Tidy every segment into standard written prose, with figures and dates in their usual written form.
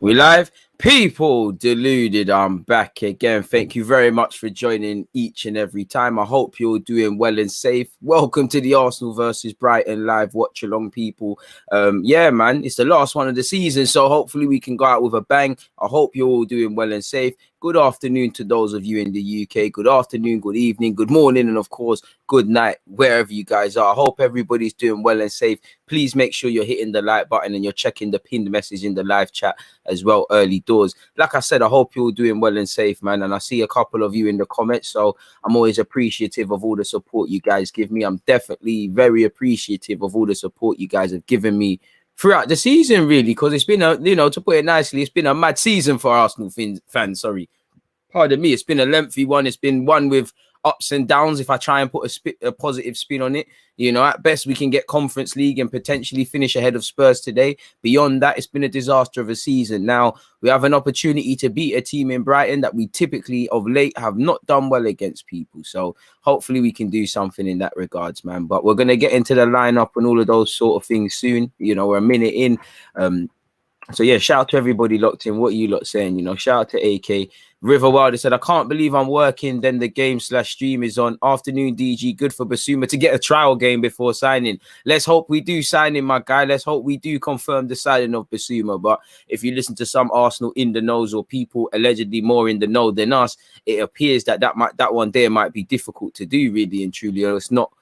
We live? People, deluded. I'm back again. Thank you very much for joining each and every time. I hope you're doing well and safe. Welcome to the Arsenal versus Brighton live watch along, people. Yeah, man, it's the last one of the season, so hopefully we can go out with a bang. I hope you're all doing well and safe. Good afternoon to those of you in the UK. Good afternoon, good evening, good morning, and of course, good night, wherever you guys are. I hope everybody's doing well and safe. Please make sure you're hitting the like button and you're checking the pinned message in the live chat as well early doors. Like I said, I hope you're all doing well and safe, man. And I see a couple of you in the comments, so I'm always appreciative of all the support you guys give me. I'm definitely very appreciative of all the support you guys have given me throughout the season, really, because it's been to put it nicely, it's been a mad season for Arsenal fans. Sorry, pardon me. It's been a lengthy one. It's been one with ups and downs. If I try and put a positive spin on it, at best we can get Conference League and potentially finish ahead of Spurs today. Beyond that, it's been a disaster of a season. Now we have an opportunity to beat a team in Brighton that we typically of late have not done well against, people. So hopefully we can do something in that regards, man. But we're going to get into the lineup and all of those sort of things soon. We're a minute in. So yeah, shout out to everybody locked in. What are you lot saying? Shout out to AK. River Wilder said, I can't believe I'm working. Then the game/stream is on. Afternoon, DG. Good for Basuma to get a trial game before signing. Let's hope we do sign him, my guy. Let's hope we do confirm the signing of Basuma. But if you listen to some Arsenal in the knows or people allegedly more in the know than us, it appears that one there might be difficult to do, really and truly. It's not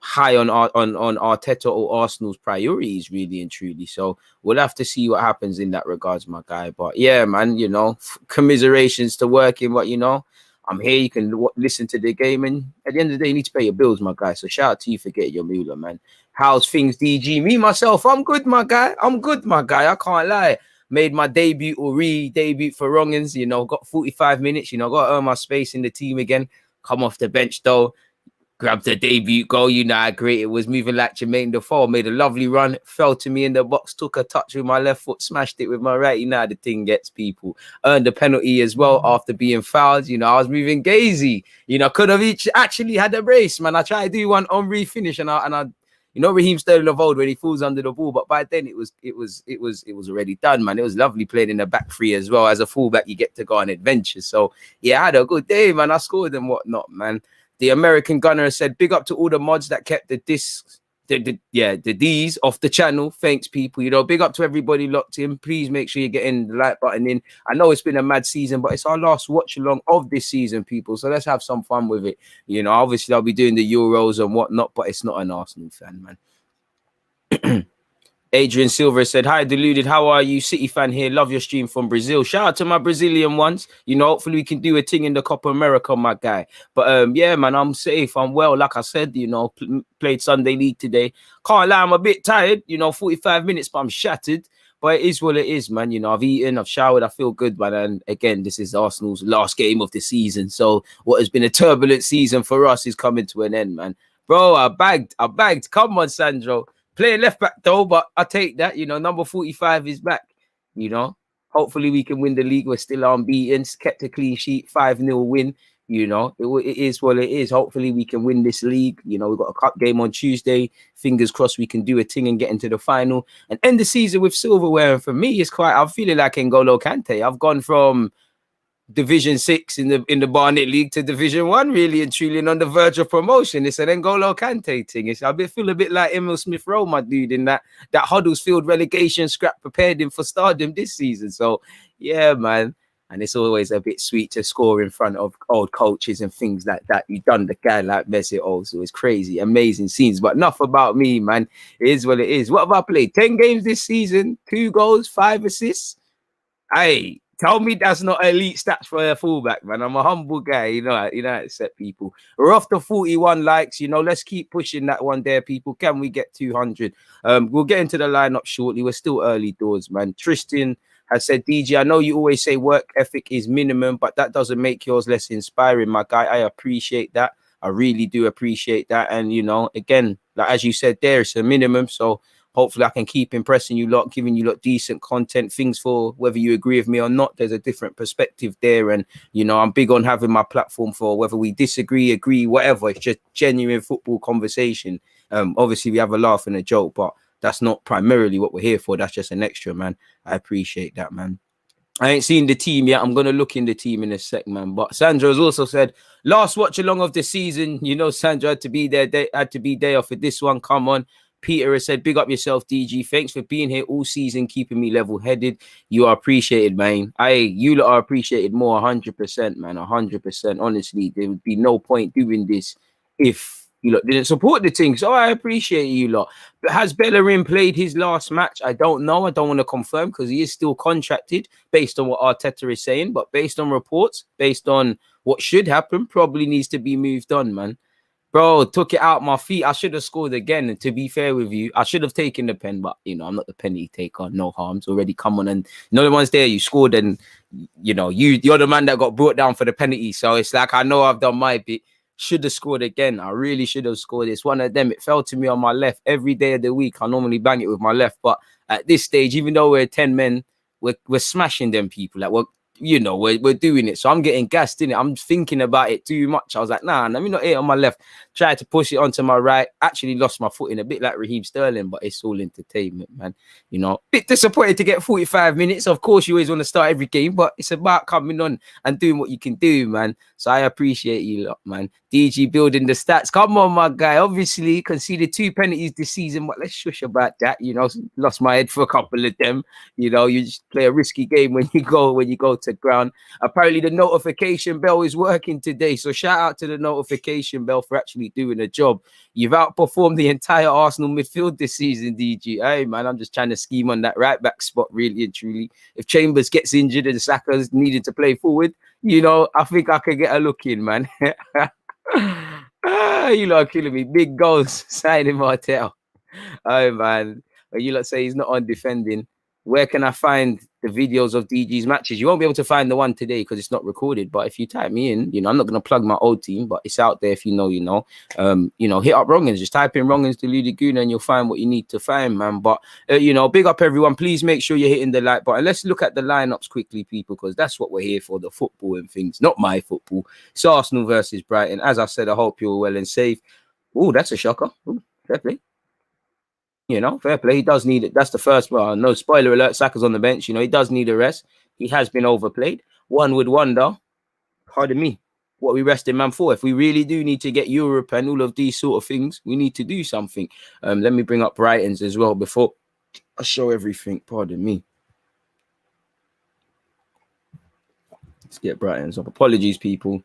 high on Arteta or Arsenal's priorities, really and truly. So we'll have to see what happens in that regards, my guy. But yeah, man, commiserations to working. But I'm here. You can listen to the game, and at the end of the day, you need to pay your bills, my guy. So shout out to you for getting your moolah, man. How's things, DG? Me myself, I'm good, my guy. I can't lie. Made my debut or re-debut for Wrongins. Got 45 minutes. Got to earn my space in the team again. Come off the bench though. Grabbed the debut goal. How great it was. Moving like Jermaine Defoe. Made a lovely run. Fell to me in the box. Took a touch with my left foot. Smashed it with my right. How the thing gets, people. Earned a penalty as well after being fouled. I was moving gazy. Could have actually had a brace, man. I tried to do one on refinish and I Raheem Sterling of old when he falls under the ball, but by then it was already done, man. It was lovely playing in the back three as well. As a fullback, you get to go on adventures. So yeah, I had a good day, man. I scored and whatnot, man. The American Gunner said, big up to all the mods that kept the discs, the D's off the channel. Thanks, people. Big up to everybody locked in. Please make sure you're getting the like button in. I know it's been a mad season, but it's our last watch along of this season, people. So let's have some fun with it. Obviously I'll be doing the Euros and whatnot, but it's not an Arsenal fan, man. Adrian Silver said, hi, Deluded. How are you? City fan here. Love your stream from Brazil. Shout out to my Brazilian ones. Hopefully we can do a thing in the Copa America, my guy. But yeah, man, I'm safe. I'm well. Like I said, played Sunday League today. Can't lie, I'm a bit tired. 45 minutes, but I'm shattered. But it is what it is, man. I've eaten, I've showered, I feel good, man. And again, this is Arsenal's last game of the season. So what has been a turbulent season for us is coming to an end, man. Bro, I bagged. Come on, Sandro. Playing left back though, but I take that. Number 45 is back. Hopefully we can win the league. We're still unbeaten. Kept a clean sheet, 5-0 win. It is what it is. Hopefully we can win this league. We've got a cup game on Tuesday. Fingers crossed we can do a thing and get into the final and end the season with silverware. And for me, I'm feeling like N'Golo Kante. I've gone from Division 6 in the Barnet League to Division 1, really and truly, and on the verge of promotion. It's an N'Golo Kante thing. I feel a bit like Emil Smith Rowe, my dude, in that Huddersfield relegation scrap prepared him for stardom this season. So yeah, man. And it's always a bit sweet to score in front of old coaches and things like that. You've done the guy like Messi also. It's crazy, amazing scenes. But enough about me, man. It is what it is. What have I played? 10 games this season, 2 goals, 5 assists. Hey, tell me that's not elite stats for a fullback, man. I'm a humble guy, accept people. We're off to 41 likes, let's keep pushing that one there, people. Can we get 200? We'll get into the lineup shortly. We're still early doors, man. Tristan has said, DG, I know you always say work ethic is minimum, but that doesn't make yours less inspiring, my guy. I appreciate that. I really do appreciate that. And, again, like as you said there, it's a minimum. So hopefully I can keep impressing you lot, giving you lot decent content, things for whether you agree with me or not. There's a different perspective there. And, I'm big on having my platform for whether we disagree, agree, whatever. It's just genuine football conversation. Obviously, we have a laugh and a joke, but that's not primarily what we're here for. That's just an extra, man. I appreciate that, man. I ain't seen the team yet. I'm gonna look in the team in a sec, man. But Sandra has also said last watch along of the season. You know, Sandra had to be there. They had to be there off for this one. Come on. Peter has said, big up yourself, DG. Thanks for being here all season, keeping me level-headed. You are appreciated, man. You lot are appreciated more, 100%, man. 100%. Honestly, there would be no point doing this if you lot didn't support the thing. So I appreciate you lot. But has Bellerin played his last match? I don't know. I don't want to confirm because he is still contracted based on what Arteta is saying. But based on reports, based on what should happen, probably needs to be moved on, man. Bro, took it out my feet. I should have scored again. And to be fair with you, I should have taken the pen, but you know, I'm not the penalty taker. No harms already. Come on, and no one's there. You scored, and you know, you're the man that got brought down for the penalty. So it's like I know I've done my bit. Should have scored again. I really should have scored. It's one of them. It fell to me on my left every day of the week. I normally bang it with my left, but at this stage, even though we're 10 men, we're smashing them people. Like we're doing it. So I'm getting gassed in it. I'm thinking about it too much. I was like, nah, let me not hit on my left. Tried to push it onto my right. Actually lost my foot in a bit like Raheem Sterling, but it's all entertainment, man. You know, bit disappointed to get 45 minutes. Of course, you always want to start every game, but it's about coming on and doing what you can do, man. So I appreciate you lot, man. DG building the stats. Come on, my guy. Obviously, conceded 2 penalties this season, but let's shush about that. You know, lost my head for a couple of them. You know, you just play a risky game when you go to ground. Apparently the notification bell is working today, so shout out to the notification bell for actually doing a job. You've outperformed the entire Arsenal midfield this season, DG. Hey man, I'm just trying to scheme on that right back spot, really and truly. If Chambers gets injured and Saka's needed to play forward, you know, I think I could get a look in, man. You lot are killing me. Big goals, signing Martel. Oh man, you lot say he's not on defending. Where can I find the videos of DG's matches? You won't be able to find the one today because it's not recorded. But if you type me in, you know, I'm not going to plug my old team, but it's out there if you know, you know. You know, hit up Wrongins. Just type in Wrongins Deluded Gooner and you'll find what you need to find, man. But, you know, big up everyone. Please make sure you're hitting the like button. Let's look at the lineups quickly, people, because that's what we're here for, the football and things. Not my football. It's Arsenal versus Brighton. As I said, I hope you're well and safe. Oh, that's a shocker. Ooh, fair play. You know, fair play. He does need it. That's the first one. No spoiler alert. Saka's on the bench. You know, he does need a rest. He has been overplayed. One would wonder, pardon me, what we resting man for. If we really do need to get Europe and all of these sort of things, we need to do something. Let me bring up Brighton's as well before I show everything. Pardon me. Let's get Brighton's up. Apologies, people.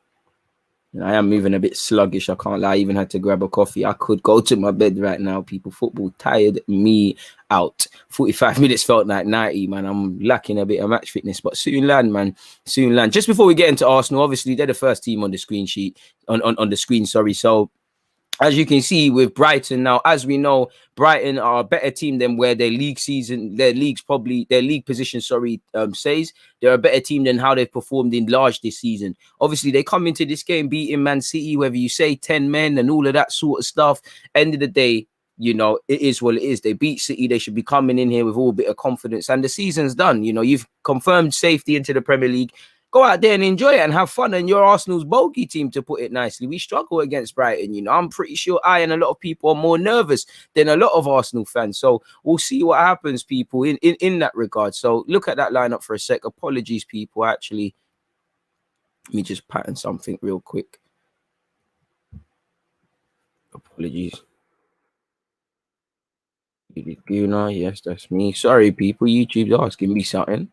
I am moving a bit sluggish. I can't lie. I even had to grab a coffee. I could go to my bed right now, people. Football tired me out. 45 minutes felt like 90, man. I'm lacking a bit of match fitness, but soon land, man. Soon land. Just before we get into Arsenal, obviously they're the first team on the screen sheet, on the screen, sorry. So as you can see with Brighton now, as we know, Brighton are a better team than where their league position, says. They're a better team than how they've performed in large this season. Obviously, they come into this game beating Man City, whether you say 10 men and all of that sort of stuff. End of the day, you know, it is what it is. They beat City. They should be coming in here with all a bit of confidence. And the season's done. You know, you've confirmed safety into the Premier League. Go out there and enjoy it and have fun. And you're Arsenal's bogey team, to put it nicely. We struggle against Brighton. You know, I'm pretty sure I and a lot of people are more nervous than a lot of Arsenal fans. So we'll see what happens, people, in that regard. So look at that lineup for a sec. Apologies, people. Actually, let me just pattern something real quick. Apologies. Gooner, yes, that's me. Sorry, people. YouTube's asking me something.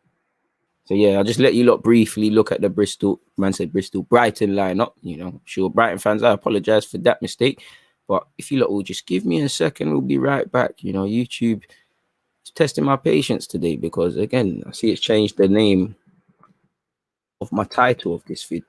So yeah, I'll just let you lot briefly look at the Brighton lineup. You know, sure, Brighton fans, I apologize for that mistake. But if you lot will just give me a second, we'll be right back. You know, YouTube is testing my patience today because, again, I see it's changed the name of my title of this vid.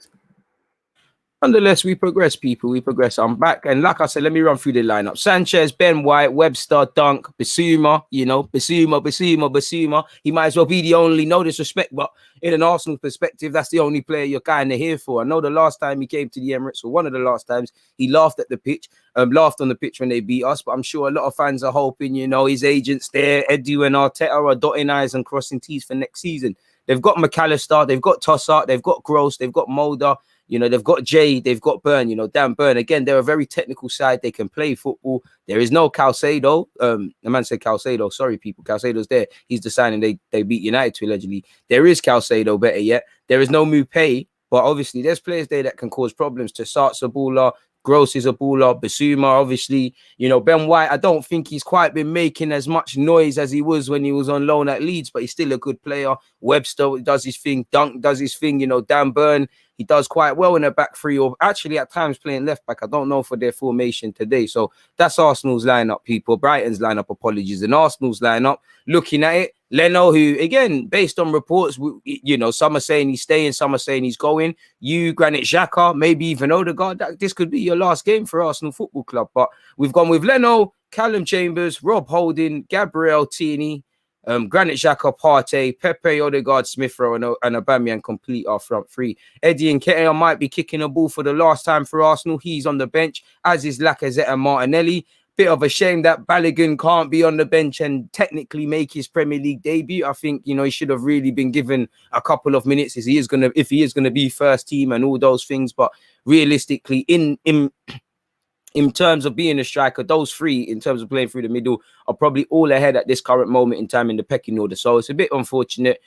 Nonetheless, we progress, people. We progress. I'm back. And like I said, let me run through the lineup. Sanchez, Ben White, Webster, Dunk, Bissouma, you know, Bissouma. He might as well be the only, no disrespect, but in an Arsenal perspective, that's the only player you're kind of here for. I know the last time he came to the Emirates, or one of the last times, he laughed at the pitch, laughed on the pitch when they beat us. But I'm sure a lot of fans are hoping, you know, his agents there, Edu and Arteta, are dotting I's and crossing T's for next season. They've got McAllister, they've got Tossart, they've got Gross, they've got Mulder. You know, they've got Jay, they've got Burn, you know, Dan Burn. Again, they're a very technical side. They can play football. There is no Calcedo. The man said Calcedo. Sorry, people. Calcedo's there. He's the signing they beat United to, allegedly. There is Calcedo, better yet. There is no Mupay, but obviously there's players there that can cause problems. Tassart Sabula, Gross is a baller. Basuma, obviously, you know, Ben White, I don't think he's quite been making as much noise as he was when he was on loan at Leeds, but he's still a good player. Webster does his thing. Dunk does his thing. You know, Dan Burn, he does quite well in a back three, or actually at times playing left back. I don't know for their formation today. So that's Arsenal's lineup, people. Brighton's lineup, apologies. And Arsenal's lineup, looking at it, Leno, who, again, based on reports, you know, some are saying he's staying, some are saying he's going. You, Granit Xhaka, maybe even Odegaard, this could be your last game for Arsenal Football Club. But we've gone with Leno, Callum Chambers, Rob Holding, Gabriel Tierney, Granit Xhaka, Partey, Pepe, Odegaard, Smith Rowe, and Aubameyang complete our front three. Eddie Nketiah might be kicking a ball for the last time for Arsenal. He's on the bench, as is Lacazette and Martinelli. Bit of a shame that Balogun can't be on the bench and technically make his Premier League debut. I think, you know, he should have really been given a couple of minutes if he is going to be first team and all those things. But realistically, in terms of being a striker, those three, in terms of playing through the middle, are probably all ahead at this current moment in time in the pecking order. So it's a bit unfortunate.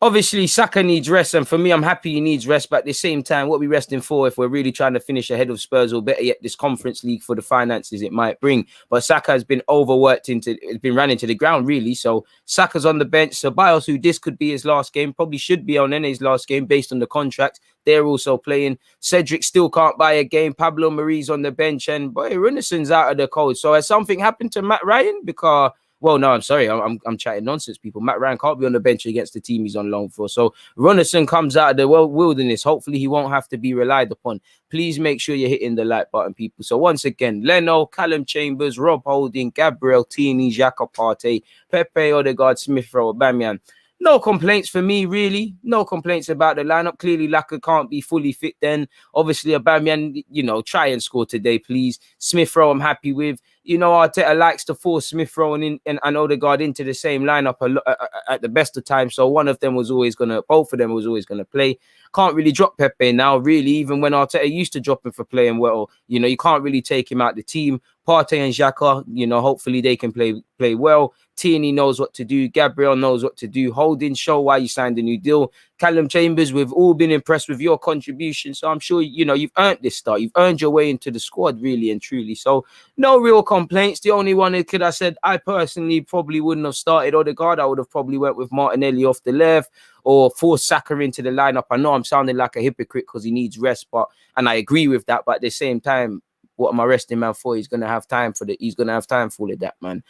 Obviously, Saka needs rest, and for me, I'm happy he needs rest. But at the same time, what are we resting for if we're really trying to finish ahead of Spurs, or better yet, this Conference League for the finances it might bring? But Saka has been overworked it's been ran into the ground, really. So Saka's on the bench. Ceballos, who this could be his last game, probably should be on Nene's last game based on the contract. They're also playing. Cedric still can't buy a game. Pablo Marie's on the bench, and boy, Runnisson's out of the cold. So has something happened to Matt Ryan? Because... well, no, I'm sorry. I'm chatting nonsense, people. Matt Ryan can't be on the bench against the team he's on loan for. So Runnison comes out of the wilderness. Hopefully, he won't have to be relied upon. Please make sure you're hitting the like button, people. So once again, Leno, Callum Chambers, Rob Holding, Gabriel Tierney, Xhaka, Partey, Pepe, Odegaard, Smith Rowe, Aubameyang. No complaints for me, really. No complaints about the lineup. Clearly, Laka can't be fully fit then. Obviously, Aubameyang, you know, try and score today, please. Smith Rowe, I'm happy with. You know, Arteta likes to force Smith Rowe and Odegaard into the same lineup at the best of times. So both of them was always going to play. Can't really drop Pepe now, really, even when Arteta used to drop him for playing well. You know, you can't really take him out the team. Partey and Xhaka, you know, hopefully they can play well. Tierney knows what to do. Gabriel knows what to do. Holding, show why you signed a new deal. Callum Chambers, we've all been impressed with your contribution. So I'm sure, you know, you've earned this start. You've earned your way into the squad, really and truly. So no real complaints. The only one that could have said, I personally probably wouldn't have started Odegaard. I would have probably went with Martinelli off the left or forced Saka into the lineup. I know I'm sounding like a hypocrite because he needs rest, and I agree with that. But at the same time, what am I resting man for? He's gonna have time for all of that, man.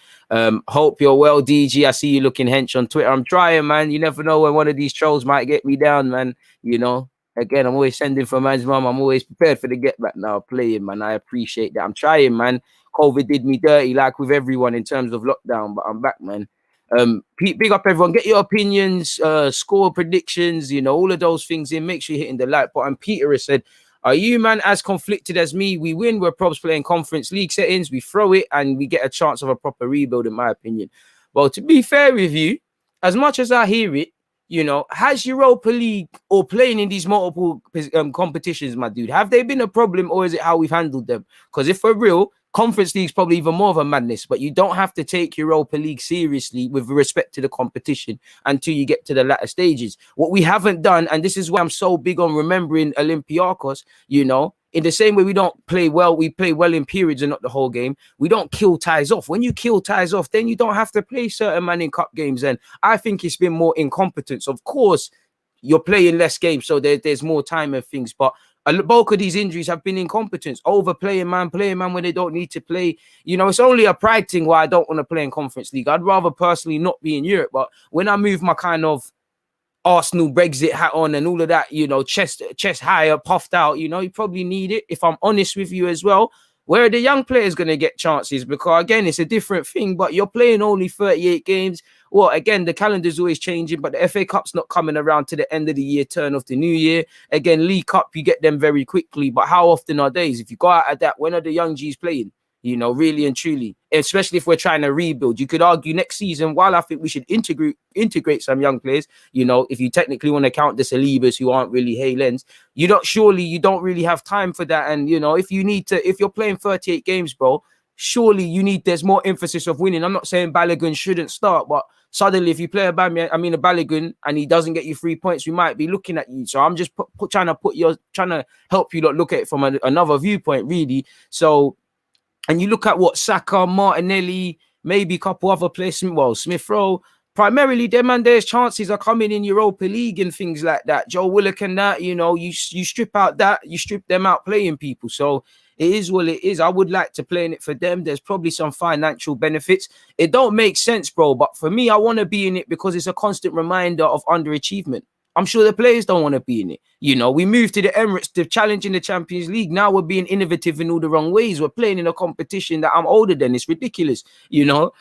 Hope you're well, DG. I see you looking hench on Twitter. I'm trying, man. You never know when one of these trolls might get me down, man. You know, again, I'm always sending for man's mum. I'm always prepared for the get back now, playing, man. I appreciate that. I'm trying, man. COVID did me dirty, like with everyone in terms of lockdown, but I'm back, man. Big up everyone. Get your opinions, score predictions, you know, all of those things in. Make sure you're hitting the like button. Peter has said, are you, man, as conflicted as me? We win, we're probs playing Conference League settings, we throw it, and we get a chance of a proper rebuild, in my opinion. Well, to be fair with you, as much as I hear it, you know, has Europa League or playing in these multiple competitions, my dude, have they been a problem, or is it how we've handled them? Because if we're real, Conference League's probably even more of a madness, but you don't have to take Europa League seriously with respect to the competition until you get to the latter stages. What we haven't done, and this is why I'm so big on remembering Olympiacos, you know, in the same way we don't play well, we play well in periods and not the whole game. We don't kill ties off. When you kill ties off, then you don't have to play certain man in cup games. And I think it's been more incompetence. Of course, you're playing less games, so there's more time and things, but a bulk of these injuries have been incompetence, overplaying man, playing man when they don't need to play. You know, it's only a pride thing why I don't want to play in Conference League. I'd rather personally not be in Europe, but when I move my kind of Arsenal Brexit hat on and all of that, you know, chest higher, puffed out, you know, you probably need it. If I'm honest with you as well, where are the young players going to get chances? Because again, it's a different thing, but you're playing only 38 games. Well, again, the calendar's always changing, but the FA Cup's not coming around to the end of the year, turn of the new year. Again, League Cup, you get them very quickly, but how often are they? If you go out at that, when are the young G's playing? you know, really and truly, especially if we're trying to rebuild. You could argue next season, while I think we should integrate some young players, you know, if you technically want to count the Salibas who aren't really Halens, you don't really have time for that. And, you know, if you're playing 38 games, bro, surely there's more emphasis of winning. I'm not saying Balogun shouldn't start, but suddenly if you play a Balogun and he doesn't get you 3 points, we might be looking at you. So I'm just trying to help you look at it from another viewpoint, really. So, and you look at what Saka, Martinelli, maybe a couple other players, well, Smith Rowe, primarily them, and there's chances are coming in Europa League and things like that. Joe Willock and that, you know, you strip out that, you strip them out playing people. So it is what it is. I would like to play in it for them. There's probably some financial benefits. It don't make sense, bro. But for me, I want to be in it because it's a constant reminder of underachievement. I'm sure the players don't want to be in it. You know, we moved to the Emirates to challenge in the Champions League. Now we're being innovative in all the wrong ways. We're playing in a competition that I'm older than. It's ridiculous. You know,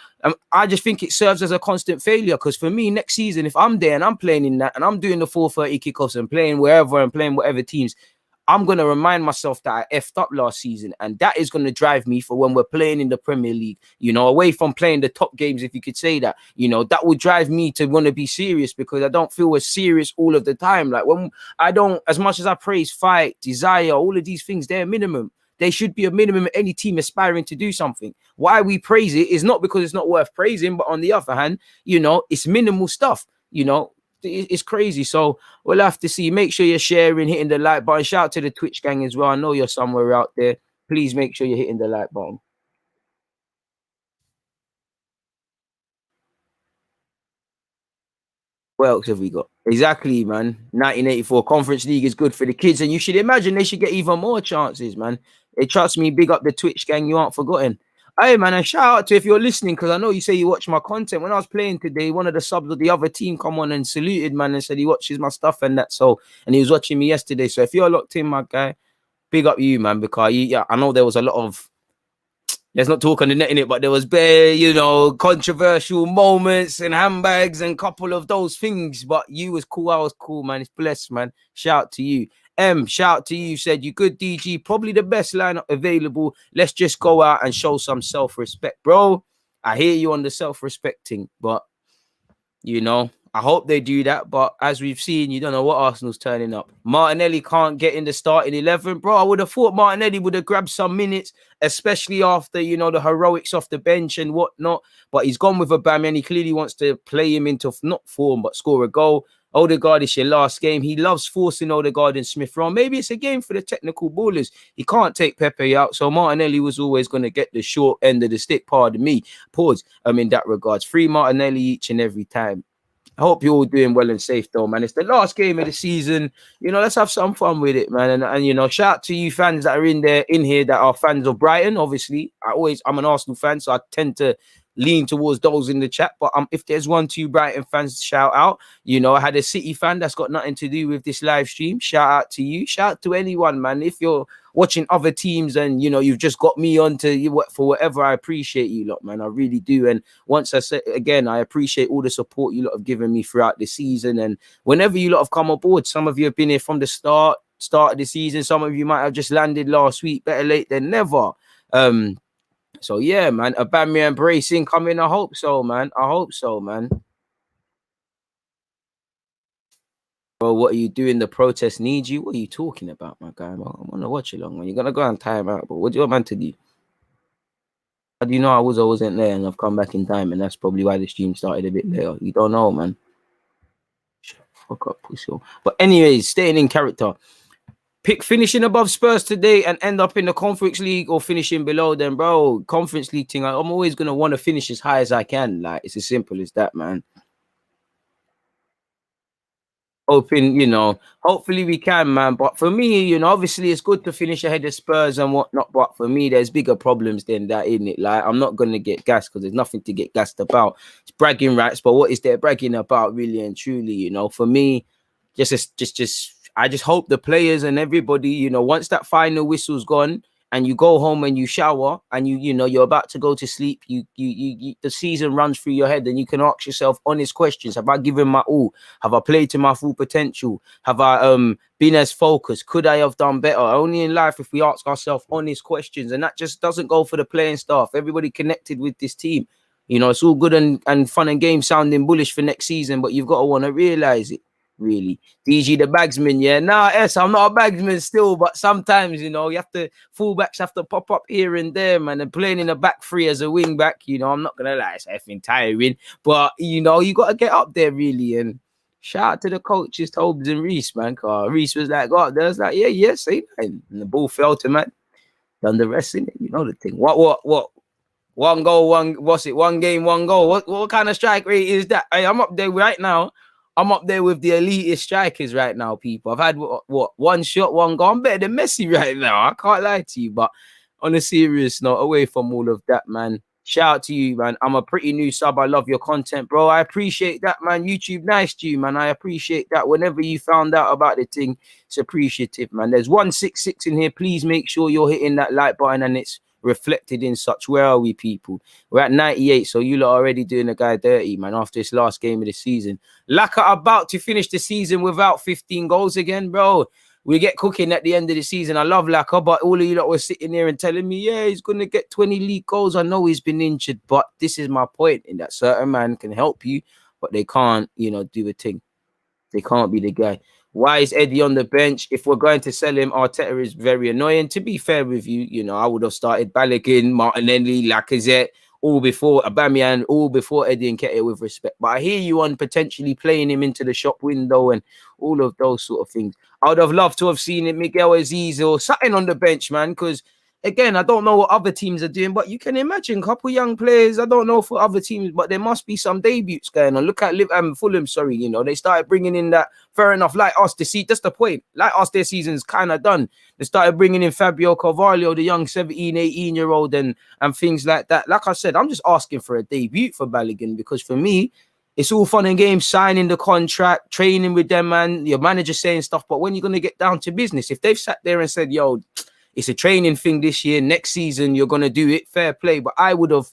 I just think it serves as a constant failure because for me, next season, if I'm there and I'm playing in that and I'm doing the 4:30 kickoffs and playing wherever and playing whatever teams, I'm going to remind myself that I effed up last season. And that is going to drive me for when we're playing in the Premier League, you know, away from playing the top games, if you could say that, you know, that would drive me to want to be serious because I don't feel we're serious all of the time. Like as much as I praise fight, desire, all of these things, they're a minimum. They should be a minimum of any team aspiring to do something. Why we praise it is not because it's not worth praising, but on the other hand, you know, it's minimal stuff, you know. It's crazy. So we'll have to see. Make sure you're sharing, hitting the like button. Shout out to the Twitch gang as well. I know you're somewhere out there. Please make sure you're hitting the like button. What else have we got? Exactly, man. 1984 Conference League is good for the kids. And you should imagine they should get even more chances, man. Hey, trust me, big up the Twitch gang. You aren't forgotten. Hey, man, and shout out to if you're listening, because I know you say you watch my content. When I was playing today, one of the subs of the other team come on and saluted, man, and said he watches my stuff and that. So, and he was watching me yesterday. So if you're locked in, my guy, big up you, man, because I know there was a lot of, let's not talk on the net in it, but there was bare, you know, controversial moments and handbags and couple of those things. But you was cool, I was cool, man. It's blessed, man. Shout out to you. Shout out to you. Said you good, DG. Probably the best lineup available. Let's just go out and show some self-respect, bro. I hear you on the self-respecting, but you know, I hope they do that. But as we've seen, you don't know what Arsenal's turning up. Martinelli can't get in the starting 11. Bro, I would have thought Martinelli would have grabbed some minutes, especially after, you know, the heroics off the bench and whatnot. But he's gone with Aubameyang. He clearly wants to play him into, not form, but score a goal. Odegaard is your last game. He loves forcing Odegaard and Smith Rowe. Maybe it's a game for the technical ballers. He can't take Pepe out. So Martinelli was always going to get the short end of the stick, pardon me. Pause. In that regards. 3 Martinelli each and every time. I hope you're all doing well and safe, though, man. It's the last game of the season. You know, let's have some fun with it, man. And you know, shout out to you fans that are in here that are fans of Brighton. Obviously, I'm an Arsenal fan, so I tend to lean towards those in the chat. But if there's 1-2 Brighton fans, shout out. You know, I had a City fan that's got nothing to do with this live stream. Shout out to you. Shout out to anyone, man. If you're watching other teams and, you know, you've just got me onto you for whatever, I appreciate you lot, man. I really do. And once I say again, I appreciate all the support you lot have given me throughout the season. And whenever you lot have come aboard, some of you have been here from the start of the season. Some of you might have just landed last week. Better late than never. So yeah, man, Aubameyang bracing coming. I hope so, man. Bro, what are you doing? The protest needs you. What are you talking about, my guy? I'm on a watch along, man. You're gonna go and time out, but what do you want man to do? How do you know I wasn't there and I've come back in time, and that's probably why the stream started a bit later. You don't know, man. Fuck up, pussy. But anyways, staying in character. Pick finishing above Spurs today and end up in the Conference League or finishing below them, bro. Conference League thing, I'm always going to want to finish as high as I can. Like, it's as simple as that, man. Hoping, you know, hopefully we can, man. But for me, you know, obviously it's good to finish ahead of Spurs and whatnot. But for me, there's bigger problems than that, isn't it? Like, I'm not going to get gassed because there's nothing to get gassed about. It's bragging rights, but what is there bragging about, really and truly? You know, for me, I just hope the players and everybody, you know, once that final whistle's gone and you go home and you shower and you're about to go to sleep, you the season runs through your head, and you can ask yourself honest questions. Have I given my all? Have I played to my full potential? Have I been as focused? Could I have done better? Only in life if we ask ourselves honest questions, and that just doesn't go for the playing staff. Everybody connected with this team. It's all good and fun and games sounding bullish for next season, but you've got to want to realize it. Really, DG the bagsman, yeah. I'm not a bagsman still, but sometimes you have to, fullbacks have to pop up here and there, man. And playing in a back three as a wing back, I'm not gonna lie, it's effing tiring, but you got to get up there really. And shout out to the coaches, Tobes and Reese, man. Reese was like, "God, there's like, yeah, say that," and the ball fell to man. Done the rest in it, the thing. What? One goal, one game, one goal. What kind of strike rate is that? Hey, I'm up there right now. I'm up there with the elitist strikers right now, people. I've had one shot, one goal. I'm better than Messi right now. I can't lie to you. But on a serious note, away from all of that, man, shout out to you, man. I'm a pretty new sub. I love your content, bro. I appreciate that, man. YouTube, nice to you, man. I appreciate that. Whenever you found out about the thing, it's appreciative, man. There's 166 in here. Please make sure you're hitting that like button and it's reflected in such. Where are we, people? We're at 98, so you lot are already doing a guy dirty, man, after this last game of the season. Laka about to finish the season without 15 goals again, bro. We get cooking at the end of the season. I love Laka, but all of you lot were sitting there and telling me, yeah, he's going to get 20 league goals. I know he's been injured, but this is my point, in that certain man can help you, but they can't, do a thing. They can't be the guy. Why is Eddie on the bench? If we're going to sell him, Arteta is very annoying. To be fair with you, I would have started Balogun, Martinelli, Lacazette, all before Aubameyang, all before Eddie and Nketiah, with respect. But I hear you on potentially playing him into the shop window and all of those sort of things. I would have loved to have seen it, Miguel Aziz or something on the bench, man, because again, I don't know what other teams are doing, but you can imagine a couple young players. I don't know for other teams, but there must be some debuts going on. Look at Fulham, they started bringing in that, fair enough, like us, that's the point. Like us, their season's kind of done. They started bringing in Fabio Carvalho, the young 17, 18-year-old and things like that. Like I said, I'm just asking for a debut for Balogun, because for me, it's all fun and games, signing the contract, training with them, man, your manager saying stuff, but when you're going to get down to business, if they've sat there and said, yo, it's a training thing this year, next season you're going to do it, fair play. But I would have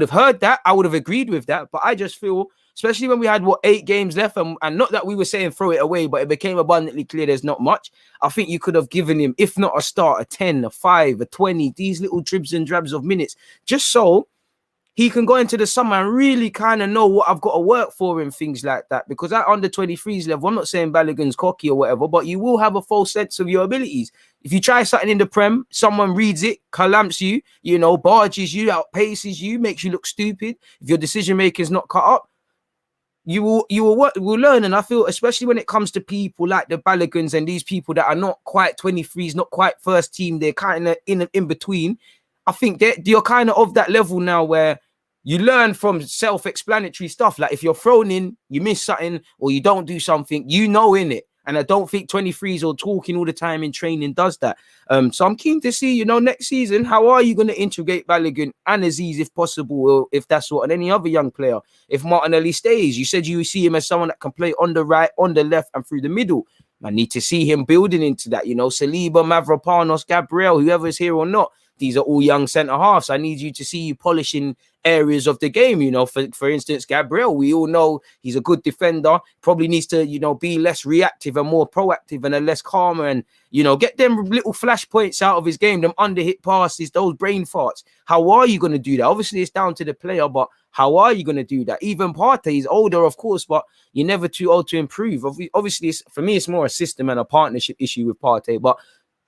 heard that, I would have agreed with that. But I just feel, especially when we had 8 games left, and not that we were saying throw it away, but it became abundantly clear there's not much. I think you could have given him, if not a start, a 10, a 5, a 20, these little dribs and drabs of minutes, just so he can go into the summer and really kind of know what I've got to work for and things like that. Because at under 23s level, I'm not saying Balogun's cocky or whatever, but you will have a false sense of your abilities. If you try something in the Prem, someone reads it, clamps you, barges you, outpaces you, makes you look stupid. If your decision making is not cut up, you will learn. And I feel, especially when it comes to people like the Baloguns and these people that are not quite 23s, not quite first team, they're kind of in between. I think you're kind of that level now where you learn from self-explanatory stuff. Like if you're thrown in, you miss something or you don't do something, in it. And I don't think 23s or talking all the time in training does that. So I'm keen to see, next season, how are you going to integrate Balogun and Aziz if possible, or if that's what, and any other young player? If Martinelli stays, you said you see him as someone that can play on the right, on the left and through the middle. I need to see him building into that, Saliba, Mavropanos, Gabriel, whoever's here or not. These are all young centre-halves. I need you to see you polishing areas of the game, for instance, Gabriel, we all know he's a good defender, probably needs to, be less reactive and more proactive and less calmer and, get them little flashpoints out of his game, them under-hit passes, those brain farts. How are you going to do that? Obviously, it's down to the player, but how are you going to do that? Even Partey is older, of course, but you're never too old to improve. Obviously, for me, it's more a system and a partnership issue with Partey, but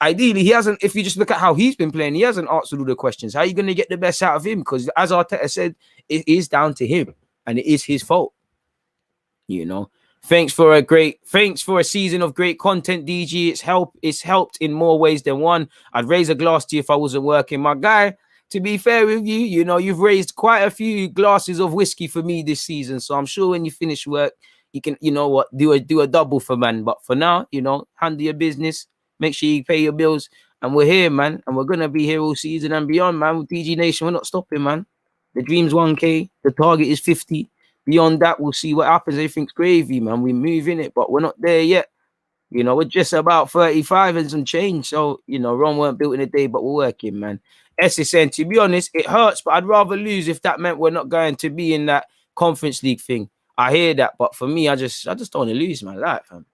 ideally, he hasn't, if you just look at how he's been playing, he hasn't answered all the questions. How are you going to get the best out of him? Because as Arteta said, it is down to him and it is his fault. Thanks for a season of great content, DG. It's helped in more ways than one. I'd raise a glass to you if I wasn't working. My guy, to be fair with you, you've raised quite a few glasses of whiskey for me this season. So I'm sure when you finish work, you can, do a double for man. But for now, handle your business. Make sure you pay your bills. And we're here, man. And we're going to be here all season and beyond, man. With DG Nation, we're not stopping, man. The dream's 1K. The target is 50. Beyond that, we'll see what happens. Everything's gravy, man. We're moving it, but we're not there yet. You know, we're just about 35 and some change. So, you know, Rome weren't built in a day, but we're working, man. S is saying, to be honest, it hurts, but I'd rather lose if that meant we're not going to be in that Conference League thing. I hear that, but for me, I just don't want to lose my life, man.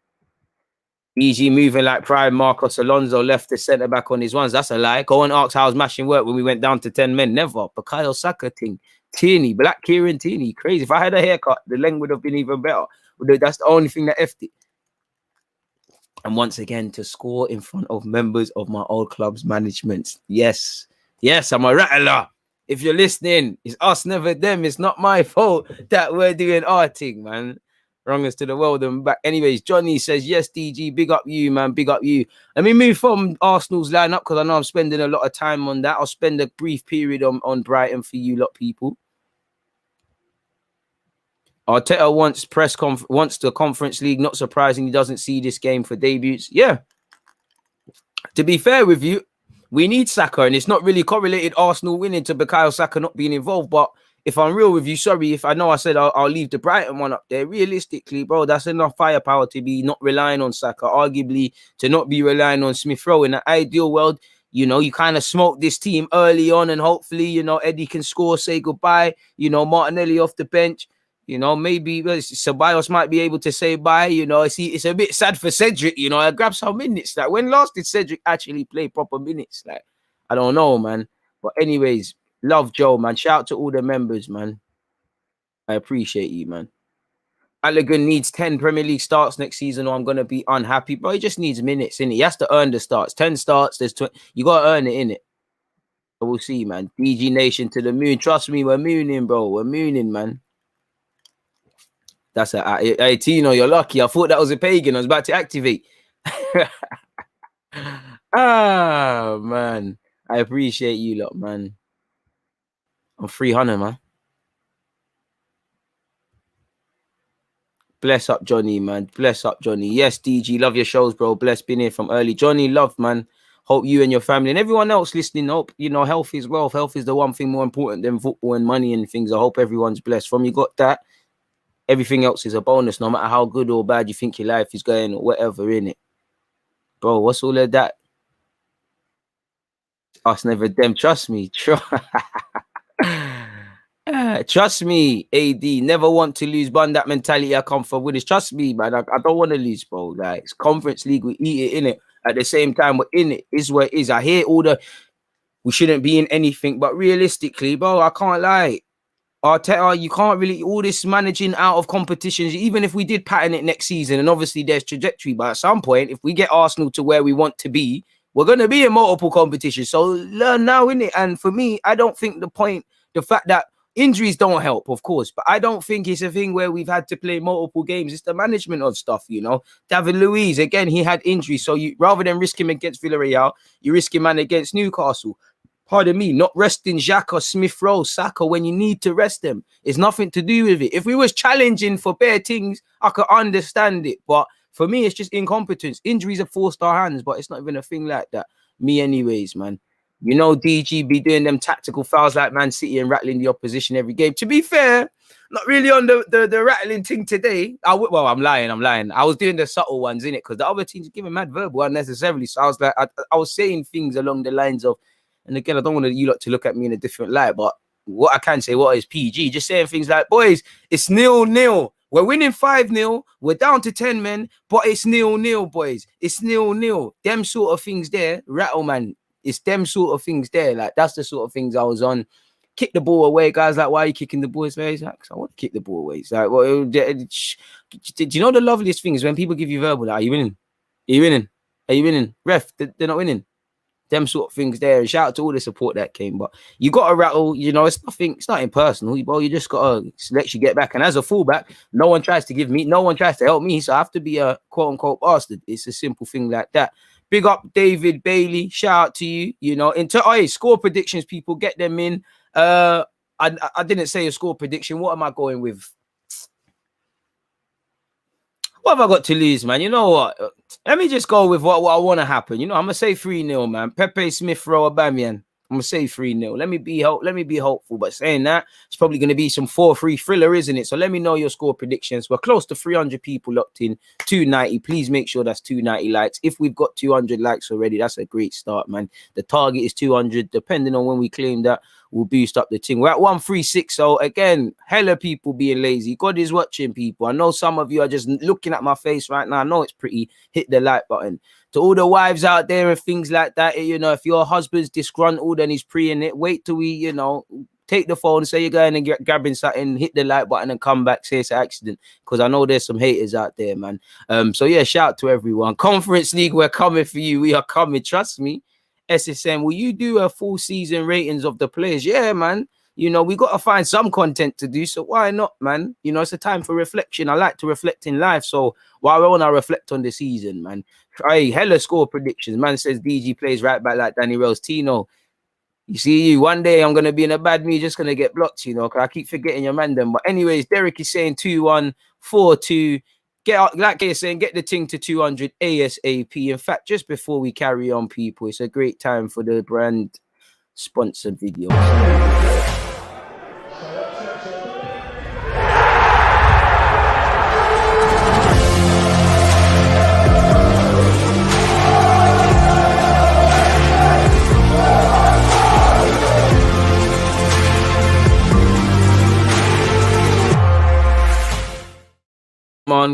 EG moving like prime. Marcos Alonso left the centre back on his ones. That's a lie. Go and ask how his mashing worked when we went down to 10 men. Never. Bukayo Saka thing. Tierney, Black Kieran Tierney. Crazy. If I had a haircut, the length would have been even better. That's the only thing that effed it. And once again, to score in front of members of my old club's management. Yes. Yes, I'm a rattler. If you're listening, it's us, never them. It's not my fault that we're doing our thing, man. Wrongest to the world and back. Anyways, Johnny says, yes, DG, big up you, man. Big up you. Let me move from Arsenal's lineup because I know I'm spending a lot of time on that. I'll spend a brief period on Brighton for you lot people. Arteta wants the Conference League. Not surprising, he doesn't see this game for debuts. Yeah. To be fair with you, we need Saka, and it's not really correlated Arsenal winning to Bukayo Saka not being involved. But if I'm real with you, sorry, if I know I said I'll leave the Brighton one up there. Realistically, bro, that's enough firepower to be not relying on Saka. Arguably, to not be relying on Smith Rowe. In an ideal world, you know, you kind of smoke this team early on, and hopefully, you know, Eddie can score, say goodbye. You know, Martinelli off the bench. You know, maybe Ceballos might be able to say bye. You know, it's a bit sad for Cedric. You know, I grabbed some minutes. Like, when last did Cedric actually play proper minutes? Like, I don't know, man. But anyways, love Joe, man. Shout out to all the members, man. I appreciate you, man. Allegan needs 10 Premier League starts next season, or I'm gonna be unhappy. Bro, he just needs minutes, innit? He has to earn the starts. 10 starts, there's 20. You gotta earn it, innit? So we'll see, man. DG Nation to the moon. Trust me, we're mooning, bro. We're mooning, man. That's hey, Tino, you're lucky. I thought that was a pagan. I was about to activate. Man. I appreciate you lot, man. I'm 300, man. Bless up, Johnny, man. Bless up, Johnny. Yes, DG, love your shows, bro. Bless being here from early. Johnny, love, man. Hope you and your family and everyone else listening, hope, you know, health is wealth. Health is the one thing more important than football and money and things. I hope everyone's blessed. From you got that, everything else is a bonus, no matter how good or bad you think your life is going or whatever, innit? Bro, what's all of that? Us never them. Trust me. Trust me, AD. Never want to lose. Bun that mentality I come from winners. Trust me, man. I don't want to lose, bro. Like, it's Conference League. We eat it, in it. At the same time, we're in it. Is what it is. I hear all the we shouldn't be in anything, but realistically, bro, I can't lie. Arteta, you can't really all this managing out of competitions, even if we did pattern it next season, and obviously there's trajectory, but at some point, if we get Arsenal to where we want to be, we're going to be in multiple competitions. So learn now, innit? And for me, I don't think the fact that injuries don't help, of course, but I don't think it's a thing where we've had to play multiple games. It's the management of stuff, you know. David Luiz, again, he had injuries. So you rather than risk him against Villarreal, you risk him against Newcastle. Pardon me, not resting Xhaka, Smith Rowe, Saka when you need to rest them. It's nothing to do with it. If we was challenging for bare things, I could understand it. But for me, it's just incompetence. Injuries have forced our hands, but it's not even a thing like that. Me anyways, man. You know, DG be doing them tactical fouls like Man City and rattling the opposition every game. To be fair, not really on the rattling thing today. Well, I'm lying. I was doing the subtle ones, innit? Because the other teams giving mad verbal unnecessarily. So I was like, I was saying things along the lines of, and again, I don't want you lot to look at me in a different light, but what I can say, what is PG? Just saying things like, boys, it's 0-0. We're winning 5-0. We're down to 10 men, but it's 0-0, boys. It's 0-0. Them sort of things there, rattle, man. It's them sort of things there. Like, that's the sort of things I was on. Kick the ball away, guys. Like, why are you kicking the ball away? Like, I want to kick the ball away. It's like, well, do you know the loveliest thing is when people give you verbal, like, are you winning? Are you winning? Are you winning? Ref, they're not winning. Them sort of things there. And shout out to all the support that came. But you got to rattle, you know, it's nothing personal. Bro, you just got to let you get back. And as a fullback, no one tries to help me. So I have to be a quote unquote bastard. It's a simple thing like that. Big up David Bailey. Shout out to you. You know, score predictions, people, get them in. I didn't say a score prediction. What am I going with? What have I got to lose, man? You know what? Let me just go with what I want to happen. You know, I'm going to say 3-0, man. Pepe, Smith, Rowe, Aubameyang. I'm gonna say 3-0. Let me be hopeful. But saying that, it's probably gonna be some 4-3 thriller, isn't it? So let me know your score predictions. We're close to 300 people locked in. 290. Please make sure that's 290 likes. If we've got 200 likes already, that's a great start, man. The target is 200. Depending on when we claim that, we'll boost up the thing. We're at 136. So again, hella people being lazy. God is watching, people. I know some of you are just looking at my face right now. I know it's pretty. Hit the like button. To all the wives out there and things like that, you know, if your husband's disgruntled and he's preying it, wait till we, you know, take the phone, say you're going and grabbing something, hit the like button and come back, say it's an accident. Because I know there's some haters out there, man. So yeah, shout out to everyone. Conference League, we're coming for you. We are coming, trust me. SSM, will you do a full season ratings of the players? Yeah, man. You know, we got to find some content to do, so why not, man? You know, it's a time for reflection. I like to reflect in life, so why won't I reflect on the season, man? Hey, hella score predictions. Man says DG plays right back like Danny Rose. Tino, you see, one day I'm going to be in a bad mood, just going to get blocked, you know, because I keep forgetting your man them. But anyways, Derek is saying 2-1, 4-2. Get out, like you're saying, get the thing to 200 ASAP. In fact, just before we carry on, people, it's a great time for the brand sponsored videos.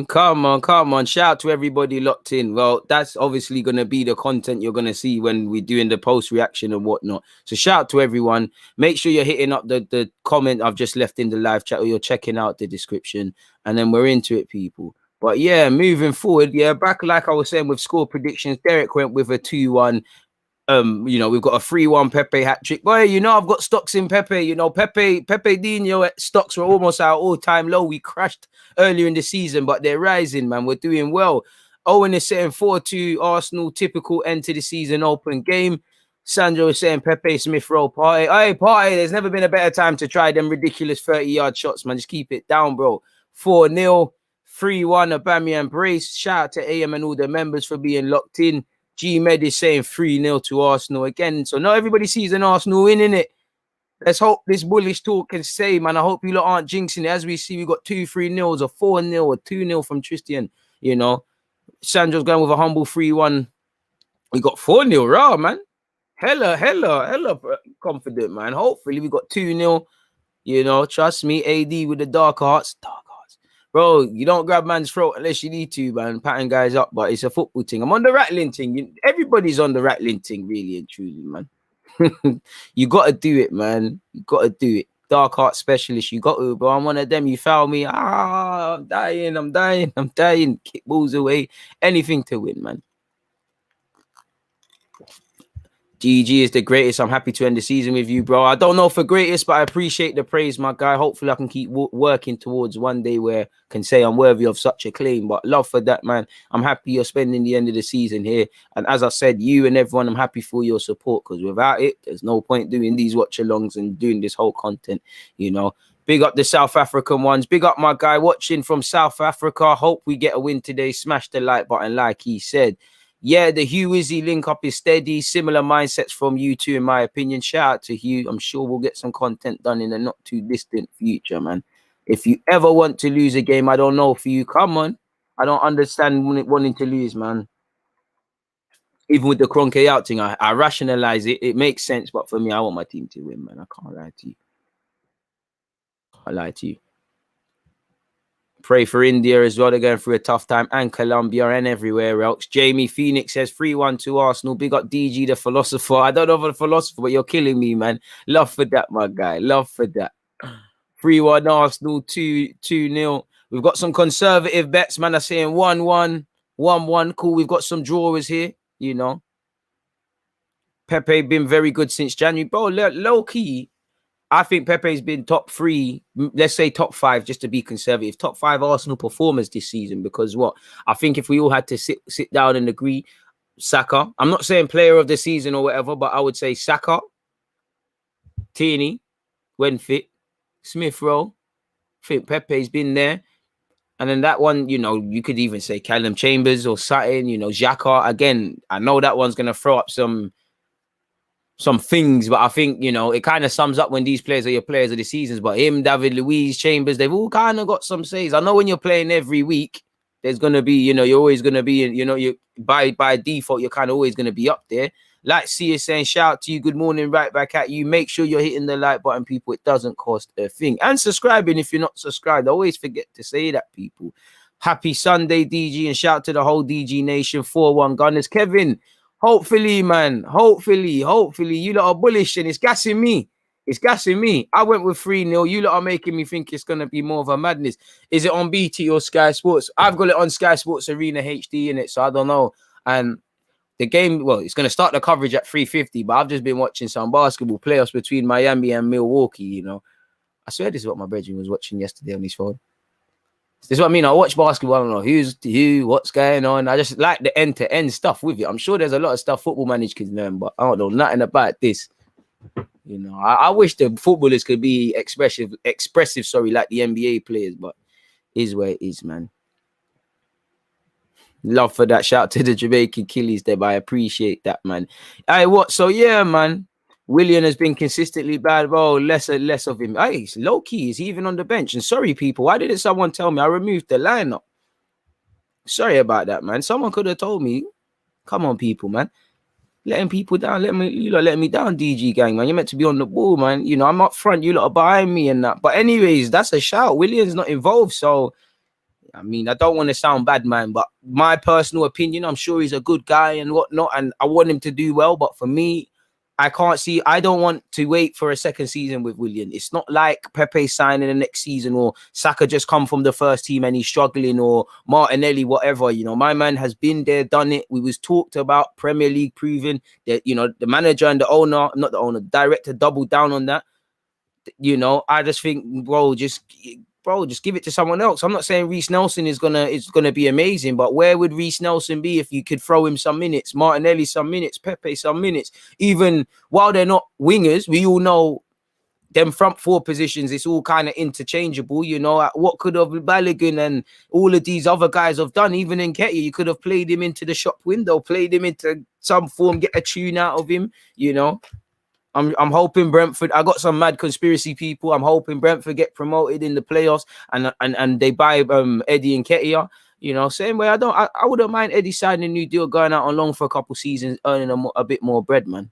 Come on. Shout out to everybody locked in. Well, that's obviously going to be the content you're going to see when we're doing the post reaction and whatnot. So shout out to everyone. Make sure you're hitting up the comment I've just left in the live chat, or you're checking out the description, and then we're into it, people. But yeah, moving forward, yeah, back like I was saying with score predictions, Derek went with a 2-1. You know, we've got a 3-1 Pepe hat trick. Boy, you know, I've got stocks in Pepe. You know, Pepe Dino stocks were almost our all-time low. We crashed earlier in the season, but they're rising, man. We're doing well. Owen is saying 4-2 Arsenal, typical end to the season open game. Sandro is saying Pepe Smith Rowe party. Hey, party, there's never been a better time to try them ridiculous 30-yard shots, man. Just keep it down, bro. 4-0, 3-1 Aubameyang brace. Shout out to AM and all the members for being locked in. G-Med is saying 3-0 to Arsenal again. So not everybody sees an Arsenal win, innit? Let's hope this bullish talk can say, man. I hope you lot aren't jinxing it. As we see, we got 2-3-0s, or 4-0, or 2-0 from Tristan. You know, Sandro's going with a humble 3-1. We got 4-0, raw, man. Hella confident, man. Hopefully, we got 2-0. You know, trust me, AD with the dark hearts. Bro, you don't grab man's throat unless you need to, man. Patting guys up, but it's a football thing. I'm on the rattling thing. Everybody's on the rattling thing, really and truly, man. You got to do it, man. You got to do it. Dark heart specialist, you got to, bro. I'm one of them. You foul me. I'm dying. Kick balls away. Anything to win, man. GG is the greatest. I'm happy to end the season with you, bro. I don't know for greatest, but I appreciate the praise, my guy. Hopefully, I can keep working towards one day where I can say I'm worthy of such a claim. But love for that, man. I'm happy you're spending the end of the season here. And as I said, you and everyone, I'm happy for your support, because without it, there's no point doing these watch-alongs and doing this whole content, you know. Big up the South African ones. Big up my guy watching from South Africa. Hope we get a win today. Smash the like button like he said. Yeah, the Hugh Izzy link up is steady. Similar mindsets from you two, in my opinion. Shout out to Hugh. I'm sure we'll get some content done in the not too distant future, man. If you ever want to lose a game, I don't know for you. Come on. I don't understand wanting to lose, man. Even with the Kroenke out thing, I rationalize it. It makes sense. But for me, I want my team to win, man. I can't lie to you. Pray for India as well. They're going through a tough time, and Colombia and everywhere else. Jamie Phoenix says 3-1 to Arsenal. Big up DG, the philosopher. I don't know for the philosopher, but you're killing me, man. Love for that, my guy. Love for that. 3-1 Arsenal, 2-0. We've got some conservative bets, man. Are saying 1-1, 1-1. Cool. We've got some drawers here, you know. Pepe been very good since January. Bro, low key, I think Pepe's been top 3, let's say top 5, just to be conservative. Top 5 Arsenal performers this season, because what? I think if we all had to sit down and agree, Saka, I'm not saying player of the season or whatever, but I would say Saka, Tierney, when fit, Smith Rowe. I think Pepe's been there. And then that one, you know, you could even say Callum Chambers or Sutton, you know, Xhaka. Again, I know that one's going to throw up some some things, but I think, you know, it kind of sums up when these players are your players of the seasons. But him, David Luiz, Chambers, they've all kind of got some says. I know when you're playing every week, there's gonna be, you know, you're always gonna be, you know, you by default, you're kind of always gonna be up there. Like C is saying, shout out to you, good morning, right back at you. Make sure you're hitting the like button, people. It doesn't cost a thing. And subscribing if you're not subscribed. I always forget to say that, people. Happy Sunday, DG, and shout out to the whole DG Nation. 4-1 Gunners. Kevin, hopefully, man. Hopefully. You lot are bullish and it's gassing me. I went with 3-0. You lot are making me think it's going to be more of a madness. Is it on BT or Sky Sports? I've got it on Sky Sports Arena HD in it, so I don't know. And the game, well, it's going to start the coverage at 3:50, but I've just been watching some basketball playoffs between Miami and Milwaukee, you know. I swear this is what my brethren was watching yesterday on his phone. This is what I mean. I watch basketball. I don't know who's who, what's going on. I just like the end-to-end stuff with it. I'm sure there's a lot of stuff football managers can learn, but I don't know nothing about this. You know, I wish the footballers could be expressive, like the NBA players, but it is where it is, man. Love for that. Shout out to the Jamaican Killies there, but I appreciate that, man. Hey, what? So yeah, man. Willian has been consistently bad. Oh, less of him. Hey, it's low key. Is he even on the bench? And sorry, people, why didn't someone tell me? I removed the lineup. Sorry about that, man. Someone could have told me. Come on, people, man. Letting people down. Let me down, DG gang, man. You're meant to be on the ball, man. You know, I'm up front. You lot are behind me and that. But anyways, that's a shout. Willian's not involved, so. I mean, I don't want to sound bad, man, but my personal opinion, I'm sure he's a good guy and whatnot, and I want him to do well. But for me, I don't want to wait for a second season with Willian. It's not like Pepe signing the next season or Saka just come from the first team and he's struggling, or Martinelli, whatever. You know, my man has been there, done it. We was talked about Premier League proving that, you know, the manager and the director doubled down on that. You know, I just think, just give it to someone else. I'm not saying Reece Nelson is gonna be amazing, but where would Reece Nelson be if you could throw him some minutes, Martinelli some minutes, Pepe some minutes? Even while they're not wingers, we all know them front four positions, it's all kind of interchangeable. You know, what could have Balogun and all of these other guys have done? Even in Nketiah, you could have played him into the shop window, played him into some form, get a tune out of him, you know. I'm hoping Brentford. I got some mad conspiracy people. I'm hoping Brentford get promoted in the playoffs and they buy Eddie and Nketiah. You know, same way. I wouldn't mind Eddie signing a new deal, going out on loan for a couple seasons, earning a bit more bread, man.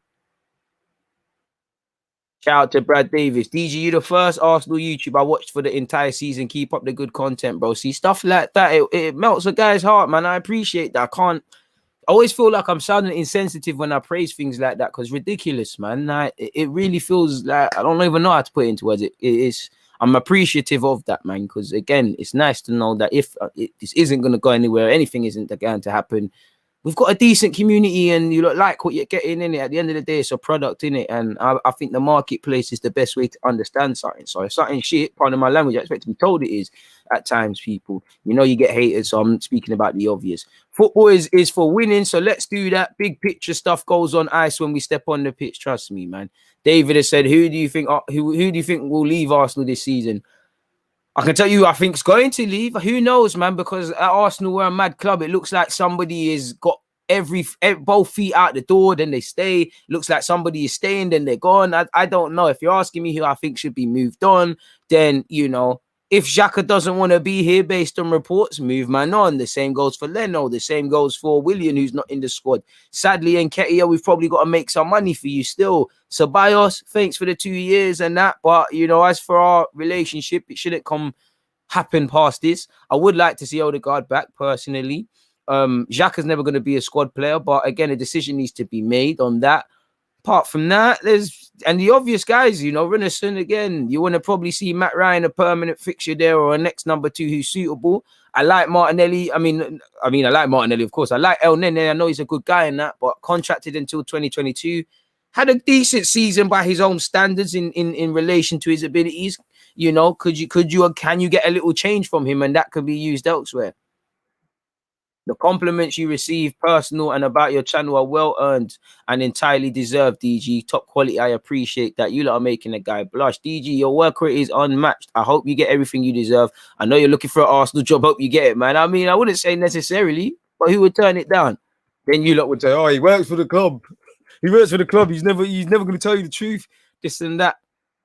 Shout out to Brad Davis. DG, you the first Arsenal YouTube I watched for the entire season. Keep up the good content, bro. See, stuff like that, it melts a guy's heart, man. I appreciate that. I always feel like I'm sounding insensitive when I praise things like that, because ridiculous, man. Like, it really feels like I don't even know how to put it into words. It is. I'm appreciative of that, man, because again, it's nice to know that if this isn't going to go anywhere, anything isn't going to happen, we've got a decent community and you look like what you're getting in it. At the end of the day, it's a product in it, and I think the marketplace is the best way to understand something. So if something shit, pardon my language, I expect to be told it is at times, people. You know, you get hated, so I'm speaking about the obvious. Football is for winning, so let's do that. Big picture stuff goes on ice when we step on the pitch. Trust me, man. David has said, who do you think will leave Arsenal this season? I can tell you, I think it's going to leave. Who knows, man? Because at Arsenal, we're a mad club. It looks like somebody has got both feet out the door, then they stay. It looks like somebody is staying, then they're gone. I don't know. If you're asking me who I think should be moved on, then, you know, if Xhaka doesn't want to be here based on reports, move man on. The same goes for Leno. The same goes for Willian, who's not in the squad. Sadly, in Nketiah, we've probably got to make some money for you still. Ceballos, thanks for the 2 years and that. But, you know, as for our relationship, it shouldn't happen past this. I would like to see Odegaard back, personally. Xhaka's never going to be a squad player, but again, a decision needs to be made on that. Apart from that, and the obvious guys, you know, Renison, again, you want to probably see Matt Ryan a permanent fixture there, or a next number 2 who's suitable. I like Martinelli. I mean, I like Martinelli, of course. I like El Nene. I know he's a good guy in that, but contracted until 2022. Had a decent season by his own standards in relation to his abilities. You know, can you get a little change from him, and that could be used elsewhere? The compliments you receive, personal and about your channel, are well earned and entirely deserved, DG. Top quality. I appreciate that. You lot are making a guy blush. DG, your work rate is unmatched. I hope you get everything you deserve. I know you're looking for an Arsenal job. Hope you get it, man. I mean, I wouldn't say necessarily, but who would turn it down? Then you lot would say, oh, he works for the club. He works for the club. He's never going to tell you the truth. This and that.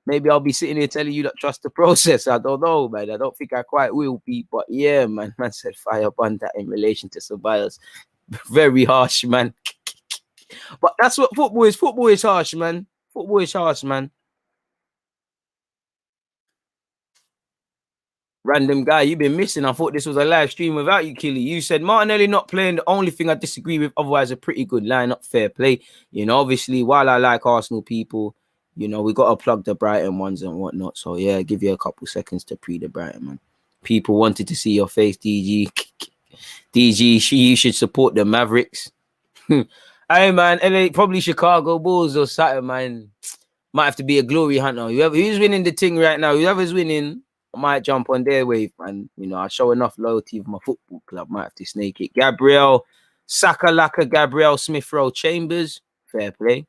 Maybe I'll be sitting here telling you that trust the process. I don't know, man. I don't think I quite will be. But yeah, man said fire bun that in relation to Ceballos. Very harsh, man. But that's what football is. Football is harsh, man. Football is harsh, man. Random guy, you've been missing. I thought this was a live stream without you, Killy. You said Martinelli not playing. The only thing I disagree with, otherwise a pretty good lineup, fair play. You know, obviously, while I like Arsenal people, you know, we got to plug the Brighton ones and whatnot. So yeah, give you a couple seconds to pre the Brighton, man. People wanted to see your face, DG. DG, you should support the Mavericks. Hey, man, LA, probably Chicago Bulls or something, man. Might have to be a glory hunter. Who's winning the thing right now? Whoever's winning, I might jump on their wave, man. You know, I show enough loyalty for my football club. Might have to snake it. Gabriel, Sakalaka, Gabriel, Smith Rowe, Chambers. Fair play.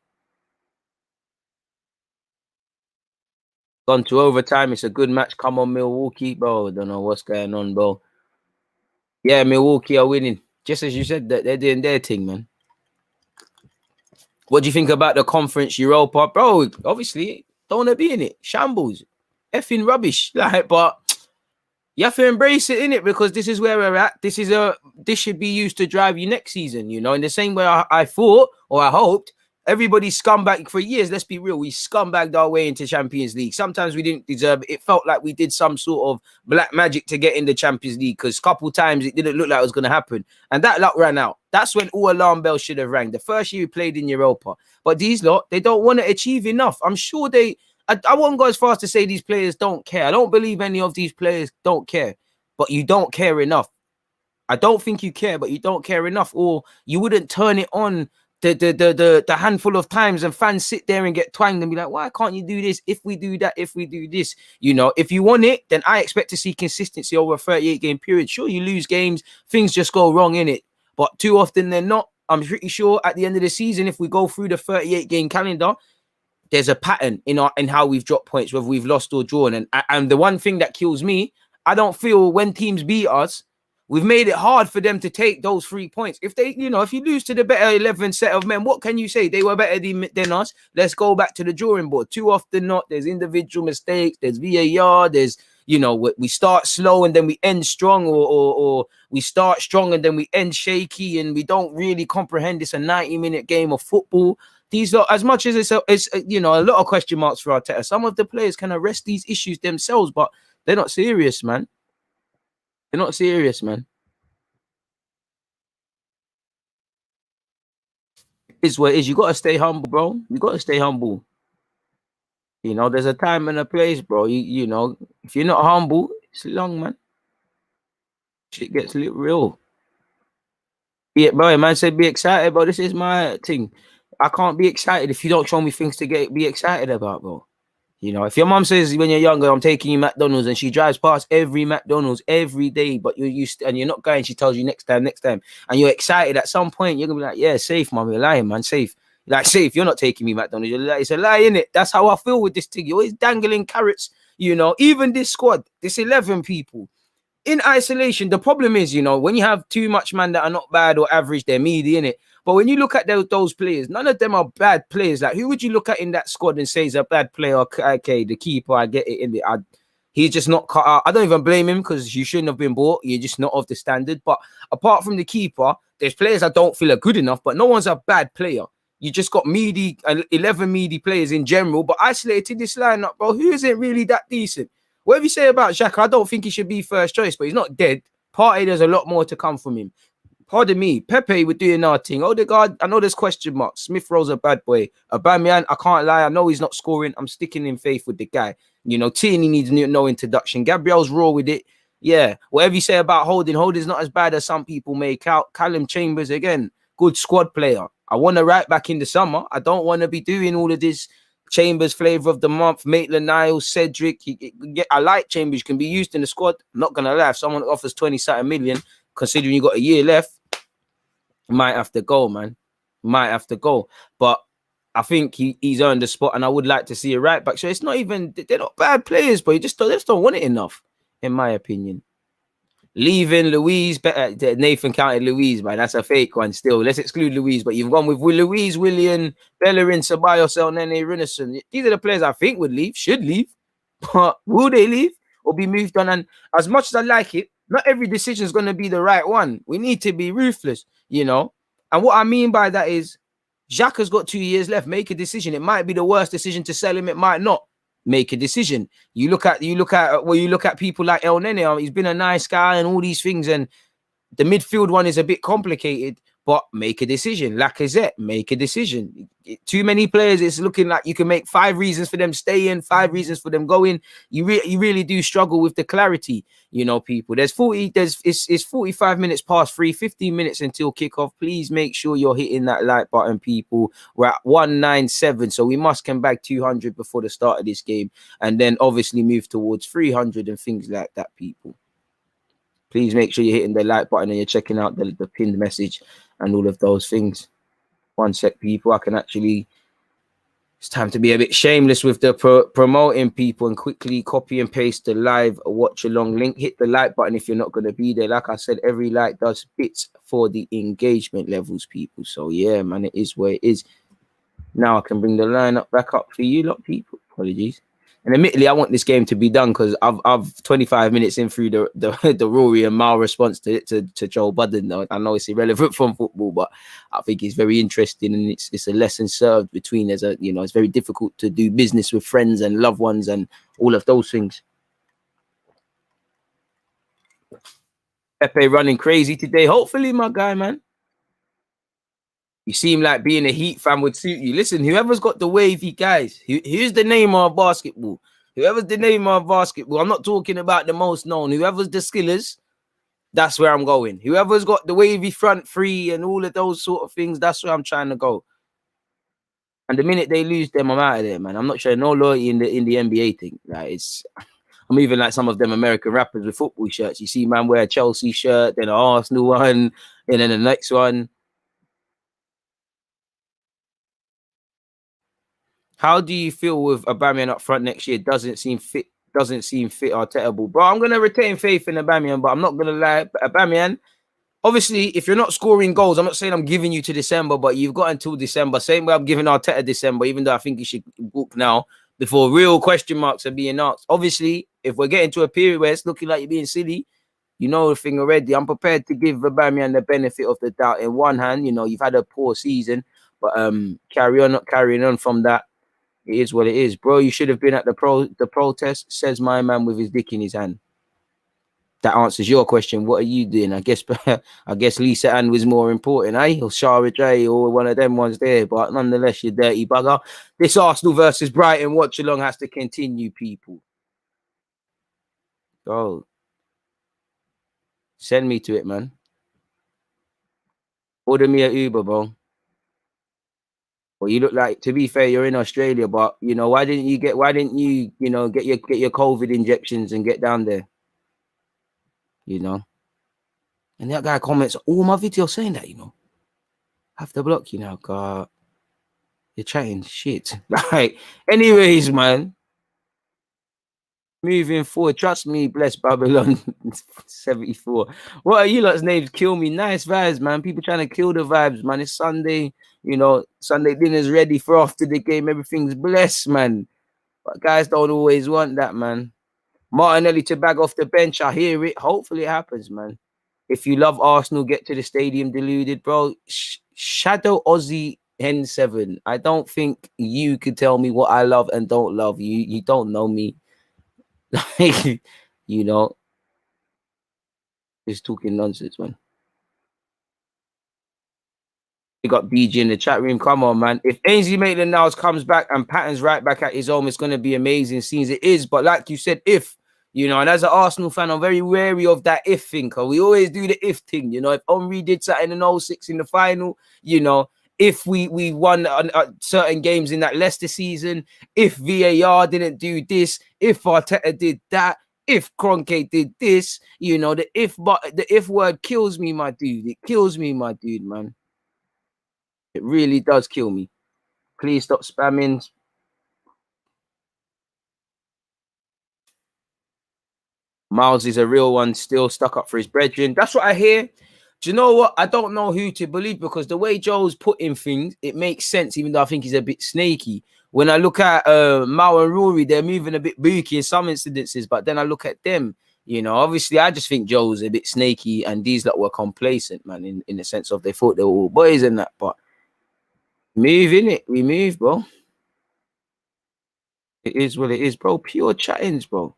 Gone to overtime. It's a good match. Come on, Milwaukee, bro. I don't know what's going on, bro. Yeah, Milwaukee are winning. Just as you said, that they're doing their thing, man. What do you think about the conference Europa, bro? Obviously, don't want to be in it. Shambles, effing rubbish. Like, but you have to embrace it, innit? Because this is where we're at. This should be used to drive you next season. You know, in the same way I thought or I hoped. Everybody scumbag for years. Let's be real. We scumbagged our way into Champions League. Sometimes we didn't deserve it. It felt like we did some sort of black magic to get in the Champions League because a couple times it didn't look like it was going to happen. And that luck ran out. That's when all alarm bells should have rang. The first year we played in Europa. But these lot, they don't want to achieve enough. I'm sure I won't go as far as to say these players don't care. I don't believe any of these players don't care. But you don't care enough. I don't think you care, but you don't care enough. Or you wouldn't turn it on the handful of times and fans sit there and get twanged and be like, why can't you do this? If we do that, if we do this, you know, if you want it, then I expect to see consistency over a 38 game period. Sure, you lose games, things just go wrong in it. But too often than not, I'm pretty sure at the end of the season, if we go through the 38 game calendar, there's a pattern in how we've dropped points, whether we've lost or drawn. And the one thing that kills me, I don't feel when teams beat us, we've made it hard for them to take those 3 points. If they, you know, if you lose to the better 11 set of men, what can you say? They were better than us. Let's go back to the drawing board. Too often not, there's individual mistakes, there's VAR, there's, you know, we start slow and then we end strong, or we start strong and then we end shaky, and we don't really comprehend it's a 90-minute game of football. These are, as much as it's you know, a lot of question marks for Arteta. Some of the players can arrest these issues themselves, but they're not serious, man. They're not serious, man. Is what it is. You got to stay humble, bro. You got to stay humble. You know, there's a time and a place, bro. You know, if you're not humble, it's long, man. Shit gets real. Yeah, bro, man said be excited, bro. This is my thing. I can't be excited if you don't show me things to be excited about, bro. You know, if your mom says when you're younger, I'm taking you McDonald's, and she drives past every McDonald's every day, but you're used to, and you're not going, she tells you next time, and you're excited, at some point, you're gonna be like, yeah, safe, mom, you're lying, man, safe. Like, safe, you're not taking me McDonald's. You're like, it's a lie, innit? That's how I feel with this thing. You're always dangling carrots, you know, even this squad, this 11 people. In isolation, the problem is, you know, when you have too much man that are not bad or average, they're meaty, innit? But when you look at those players, none of them are bad players. Like, who would you look at in that squad and say is a bad player? Okay, the keeper, I get it. He's just not cut out. I don't even blame him because you shouldn't have been bought. You're just not of the standard. But apart from the keeper, there's players I don't feel are good enough, but no one's a bad player. You just got 11 meaty players in general, but isolated this lineup, bro, who isn't really that decent? Whatever you say about Xhaka, I don't think he should be first choice, but he's not dead. Partey, there's a lot more to come from him. Pardon me, Pepe, we're doing our thing. Odegaard, I know there's question marks. Smith Rowe's a bad boy. Aubameyang, I can't lie. I know he's not scoring. I'm sticking in faith with the guy. You know, Tierney needs no introduction. Gabriel's raw with it. Yeah, whatever you say about Holding's not as bad as some people make out. Callum Chambers, again, good squad player. I want to right back in the summer. I don't want to be doing all of this Chambers flavor of the month, Maitland-Niles, Cedric. I like Chambers, can be used in the squad. I'm not going to lie. If someone offers 20-something million, considering you got a year left, might have to go, man. Might have to go. But I think he's earned the spot, and I would like to see a right back. So it's not even, they're not bad players, but they just don't want it enough, in my opinion. Leaving Louise, Nathan counted Louise, man. That's a fake one still. Let's exclude Louise, but you've gone with Louise, William, Bellerin, Ceballos, Nene, Rinison. These are the players I think would leave, should leave. But will they leave or be moved on? And as much as I like it, not every decision is going to be the right one. We need to be ruthless, you know. And what I mean by that is, Jacques has got 2 years left. Make a decision. It might be the worst decision to sell him. It might not. Make a decision. You look at people like El Nene. He's been a nice guy and all these things, and the midfield one is a bit complicated, but make a decision. Lacazette, make a decision. Too many players, it's looking like you can make 5 reasons for them staying, 5 reasons for them going. You really do struggle with the clarity, you know, people. It's 45 minutes past 3, 15 minutes until kickoff. Please make sure you're hitting that like button, people. We're at 197, so we must come back 200 before the start of this game, and then obviously move towards 300 and things like that, people. Please make sure you're hitting the like button and you're checking out the pinned message and all of those things. One sec, people. I can actually... It's time to be a bit shameless with the promoting, people, and quickly copy and paste the live watch along link. Hit the like button if you're not going to be there. Like I said, every like does bits for the engagement levels, people. So yeah, man, it is where it is. Now I can bring the lineup back up for you lot, people. Apologies. And admittedly, I want this game to be done because I've 25 minutes in through the Rory and Mal response to Joe Budden. I know it's irrelevant from football, but I think it's very interesting, and it's a lesson served between it's very difficult to do business with friends and loved ones and all of those things. Pepe running crazy today. Hopefully, my guy, man. You seem like being a Heat fan would suit you. Listen, whoever's got the wavy guys, who's the name of basketball? Whoever's the name of basketball, I'm not talking about the most known. Whoever's the skillers, that's where I'm going. Whoever's got the wavy front three and all of those sort of things, that's where I'm trying to go. And the minute they lose them, I'm out of there, man. I'm not showing no loyalty in the NBA thing. Like I'm even like some of them American rappers with football shirts. You see, man, wear a Chelsea shirt, then an Arsenal one, and then the next one. How do you feel with Aubameyang up front next year? Doesn't seem fit or terrible. Bro, I'm going to retain faith in Aubameyang, but I'm not going to lie. Aubameyang, obviously, if you're not scoring goals, I'm not saying I'm giving you to December, but you've got until December. Same way I'm giving Arteta December, even though I think you should book now before real question marks are being asked. Obviously, if we're getting to a period where it's looking like you're being silly, you know the thing already. I'm prepared to give Aubameyang the benefit of the doubt. In one hand, you've had a poor season, but not carrying on from that. It is what it is, bro. You should have been at the protest, says my man with his dick in his hand. That answers your question. What are you doing? I guess Lisa Ann was more important, eh? Or Shara J or one of them ones there. But nonetheless, you dirty bugger. This Arsenal versus Brighton watch-along has to continue, people. Bro. Send me to it, man. Order me an Uber, bro. Well, you look like, to be fair, you're in Australia, but why didn't you get your COVID injections and get down there? And that guy comments all my videos saying that, have to block you now, God. You're chatting shit. Right. Anyways, man. Moving forward, trust me, bless Babylon 74. What are you lot's names? Kill me. Nice vibes, man. People trying to kill the vibes, man. It's Sunday, Sunday dinner's ready for after the game. Everything's blessed, man. But guys don't always want that, man. Martinelli to bag off the bench. I hear it. Hopefully it happens, man. If you love Arsenal, get to the stadium. Deluded, bro. Shadow Aussie N7. I don't think you could tell me what I love and don't love. You don't know me. Just talking nonsense, man. We got BG in the chat room. Come on, man. If Ainsley Maitland-Niles comes back and Patton's right back at his home, it's going to be amazing scenes. It is, but like you said, if, and as an Arsenal fan, I'm very wary of that if thing, because we always do the if thing, if Henry did something in 06 in the final, if we won certain games in that Leicester season, if VAR didn't do this, if Arteta did that, if Kroenke did this, the if word kills me, my dude. It kills me, my dude, man. It really does kill me. Please stop spamming. Miles is a real one, still stuck up for his brethren. That's what I hear. Do you know what? I don't know who to believe because the way Joe's putting things, it makes sense, even though I think he's a bit snaky. When I look at Mao and Rory, they're moving a bit booky in some incidences, but then I look at them, you know, obviously I just think Joe's a bit snaky and these lot were complacent, man, in the sense of they thought they were all boys and that, but move in it. We move, bro. It is what it is, bro. Pure chattings, bro.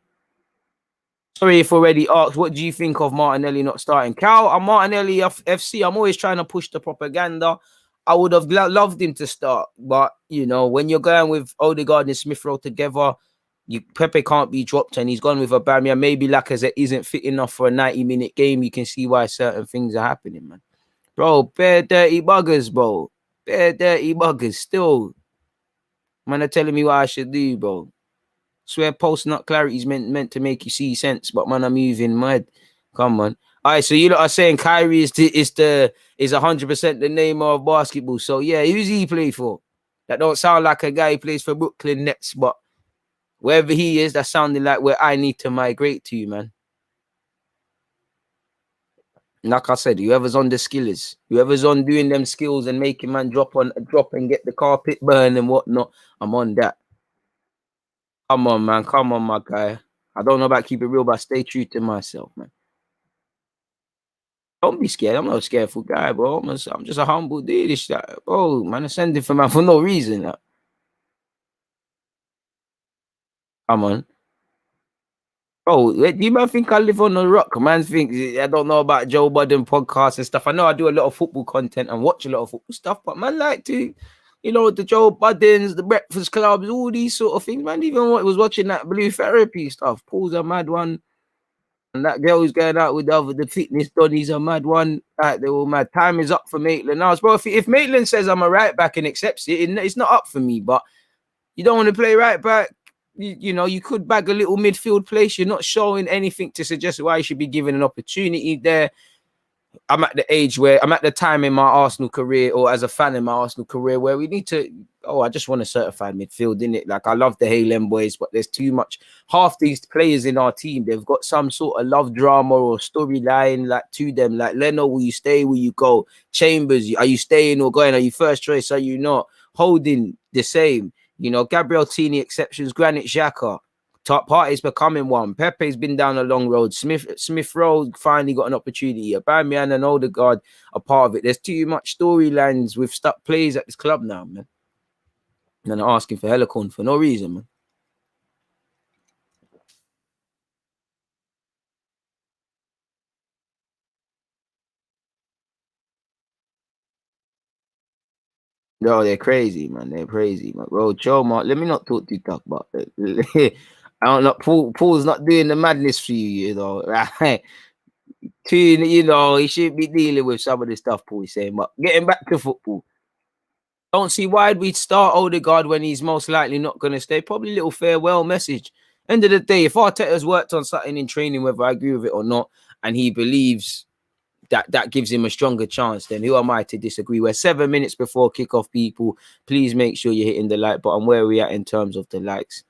Sorry if already asked, what do you think of Martinelli not starting? Cal, I'm Martinelli FC. I'm always trying to push the propaganda. I would have loved him to start, but you know, when you're going with Odegaard and Smith Rowe together, Pepe can't be dropped, and he's gone with Aubameyang. Maybe Lacazette isn't fit enough for a 90-minute game. You can see why certain things are happening, man. Bro, bare dirty buggers, bro. Bare dirty buggers. Still, man, are telling me what I should do, bro. Swear post nut clarity is meant to make you see sense, but man, I'm moving mad. Come on. All right, so you lot are saying Kyrie is 100% the name of basketball. So yeah, who's he play for? That don't sound like a guy who plays for Brooklyn Nets, but wherever he is, that's sounding like where I need to migrate to, man. Like I said, whoever's on the skillers, whoever's on doing them skills and making man drop and get the carpet burn and whatnot, I'm on that. Come on, man. Come on, my guy. I don't know about keep it real, but stay true to myself, man. Don't be scared. I'm not a scareful guy, bro. I'm just a humble dude. Bro, man, I'm sending for man for no reason. Come on. Bro, do you man think I live on a rock? Man thinks I don't know about Joe Budden podcasts and stuff. I know I do a lot of football content and watch a lot of football stuff, but man like to, you know, the Joe Buddens, the Breakfast Clubs, all these sort of things. Man, even was watching that Blue Therapy stuff. Paul's a mad one. And that girl who's going out with the fitness Donny's a mad one. They all mad. Time is up for Maitland now. Bro, if Maitland says I'm a right back and accepts it, it's not up for me. But you don't want to play right back. You know, you could bag a little midfield place. You're not showing anything to suggest why you should be given an opportunity there. I'm at the time in my Arsenal career, or as a fan in my Arsenal career, where we need to. I just want a certified midfield, innit? Like I love the Haaland boys, but there's too much. Half these players in our team, they've got some sort of love drama or storyline like to them. Like Leno, will you stay? Will you go? Chambers, are you staying or going? Are you first choice? Are you not? Holding the same. You know, Gabriel Tini exceptions. Granit Xhaka. Top part is becoming one. Pepe's been down a long road. Smith Rowe finally got an opportunity. Aubameyang and Odegaard are part of it. There's too much storylines with stuck players at this club now, man. And they're asking for Helicorn for no reason, man. No, they're crazy, man. They're crazy, man. Bro, Joe, man, let me not talk to talk about it. I don't know. Paul's not doing the madness for you, you know. You know, he shouldn't be dealing with some of the stuff Paul is saying. But getting back to football, don't see why we'd start Odegaard when he's most likely not going to stay. Probably a little farewell message. End of the day, if Arteta's worked on something in training, whether I agree with it or not, and he believes that gives him a stronger chance, then who am I to disagree? We're 7 minutes before kickoff, people. Please make sure you're hitting the like button. Where are we at in terms of the likes?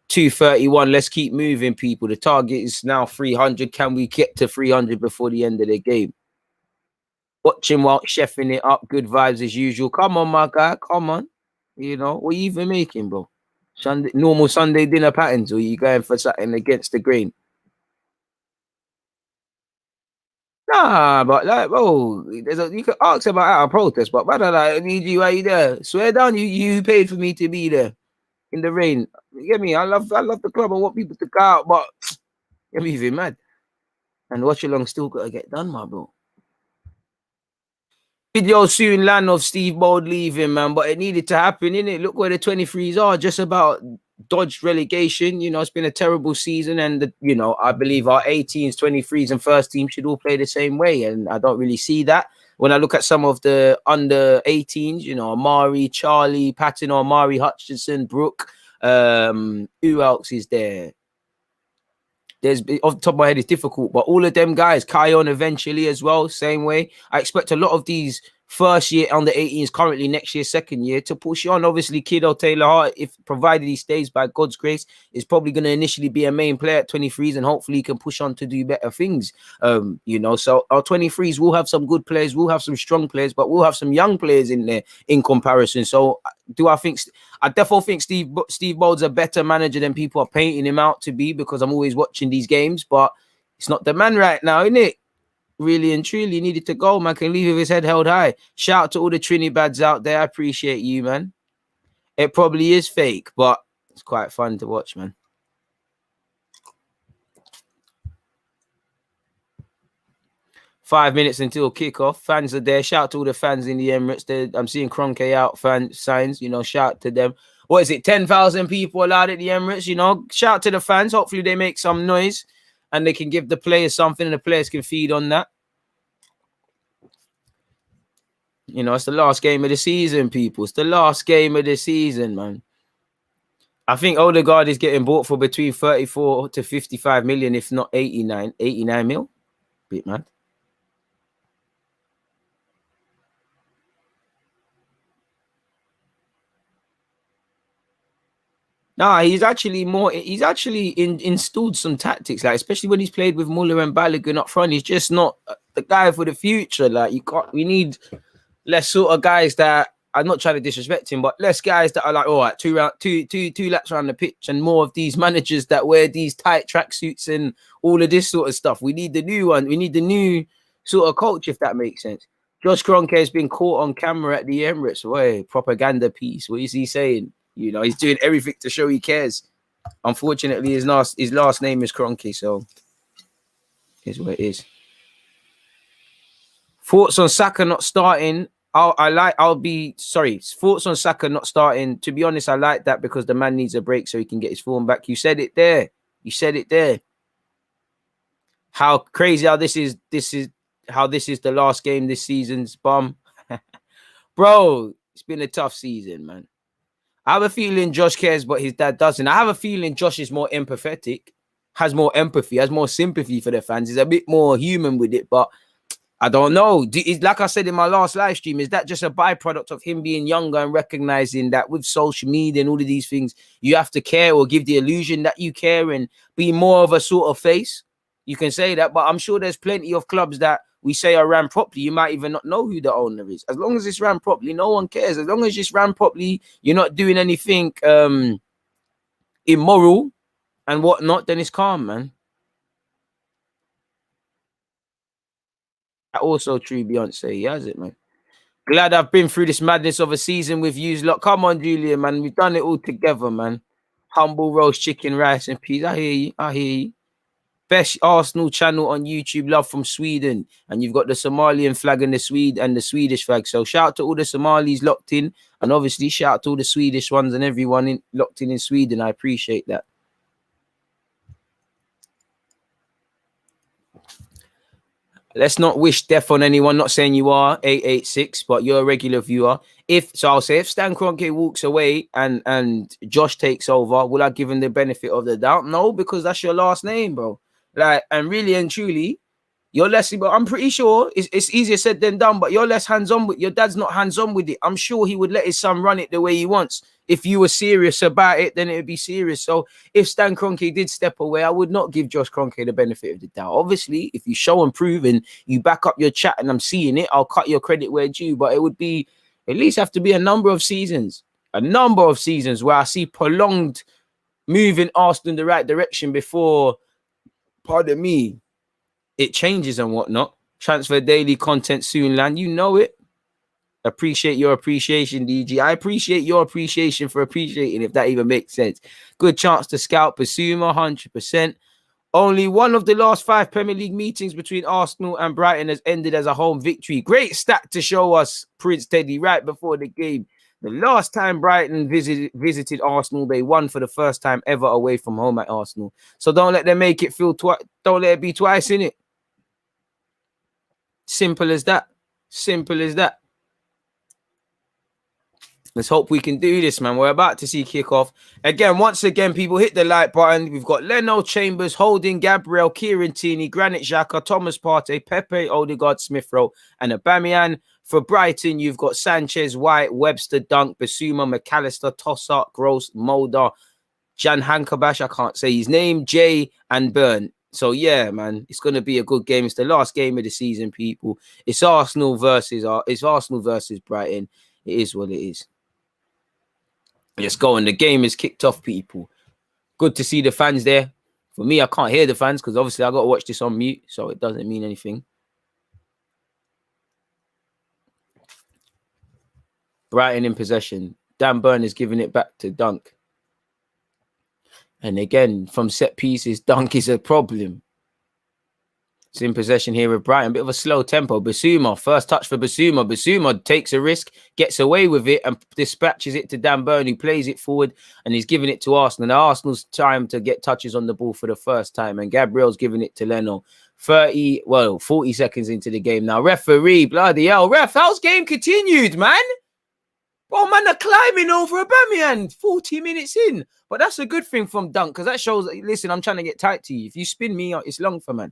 231. Let's keep moving, people. The target is now 300. Can we get to 300 before the end of the game? Watching while chefing it up. Good vibes as usual. Come on, my guy. Come on. You know, what are you even making, bro? Normal Sunday dinner patterns, or are you going for something against the grain? Nah, but like, bro, you can ask about our protest, but brother, like, I need you, are you there? Swear down, you paid for me to be there in the rain. You get me? I love the club. I want people to go out, but I'm even mad. And Watchalong still got to get done, my bro. Video soon land of Steve Bold leaving, man, but it needed to happen, innit? Look where the 23s are, just about dodged relegation. You know, it's been a terrible season, and you know, I believe our 18s, 23s, and first team should all play the same way, and I don't really see that. When I look at some of the under 18s, you know, Amari, Charlie, Patton, Amari, Hutchinson, Brooke, who else is there? There's off the top of my head, it's difficult, but all of them guys, Kion eventually as well, same way. I expect a lot of these first year under 18s, currently next year, second year, to push on. Obviously, Kiddo Taylor Hart, if provided he stays by God's grace, is probably going to initially be a main player at 23s, and hopefully he can push on to do better things. So our 23s will have some good players, we'll have some strong players, but we'll have some young players in there in comparison. So I definitely think Steve Bowles a better manager than people are painting him out to be, because I'm always watching these games, but it's not the man right now, isn't it? Really and truly needed to go, man. Can leave with his head held high. Shout out to all the Trinibads out there. I appreciate you, man. It probably is fake, but it's quite fun to watch, man. Five minutes until kickoff. Fans are there. Shout out to all the fans in the Emirates. I'm seeing Kroenke out fan signs. Shout out to them. What is it? 10,000 people allowed at the Emirates. Shout out to the fans. Hopefully they make some noise and they can give the players something, and the players can feed on that. It's the last game of the season, people. It's the last game of the season, man. I think Odegaard is getting bought for between 34 to 55 million, if not 89 mil. Bit mad. Nah, he's actually installed some tactics, like especially when he's played with Muller and Balogun up front. He's just not the guy for the future. Like we need less sort of guys that, I'm not trying to disrespect him, but less guys that are like, all right, two laps around the pitch, and more of these managers that wear these tight tracksuits and all of this sort of stuff. We need the new one. We need the new sort of coach, if that makes sense. Josh Kroenke has been caught on camera at the Emirates. Way propaganda piece. What is he saying? He's doing everything to show he cares. Unfortunately, his last name is Kroenke, so here's what it is. Thoughts on Saka not starting? Thoughts on Saka not starting. To be honest, I like that because the man needs a break so he can get his form back. You said it there. How crazy how this is the last game this season's bum. Bro, it's been a tough season, man. I have a feeling Josh cares, but his dad doesn't. I have a feeling Josh is more empathetic, has more empathy, has more sympathy for the fans. He's a bit more human with it, but I don't know. Like I said in my last live stream, is that just a byproduct of him being younger and recognizing that with social media and all of these things, you have to care or give the illusion that you care and be more of a sort of face? You can say that, but I'm sure there's plenty of clubs that we say are ran properly. You might even not know who the owner is. As long as it's ran properly, no one cares. As long as it's ran properly, you're not doing anything immoral and whatnot, then it's calm, man. Also true, Beyonce. He has it, man. Glad I've been through this madness of a season with you lot. Come on, Julian, man. We've done it all together, man. Humble roast chicken, rice, and peas. I hear you. Best Arsenal channel on YouTube, love from Sweden. And you've got the Somalian flag and the Swedish flag. So shout out to all the Somalis locked in. And obviously shout out to all the Swedish ones and everyone locked in Sweden. I appreciate that. Let's not wish death on anyone. Not saying you are 886, but you're a regular viewer. I'll say if Stan Kroenke walks away and Josh takes over, will I give him the benefit of the doubt? No, because that's your last name, bro. Like, and really and truly, you're less. But I'm pretty sure it's easier said than done. But you're less hands-on with your dad's not hands-on with it. I'm sure he would let his son run it the way he wants. If you were serious about it, then it would be serious. So if Stan Kroenke did step away, I would not give Josh Kroenke the benefit of the doubt. Obviously, if you show and prove and you back up your chat and I'm seeing it, I'll cut your credit where due. But it would be at least have to be a number of seasons where I see prolonged moving Arsenal in the right direction before, pardon me, it changes and whatnot. Transfer daily content soon land. You know it. Appreciate your appreciation, DG. I appreciate your appreciation for appreciating, if that even makes sense. Good chance to scout Basuma, 100%. Only one of the last 5 Premier League meetings between Arsenal and Brighton has ended as a home victory. Great stat to show us, Prince Teddy, right before the game. The last time Brighton visited Arsenal, they won for the first time ever away from home at Arsenal. So don't let them make it feel twice. Don't let it be twice, innit? Simple as that. Let's hope we can do this, man. We're about to see kickoff. Again, once again, people, hit the like button. We've got Leno, Chambers, Holding, Gabriel, Kieran Tierney, Granit Xhaka, Thomas Partey, Pepe, Odegaard, Smith Rowe, and Aubameyang. For Brighton, you've got Sanchez, White, Webster, Dunk, Basuma, McAllister, Tossart, Gross, Mulder, Jan Hankabash, I can't say his name, Jay, and Burn. So, yeah, man, it's going to be a good game. It's the last game of the season, people. It's Arsenal versus Brighton. It is what it is. Let's go. And the game is kicked off, people. Good to see the fans there. For me, I can't hear the fans because obviously I got to watch this on mute, so it doesn't mean anything. Brighton in possession. Dan Burn is giving it back to Dunk. And again, from set pieces, Dunk is a problem. It's in possession here with Brighton. Bit of a slow tempo. Basuma, first touch for Basuma. Basuma takes a risk, gets away with it, and dispatches it to Dan Burn, who plays it forward, and he's giving it to Arsenal. Now, Arsenal's time to get touches on the ball for the first time, and Gabriel's giving it to Leno. 40 seconds into the game now. Referee, bloody hell. Ref, how's game continued, man? Oh, man, they're climbing over Aubameyang 40 minutes in. But that's a good thing from Dunk, because that shows, listen, I'm trying to get tight to you. If you spin me, it's long for, man.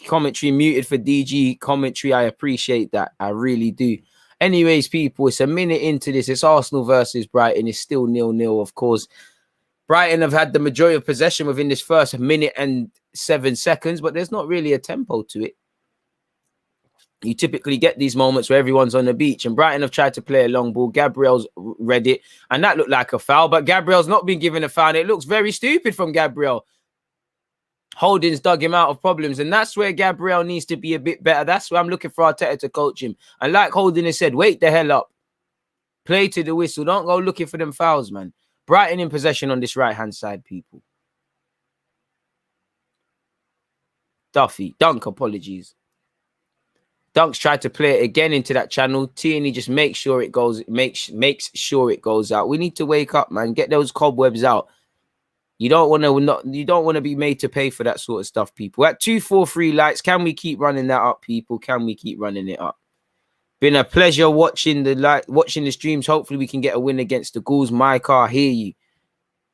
Commentary muted for DG commentary. I appreciate that. I really do. Anyways, people, it's a minute into this. It's Arsenal versus Brighton. It's still 0-0, of course. Brighton have had the majority of possession within this first minute and 7 seconds, but there's not really a tempo to it. You typically get these moments where everyone's on the beach, and Brighton have tried to play a long ball. Gabriel's read it, and that looked like a foul, but Gabriel's not been given a foul. It looks very stupid from Gabriel. Holding's dug him out of problems, and that's where Gabriel needs to be a bit better. That's where I'm looking for Arteta to coach him. And like Holding has said, wake the hell up. Play to the whistle. Don't go looking for them fouls, man. Brighton in possession on this right-hand side, people. Dunk, apologies. Dunk's tried to play it again into that channel. Tierney just makes sure it goes, makes sure it goes out. We need to wake up, man. Get those cobwebs out. You don't want to be made to pay for that sort of stuff, people. At 243 likes, can we keep running that up, people? Can we keep running it up? Been a pleasure watching the streams. Hopefully we can get a win against the Ghouls. Mike, I hear you.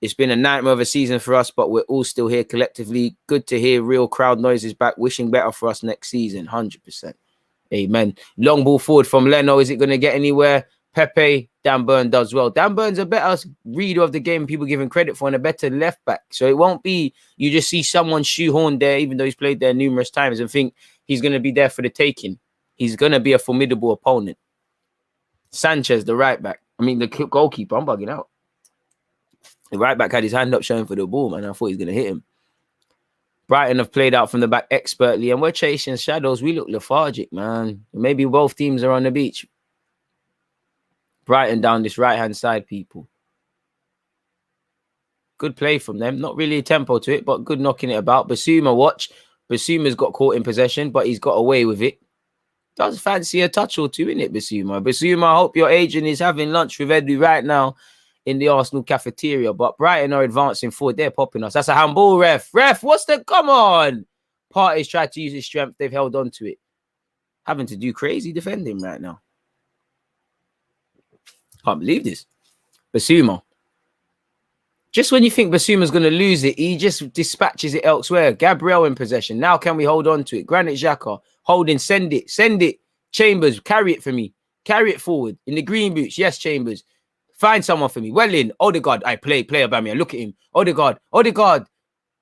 It's been a nightmare of a season for us, but we're all still here collectively. Good to hear real crowd noises back. Wishing better for us next season. 100%. Amen. Long ball forward from Leno. Is it going to get anywhere? Pepe, Dan Burn does well. Dan Burn's a better reader of the game, people give him credit for, and a better left back. So it won't be you just see someone shoehorned there, even though he's played there numerous times, and think he's going to be there for the taking. He's going to be a formidable opponent. Sanchez, the right back. I mean, the goalkeeper. I'm bugging out. The right back had his hand up showing for the ball, man. I thought he was going to hit him. Brighton have played out from the back expertly, and we're chasing shadows. We look lethargic, man. Maybe both teams are on the beach. Brighton down this right-hand side, people. Good play from them. Not really a tempo to it, but good knocking it about. Basuma, watch. Basuma's got caught in possession, but he's got away with it. Does fancy a touch or two, innit, Basuma? Basuma, I hope your agent is having lunch with Eddie right now in the Arsenal cafeteria. But Brighton are advancing forward. They're popping us. That's a handball, ref. Ref, what's the... Come on! Partey's tried to use his strength. They've held on to it. Having to do crazy defending right now. Can't believe this. Basuma. Just when you think Basuma's going to lose it, he just dispatches it elsewhere. Gabriel in possession. Now can we hold on to it? Granit Xhaka. Holding. Send it. Send it. Chambers. Carry it for me. Carry it forward. In the green boots. Yes, Chambers. Find someone for me. Well in. Odegaard. I play Aubameyang. Look at him. Odegaard.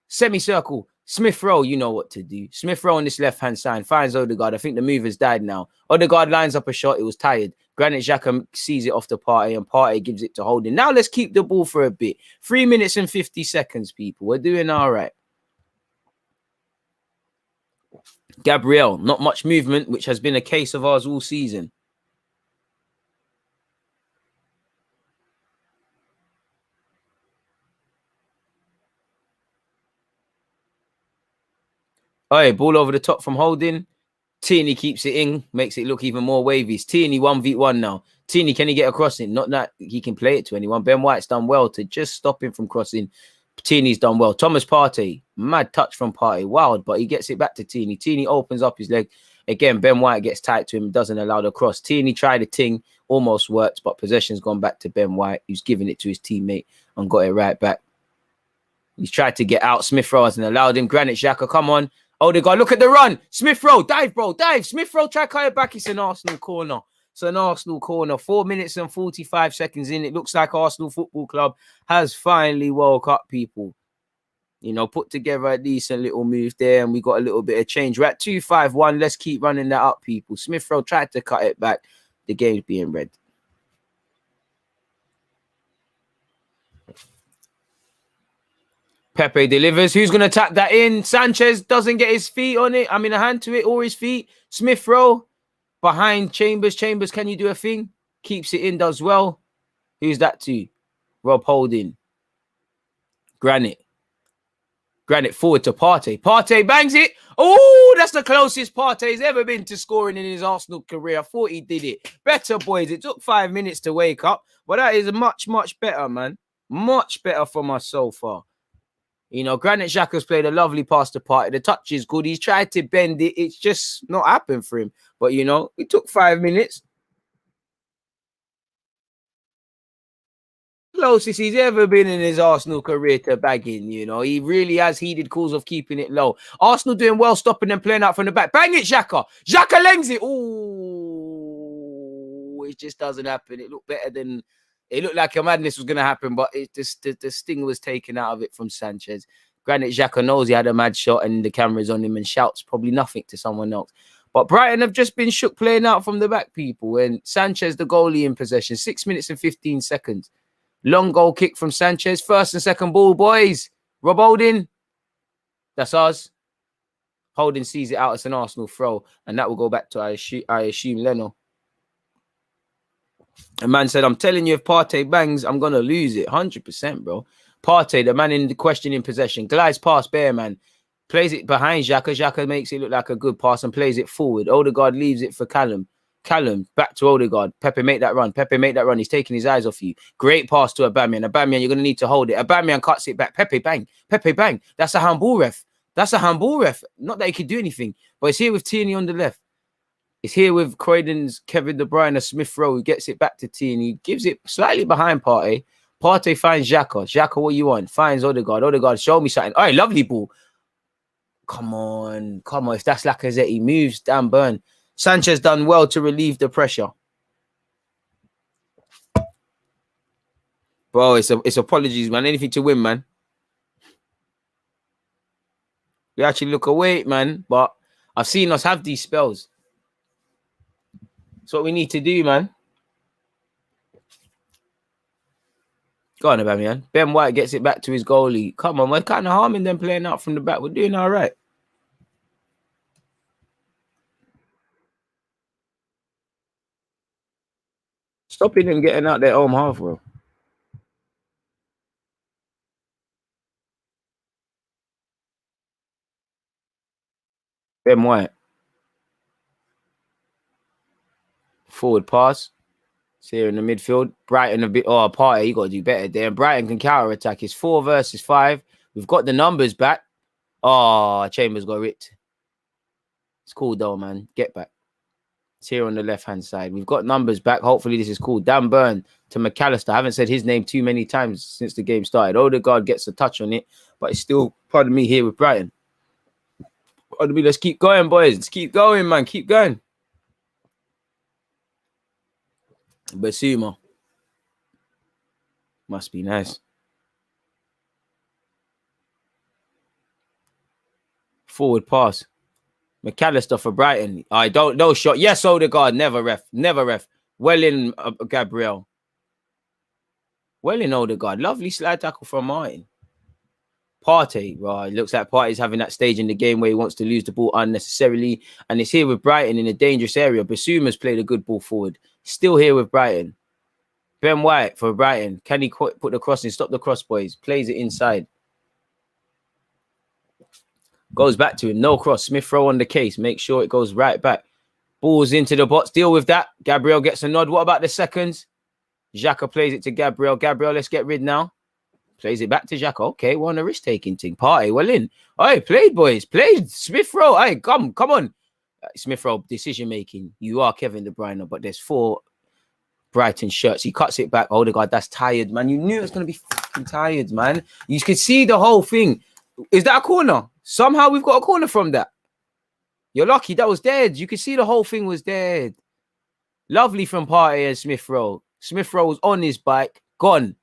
Semicircle. Smith Rowe, you know what to do. Smith Rowe on this left-hand side finds Odegaard. I think the move has died now. Odegaard lines up a shot. It was tired. Granit Xhaka sees it off the Partey, and Partey gives it to Holding. Now let's keep the ball for a bit. 3 minutes and 50 seconds, people. We're doing all right. Gabriel, not much movement, which has been a case of ours all season. All right, ball over the top from Holding. Tierney keeps it in, makes it look even more wavy. It's Tierney 1v1 now. Tierney, can he get across it? Not that he can play it to anyone. Ben White's done well to just stop him from crossing. Tierney's done well. Thomas Partey, mad touch from Partey. Wild, but he gets it back to Tierney. Tierney opens up his leg. Again, Ben White gets tight to him, doesn't allow the cross. Tierney tried a ting. almost worked, but possession's gone back to Ben White, who's giving it to his teammate and got it right back. He's tried to get out. Smith Rowe hasn't allowed him. Granit Xhaka, come on. Odegaard, look at the run. Smith Rowe, dive, bro, dive. Smith Rowe, try to cut it back. It's an Arsenal corner. It's an Arsenal corner. 4 minutes and 45 seconds in. It looks like Arsenal Football Club has finally woke up, people. You know, put together a decent little move there, and we got a little bit of change. We're at 2-5-1. Let's keep running that up, people. Smith Rowe tried to cut it back. The game's being red. Pepe delivers. Who's going to tap that in? Sanchez doesn't get his feet on it. I mean, a hand to it or his feet. Smith Rowe behind Chambers. Chambers, can you do a thing? Keeps it in, does well. Who's that to? Rob Holding. Granit forward to Partey. Partey bangs it. Oh, that's the closest Partey's ever been to scoring in his Arsenal career. I thought he did it. Better, boys. It took 5 minutes to wake up. But that is much, much better, man. Much better from us so far. You know, Granit Xhaka's played a lovely pass to Partey. The touch is good. He's tried to bend it. It's just not happened for him. But, you know, it took 5 minutes. Closest he's ever been in his Arsenal career to bagging, you know. He really has heeded calls of keeping it low. Arsenal doing well, stopping them playing out from the back. Bang it, Xhaka. Xhaka lengths it. Ooh, it just doesn't happen. It looked better than... It looked like a madness was going to happen, but it just the sting was taken out of it from Sanchez. Granit Xhaka knows he had a mad shot and the camera's on him and shouts probably nothing to someone else. But Brighton have just been shook playing out from the back, people. And Sanchez, the goalie in possession, 6 minutes and 15 seconds. Long goal kick from Sanchez. First and second ball, boys. Rob Holding. That's us. Holding sees it out. It's an Arsenal throw. And that will go back to, I assume, Leno. A man said, I'm telling you, if Partey bangs, I'm going to lose it. 100%, bro. Partey, the man in the question in possession, glides past Bearman, plays it behind Xhaka. Xhaka makes it look like a good pass and plays it forward. Odegaard leaves it for Callum. Callum, back to Odegaard. Pepe, make that run. Pepe, make that run. He's taking his eyes off you. Great pass to Aubameyang. Aubameyang, you're going to need to hold it. Aubameyang cuts it back. Pepe, bang. Pepe, bang. That's a handball, ref. That's a handball, ref. Not that he could do anything, but it's here with Tierney on the left. It's here with Croydon's Kevin De Bruyne, Smith Rowe, who gets it back to Tierney, gives it slightly behind Partey. Partey finds Xhaka. Xhaka, what you want? Finds Odegaard. Odegaard, show me something. All right, lovely ball. Come on. Come on. If that's Lacazette, he moves. Damn burn. Sanchez done well to relieve the pressure. Bro, it's apologies, man. Anything to win, man. We actually look away, man. But I've seen us have these spells. That's what we need to do, man. Go on, Aubameyang. Ben White gets it back to his goalie. Come on, we're kind of harming them playing out from the back. We're doing all right. Stopping them getting out their home half, bro. Ben White. Forward pass. It's here in the midfield. Brighton a bit. Oh, Partey, you got to do better there. Brighton can counter attack. It's 4 versus 5. We've got the numbers back. Oh, Chambers got ripped. It's cool though, man. Get back. It's here on the left-hand side. We've got numbers back. Hopefully this is cool. Dan Burn to McAllister. I haven't said his name too many times since the game started. Odegaard gets a touch on it, but it's still, pardon me, here with Brighton. Pardon me, let's keep going, boys. Let's keep going, man. Keep going. Basuma. Must be nice. Forward pass. McAllister for Brighton. I don't know. Shot. Yes, Odegaard. Never ref. Never ref. Well in, Gabriel. Well in, Odegaard. Lovely slide tackle from Martin. Partey. Right. Looks like Partey's having that stage in the game where he wants to lose the ball unnecessarily. And it's here with Brighton in a dangerous area. Basuma's played a good ball forward. Still here with Brighton. Ben White for Brighton. Can he put the cross in? Stop the cross, boys. Plays it inside. Goes back to him. No cross. Smith Rowe on the case. Make sure it goes right back. Balls into the box. Deal with that. Gabriel gets a nod. What about the seconds? Xhaka plays it to Gabriel. Gabriel, let's get rid now. Plays it back to Xhaka. Okay, we're on a risk-taking thing. Partey, well in. All right, played, boys. Played. Smith Rowe. All right, come on. Smith Rowe, decision-making. You are Kevin De Bruyne, but there's 4 Brighton shirts. He cuts it back. Odegaard, that's tired, man. You knew it was going to be fucking tired, man. You could see the whole thing. Is that a corner? Somehow we've got a corner from that. You're lucky. That was dead. You could see the whole thing was dead. Lovely from Partey and Smith Rowe. Smith Rowe was on his bike, gone.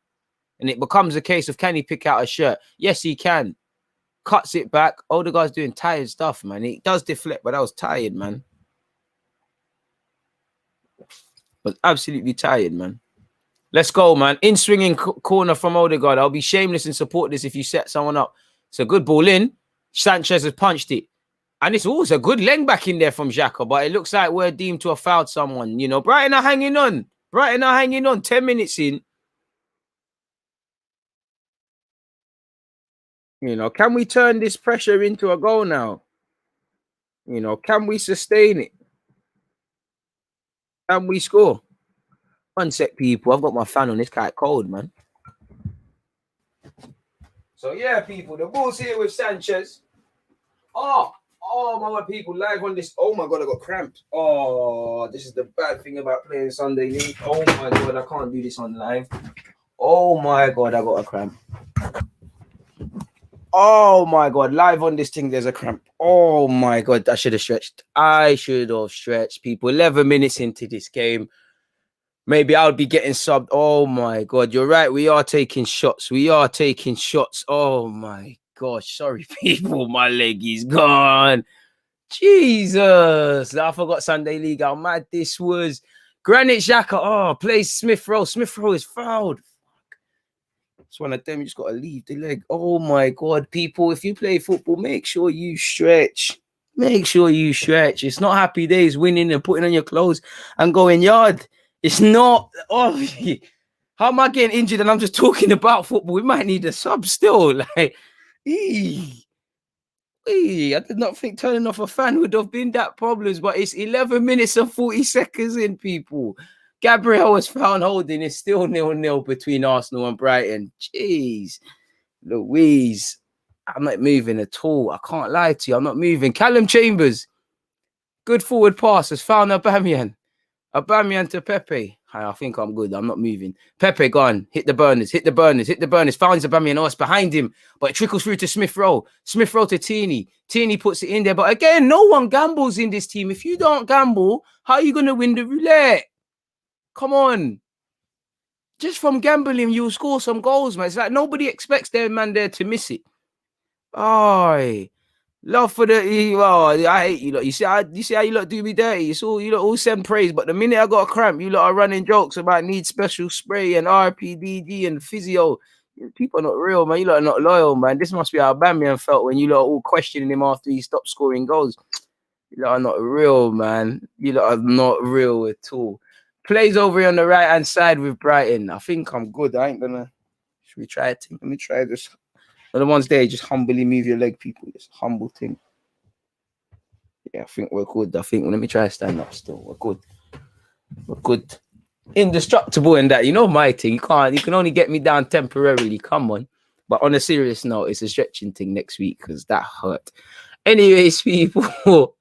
And it becomes a case of, can he pick out a shirt? Yes, he can. Cuts it back. Odegaard's doing tired stuff, man. He does deflect, but I was tired, man. Was absolutely tired, man. Let's go, man. In swinging corner from Odegaard. I'll be shameless and support this if you set someone up. It's a good ball in. Sanchez has punched it. And it's also a good leg back in there from Xhaka, but it looks like we're deemed to have fouled someone. You know, Brighton are hanging on. Brighton are hanging on. 10 minutes in. You know, can we turn this pressure into a goal now? You know, can we sustain it? Can we score? One sec, people. I've got my fan on. It's quite cold, man. So, yeah, people. The ball's here with Sanchez. Oh, my God, people. Live on this. Oh, my God, I got cramped. Oh, this is the bad thing about playing Sunday League. Oh, my God, I can't do this on live. Oh, my God, I got a cramp. Oh, my God. Live on this thing, there's a cramp. Oh, my God. I should have stretched. I should have stretched, people. 11 minutes into this game. Maybe I would be getting subbed. Oh, my God. You're right. We are taking shots. We are taking shots. Oh, my gosh. Sorry, people. My leg is gone. Jesus. I forgot Sunday League. How mad this was. Granit Xhaka. Oh, plays Smith Rowe. Smith Rowe is fouled. It's one of them. You just got to leave the leg. Oh, my God. People, if you play football, make sure you stretch. Make sure you stretch. It's not happy days winning and putting on your clothes and going yard. It's not. Oh, how am I getting injured and I'm just talking about football? We might need a sub still. Like, I did not think turning off a fan would have been that problems, but it's 11 minutes and 40 seconds in, people. Gabriel was found holding. It's still 0-0 between Arsenal and Brighton. Jeez. Louise. I'm not moving at all. I can't lie to you. I'm not moving. Callum Chambers. Good forward pass. Has found Aubameyang. Aubameyang to Pepe. I think I'm good. I'm not moving. Pepe gone. Hit the burners. Hit the burners. Hit the burners. Finds Aubameyang. Oh, it's behind him. But it trickles through to Smith Rowe. Smith Rowe to Tierney. Tierney puts it in there. But again, no one gambles in this team. If you don't gamble, how are you going to win the roulette? Come on. Just from gambling, you'll score some goals, man. It's like nobody expects their man there to miss it. Oh, love for the. Oh, I hate you lot. You see how you lot do me dirty. It's all you lot all send praise, but the minute I got a cramp, you lot are running jokes about need special spray and RPDD and physio. People are not real, man. You lot are not loyal, man. This must be how Aubameyang felt when you lot are all questioning him after he stopped scoring goals. You lot are not real, man. You lot are not real at all. Plays over here on the right hand side with Brighton. I think I'm good. I ain't gonna. Should we try it? Let me try this. The ones there, just humbly move your leg, people. It's a humble thing. Yeah, I think we're good. I think let me try to stand up still. We're good. We're good. Indestructible in that. You know my thing. You can only get me down temporarily. Come on. But on a serious note, it's a stretching thing next week because that hurt. Anyways, people.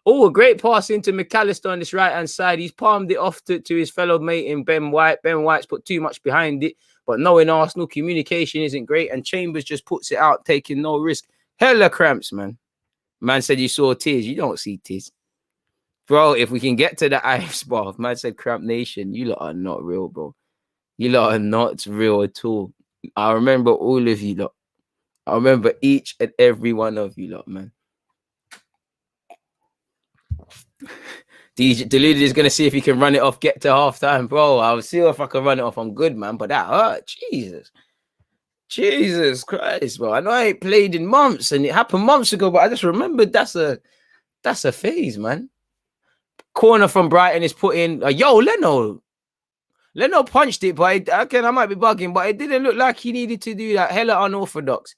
Oh, a great pass into McAllister on this right-hand side. He's palmed it off to his fellow mate in Ben White. Ben White's put too much behind it. But knowing Arsenal, communication isn't great. And Chambers just puts it out, taking no risk. Hella cramps, man. Man said you saw tears. You don't see tears. Bro, if we can get to the ice bath, man said Cramp Nation, you lot are not real, bro. You lot are not real at all. I remember all of you lot. I remember each and every one of you lot, man. DJ Deluded is going to see if he can run it off, get to halftime. Bro, I'll see if I can run it off. I'm good, man. But that hurt. Jesus Christ, bro. I know I ain't played in months and it happened months ago, but I just remembered that's a phase, man. Corner from Brighton is put in. Yo, Leno punched it, but I might be bugging, but it didn't look like he needed to do that. Hella unorthodox.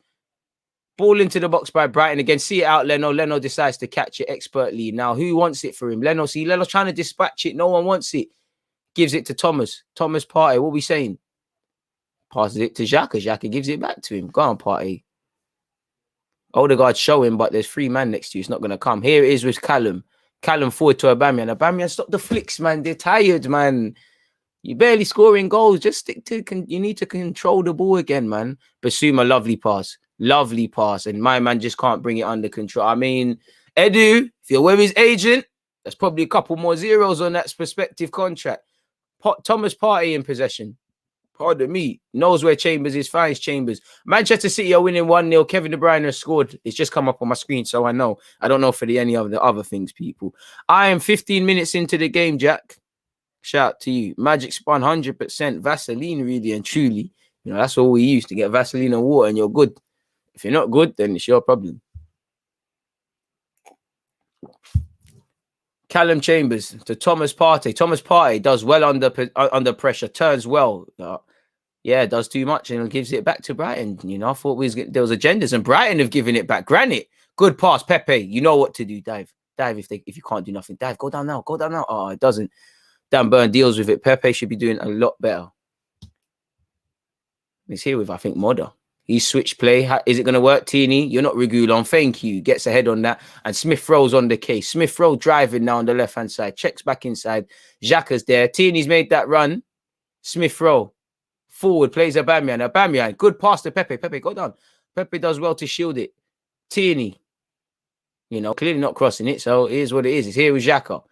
Ball into the box by Brighton again. See it out, Leno. Leno decides to catch it expertly. Now, who wants it for him? Leno's trying to dispatch it. No one wants it. Gives it to Thomas. Thomas Partey. What are we saying? Passes it to Xhaka. Xhaka gives it back to him. Go on, Partey. Odegaard's showing, but there's 3 men next to you. It's not going to come. Here it is with Callum. Callum forward to Aubameyang. Aubameyang, stop the flicks, man. They're tired, man. You barely scoring goals. Just stick to. You need to control the ball again, man. Basuma, lovely pass, and my man just can't bring it under control. I mean, Edu, if you're with his agent, there's probably a couple more zeros on that prospective contract. Thomas Partey in possession. Pardon me. Knows where Chambers is. Finds Chambers. Manchester City are winning 1-0. Kevin De Bruyne has scored. It's just come up on my screen, so I know. I don't know for any of the other things, people. I am 15 minutes into the game, Jack. Shout out to you. Magic Spun 100% Vaseline, really and truly. You know, that's all we use to get Vaseline and water, and you're good. If you're not good, then it's your problem. Callum Chambers to Thomas Partey. Thomas Partey does well under pressure, turns well. Yeah, does too much and gives it back to Brighton. You know, I thought there was agendas, and Brighton have given it back. Granite, good pass, Pepe. You know what to do, dive. If you can't do nothing, dive. Go down now. Oh, it doesn't. Dan Burn deals with it. Pepe should be doing a lot better. He's here with, I think, Modder. He's switched play. Is it going to work, Teeny? You're not Regulon. Thank you. Gets ahead on that. And Smith Rowe's on the case. Smith Rowe driving now on the left-hand side. Checks back inside. Xhaka's there. Teeny's made that run. Smith Rowe. Forward. Plays Aubameyang. Good pass to Pepe. Pepe, go down. Pepe does well to shield it. Teeny. You know, clearly not crossing it. So it is what it is. It's here with Xhaka.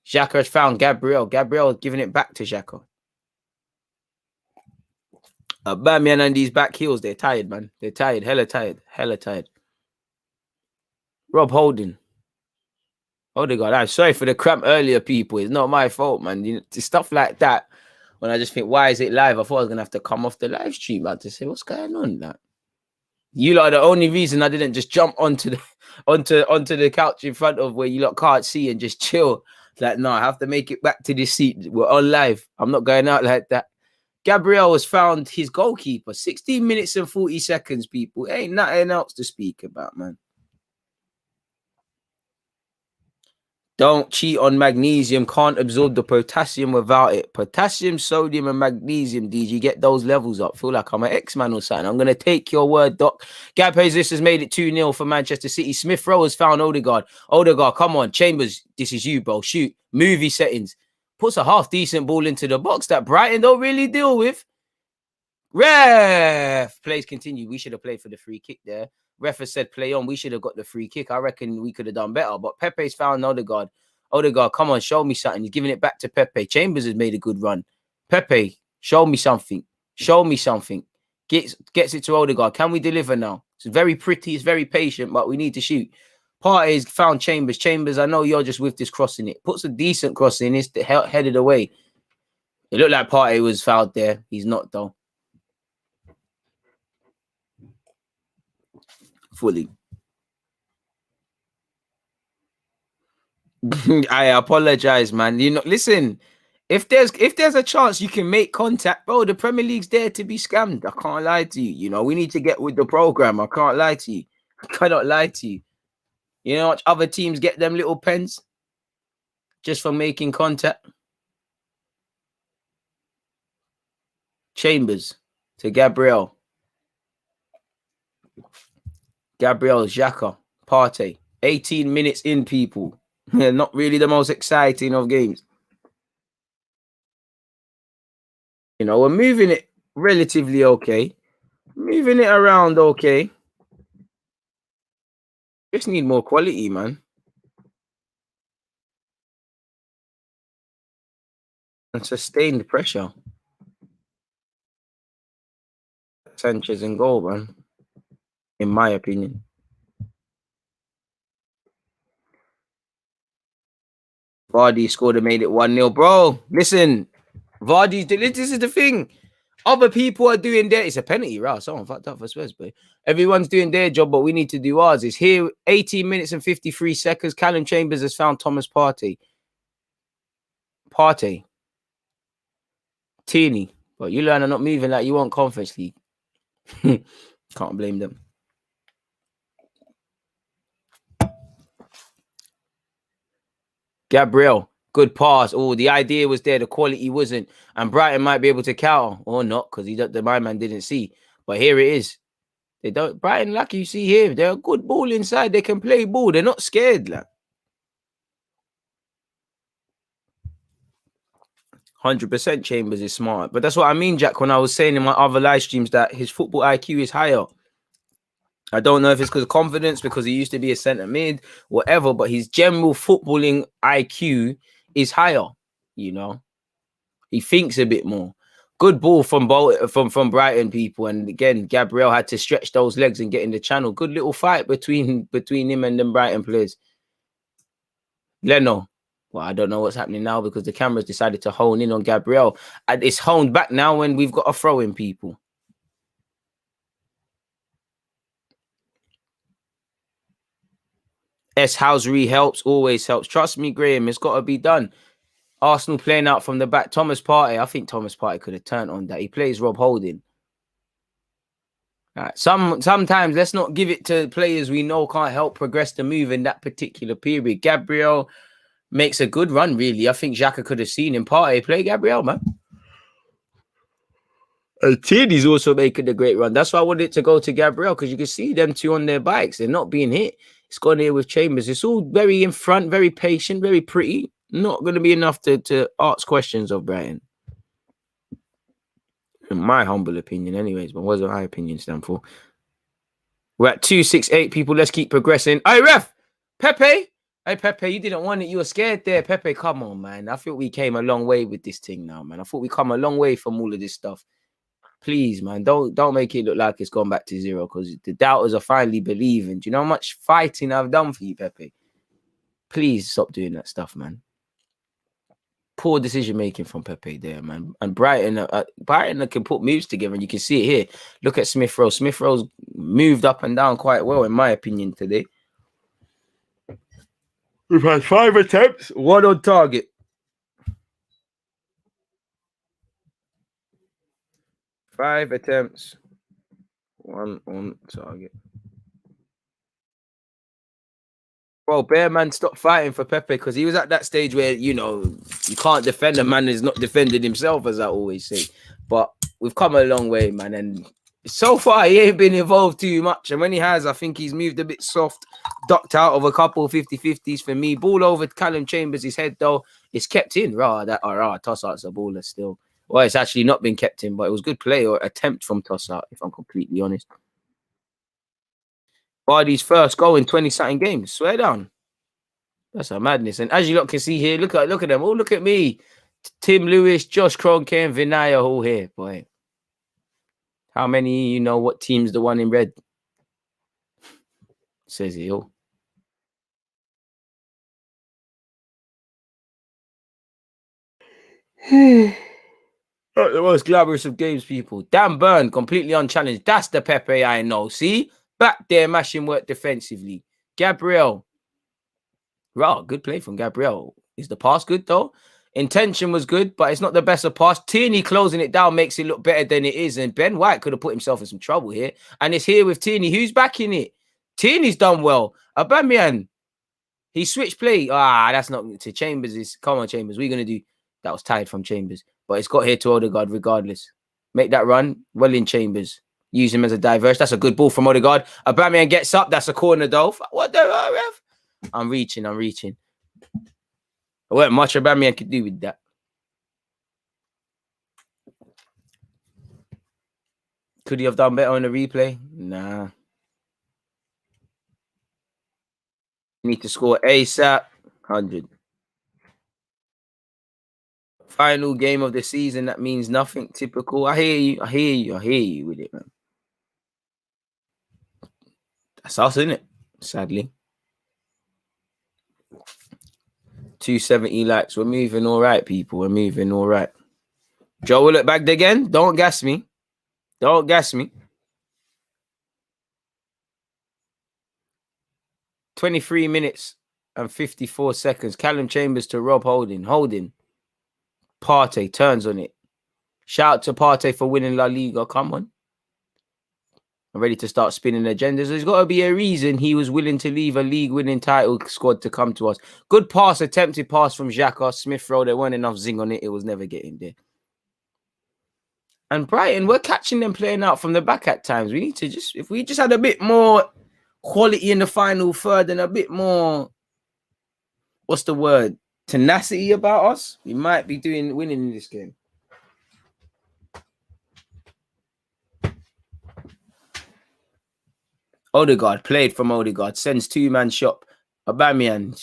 Xhaka has found Gabriel. Gabriel giving it back to Xhaka. Aubameyang and these back heels, they're tired, man. They're tired. Hella tired. Rob Holding. Odegaard. I'm sorry for the cramp earlier, people. It's not my fault, man. You know, stuff like that. When I just think, why is it live? I thought I was gonna have to come off the live stream, man, to say what's going on. Like, you lot are the only reason I didn't just jump onto the couch in front of where you lot can't see and just chill. Like, no, I have to make it back to this seat. We're on live. I'm not going out like that. Gabriel has found his goalkeeper. 16 minutes and 40 seconds, people. Ain't nothing else to speak about, man. Don't cheat on magnesium. Can't absorb the potassium without it. Potassium, sodium, and magnesium, DG. Get those levels up. Feel like I'm an X-Man or something. I'm going to take your word, Doc. Gab Jesus has made it 2-0 for Manchester City. Smith Rowe has found Odegaard. Odegaard, come on. Chambers, this is you, bro. Shoot. Movie settings. Puts a half-decent ball into the box that Brighton don't really deal with. Ref! Plays continue. We should have played for the free kick there. Ref has said play on. We should have got the free kick. I reckon we could have done better. But Pepe's found Odegaard. Odegaard, come on, show me something. He's giving it back to Pepe. Chambers has made a good run. Pepe, show me something. Gets it to Odegaard. Can we deliver now? It's very pretty. It's very patient, but we need to shoot. Partey's found Chambers. Chambers, I know you're just with this crossing it. Puts a decent cross in. It's headed away. It looked like Partey was fouled there. He's not, though. Fully. I apologize, man. You know, listen, if there's a chance you can make contact, bro, the Premier League's there to be scammed. I can't lie to you. You know, we need to get with the program. I can't lie to you. I cannot lie to you. You know what other teams get them little pens just for making contact? Chambers to Gabriel. Xhaka, Partey. 18 minutes in, people. Not really the most exciting of games. You know, we're moving it relatively okay. Moving it around okay. Just need more quality, man. And sustained pressure. Sanchez in goal, man. In my opinion. Vardy scored and made it 1-0. Bro, listen. Vardy, this is the thing. Other people are doing their... It's a penalty, right? Someone fucked up for Spurs, but everyone's doing their job, but we need to do ours. It's here, 18 minutes and 53 seconds. Callum Chambers has found Thomas Partey. Teeny. But you learn are not moving like you want Conference League. Can't blame them. Gabriel, good pass. Oh, the idea was there. The quality wasn't. And Brighton might be able to counter or not because my man didn't see. But here it is. They don't. Brighton, like you see here, they're a good ball inside. They can play ball. They're not scared. Like. 100% Chambers is smart. But that's what I mean, Jack, when I was saying in my other live streams that his football IQ is higher. I don't know if it's because of confidence, because he used to be a centre mid, whatever, but his general footballing IQ is higher, you know. He thinks a bit more. Good ball from Brighton people. And again, Gabriel had to stretch those legs and get in the channel. Good little fight between him and them Brighton players. Leno. Well, I don't know what's happening now because the cameras decided to hone in on Gabriel. And it's honed back now when we've got a throw in people. Housery helps, always helps. Trust me, Graham, it's got to be done. Arsenal playing out from the back. Thomas Partey, I think Thomas Partey could have turned on that. He plays Rob Holding. Right. Sometimes let's not give it to players we know can't help progress the move in that particular period. Gabriel makes a good run, really. I think Xhaka could have seen him. Partey play Gabriel, man. Tierney's also making a great run. That's why I wanted it to go to Gabriel, because you can see them two on their bikes. They're not being hit. It's gone here with Chambers. It's all very in front, very patient, very pretty. Not going to be enough to ask questions of Brighton. In my humble opinion, anyways. But what does my opinion stand for? We're at 268 people. Let's keep progressing. Hey, ref! Pepe! Hey, Pepe, you didn't want it. You were scared there. Pepe, come on, man. I feel we came a long way with this thing now, man. I thought we come a long way from all of this stuff. Please, man, don't make it look like it's gone back to zero, because the doubters are finally believing. Do you know how much fighting I've done for you, Pepe? Please stop doing that stuff, man. Poor decision making from Pepe there, man. And Brighton can put moves together, and you can see it here. Look at Smith Rowe. Smith Rowe's moved up and down quite well, in my opinion, today. We've had 5 attempts, 1 on target. Five attempts, 1 on target. Bro, Bear man, stop fighting for Pepe, because he was at that stage where, you know, you can't defend a man who's not defending himself, as I always say. But we've come a long way, man. And so far, he ain't been involved too much. And when he has, I think he's moved a bit soft, ducked out of a couple 50-50s for me. Ball over Callum Chambers, his head, though, it's kept in. Toss-out's a baller still. Well, it's actually not been kept in, but it was good play or attempt from toss-out, if I'm completely honest. Vardy's first goal in 20-something games. Swear down. That's a madness. And as you lot can see here, look at them. Oh, look at me. Tim Lewis, Josh Kroenke, and Vinaya all here, boy. How many you know what team's the one in red? Says he all. Not the most glamorous of games, people. Dan Burn, completely unchallenged. That's the Pepe I know. See? Back there, mashing work defensively. Gabriel. Raw, good play from Gabriel. Is the pass good, though? Intention was good, but it's not the best of pass. Tierney closing it down makes it look better than it is. And Ben White could have put himself in some trouble here. And it's here with Tierney. Who's backing it? Tierney's done well. Aubameyang. He switched play. That's not to Chambers. Come on, Chambers. What are you going to do? That was tired from Chambers. But it's got here to Odegaard regardless. Make that run. Well in Chambers. Use him as a diverse. That's a good ball from Odegaard. Aubameyang gets up. That's a corner, though. What the ref? I'm reaching. There wasn't much Aubameyang could do with that. Could he have done better on the replay? Nah. Need to score ASAP. 100. Final game of the season. That means nothing. Typical. I hear you with it, man. That's us, isn't it? Sadly. 270 likes. We're moving all right, people. We're moving all right. Joe will look back again. Don't gas me. 23 minutes and 54 seconds. Callum Chambers to Rob Holding. Partey turns on it. Shout out to Partey for winning La Liga. Come on. I'm ready to start spinning agendas. There's got to be a reason he was willing to leave a league-winning title squad to come to us. Good pass, attempted pass from Xhaka. Smith Rowe, there weren't enough zing on it. It was never getting there. And Brighton, we're catching them playing out from the back at times. We need to if we just had a bit more quality in the final third and a bit more, what's the word? tenacity about us, we might be winning in this game. Odegaard played from Odegaard, sends two-man shot. Aubameyang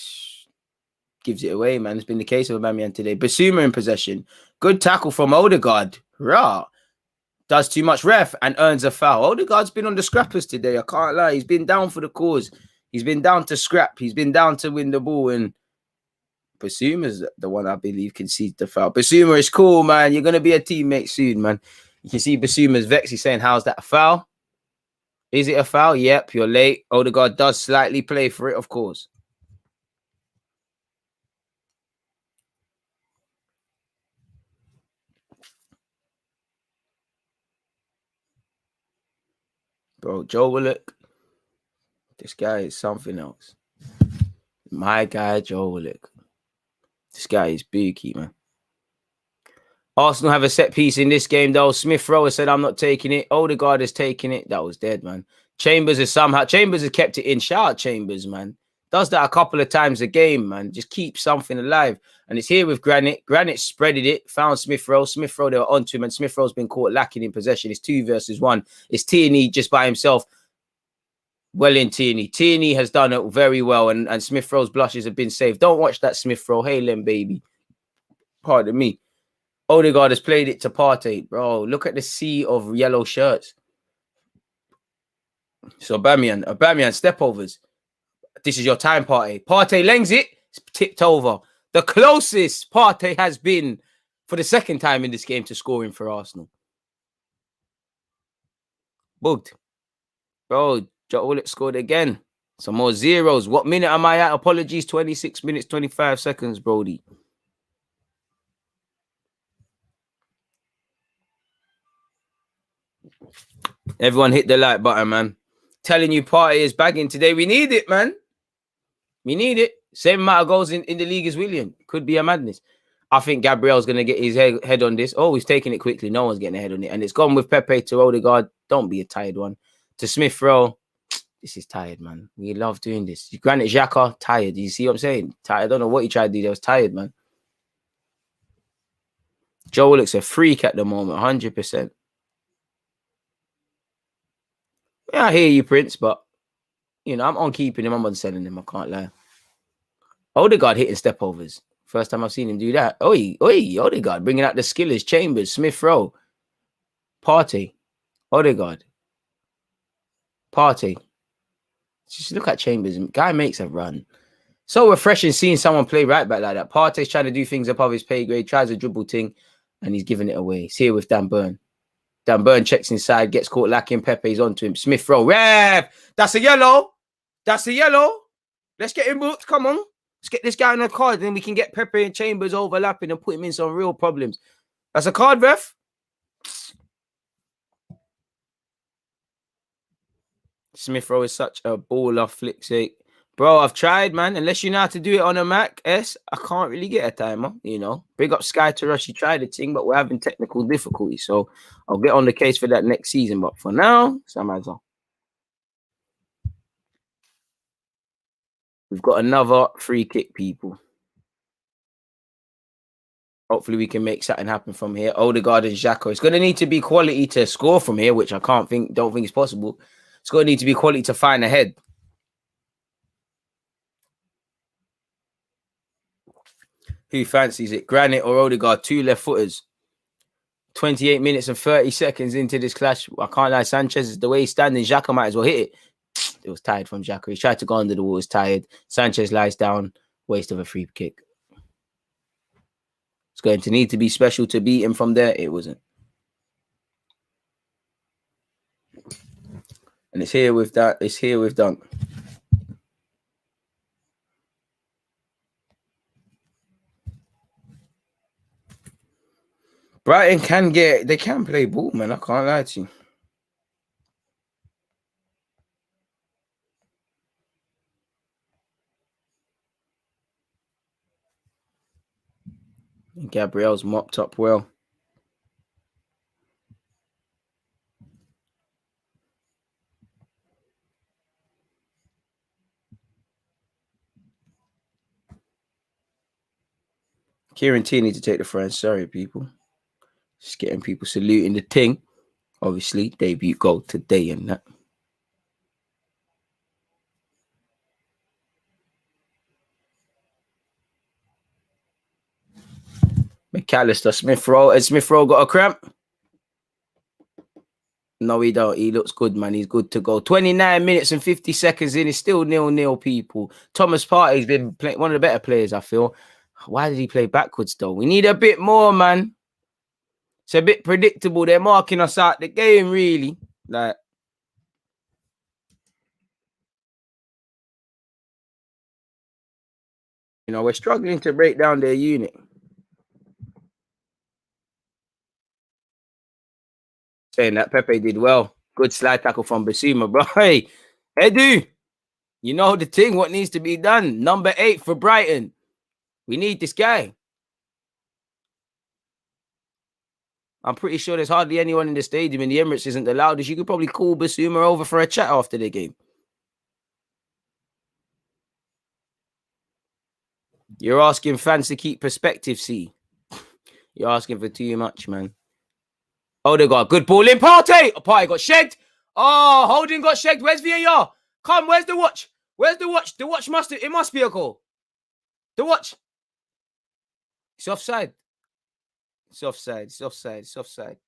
gives it away, man. It's been the case of Aubameyang today. Basuma in possession. Good tackle from Odegaard. Rah. Does too much ref and earns a foul. Odegaard's been on the scrappers today. I can't lie. He's been down for the cause. He's been down to scrap. He's been down to win the ball. And Basuma's the one I believe concedes the foul. Basuma is cool, man. You're going to be a teammate soon, man. You can see Basuma's vexed. He's saying, how's that a foul? Is it a foul? Yep, you're late. Odegaard does slightly play for it, of course. Bro, Joe Willock, this guy is something else. My guy, Joe Willock. This guy is bookie, man. Arsenal have a set piece in this game, though. Smith Rowe said, I'm not taking it. Odegaard is taking it. That was dead, man. Chambers has kept it in. Shout out Chambers, man. Does that a couple of times a game, man. Just keep something alive. And it's here with Granit. Granit spreaded it, found Smith Rowe. Smith Rowe, they were onto him, and Smith Rowe's been caught lacking in possession. It's 2 versus 1. It's Tierney just by himself. Well in Tierney. Tierney has done it very well, and Smith Rowe's blushes have been saved. Don't watch that Smith Rowe. Hey, Len, baby. Pardon me. Odegaard has played it to Partey. Bro, look at the sea of yellow shirts. So Aubameyang, stepovers. This is your time, Partey. Partey lengs it. It's tipped over. The closest Partey has been for the second time in this game to scoring for Arsenal. Bugged. Bro, Joe Willock scored again. Some more zeros. What minute am I at? Apologies. 26 minutes, 25 seconds, Brody. Everyone hit the like button, man. Telling you Partey is bagging today. We need it, man. We need it. Same amount of goals in the league as Willian. Could be a madness. I think Gabriel's going to get his head on this. Oh, he's taking it quickly. No one's getting a head on it. And it's gone with Pepe to Odegaard. Don't be a tired one. To Smith Rowe. This is tired, man. We love doing this. Granit Xhaka, tired. You see what I'm saying? Tired. I don't know what he tried to do. That was tired, man. Joe looks a freak at the moment. 100%. Yeah, I hear you, Prince, but, you know, I'm on keeping him. I'm on selling him. I can't lie. Odegaard hitting stepovers. First time I've seen him do that. Oi, Odegaard bringing out the skillers. Chambers, Smith Rowe, Partey, Odegaard, Partey. Just look at Chambers. Guy makes a run. So refreshing seeing someone play right back like that. Partey's trying to do things above his pay grade, tries a dribble thing, and he's giving it away. It's here with Dan Burn. Dan Burn checks inside, gets caught lacking. Pepe's onto him. Smith Rowe. Rev! That's a yellow. That's a yellow. Let's get him booked. Come on. Let's get this guy on a card, then we can get Pepe and Chambers overlapping and put him in some real problems. That's a card, ref. Smith Rowe is such a baller, flick sake. Bro, I've tried, man. Unless you know how to do it on a Mac S, I can't really get a timer, you know. Big up Sky to Rush. He tried the thing, but we're having technical difficulties. So I'll get on the case for that next season. But for now, Samazon. We've got another free kick, people. Hopefully we can make something happen from here. Odegaard and Xhaka. It's going to need to be quality to score from here, which I don't think is possible. It's going to need to be quality to find ahead. Who fancies it? Granit or Odegaard? 2 left footers. 28 minutes and 30 seconds into this clash. I can't lie. Sanchez, the way he's standing, Xhaka might as well hit it. It was tired from Xhaka. He tried to go under the wall. He was tired. Sanchez lies down. Waste of a free kick. It's going to need to be special to beat him from there. It wasn't. And it's here with that. It's here with Dunk. Brighton they can play ball, man. I can't lie to you. And Gabriel's mopped up well. Kieran Tierney to take the front. Sorry, people. Just getting people saluting the ting. Obviously, debut goal today and that. McAllister, Smith Rowe. Has Smith Rowe got a cramp? No, he don't. He looks good, man. He's good to go. 29 minutes and 50 seconds in. It's still 0-0, people. Thomas Partey's been one of the better players, I feel. Why did he play backwards, though? We need a bit more, man. It's a bit predictable. They're marking us out the game, really. Like, you know, we're struggling to break down their unit. Saying that Pepe did well. Good slide tackle from Basuma, bro. Hey, Edu, you know the thing, what needs to be done. Number 8 for Brighton. We need this guy. I'm pretty sure there's hardly anyone in the stadium in the Emirates isn't the loudest. You could probably call Basuma over for a chat after the game. You're asking fans to keep perspective, see. You're asking for too much, man. Oh, they got a good ball in. Partey! Partey got shagged. Oh, Holding got shagged. Where's VAR? Come, where's the watch? Where's the watch? The watch must be a goal. The watch. It's offside. It's offside. It's offside. It's offside.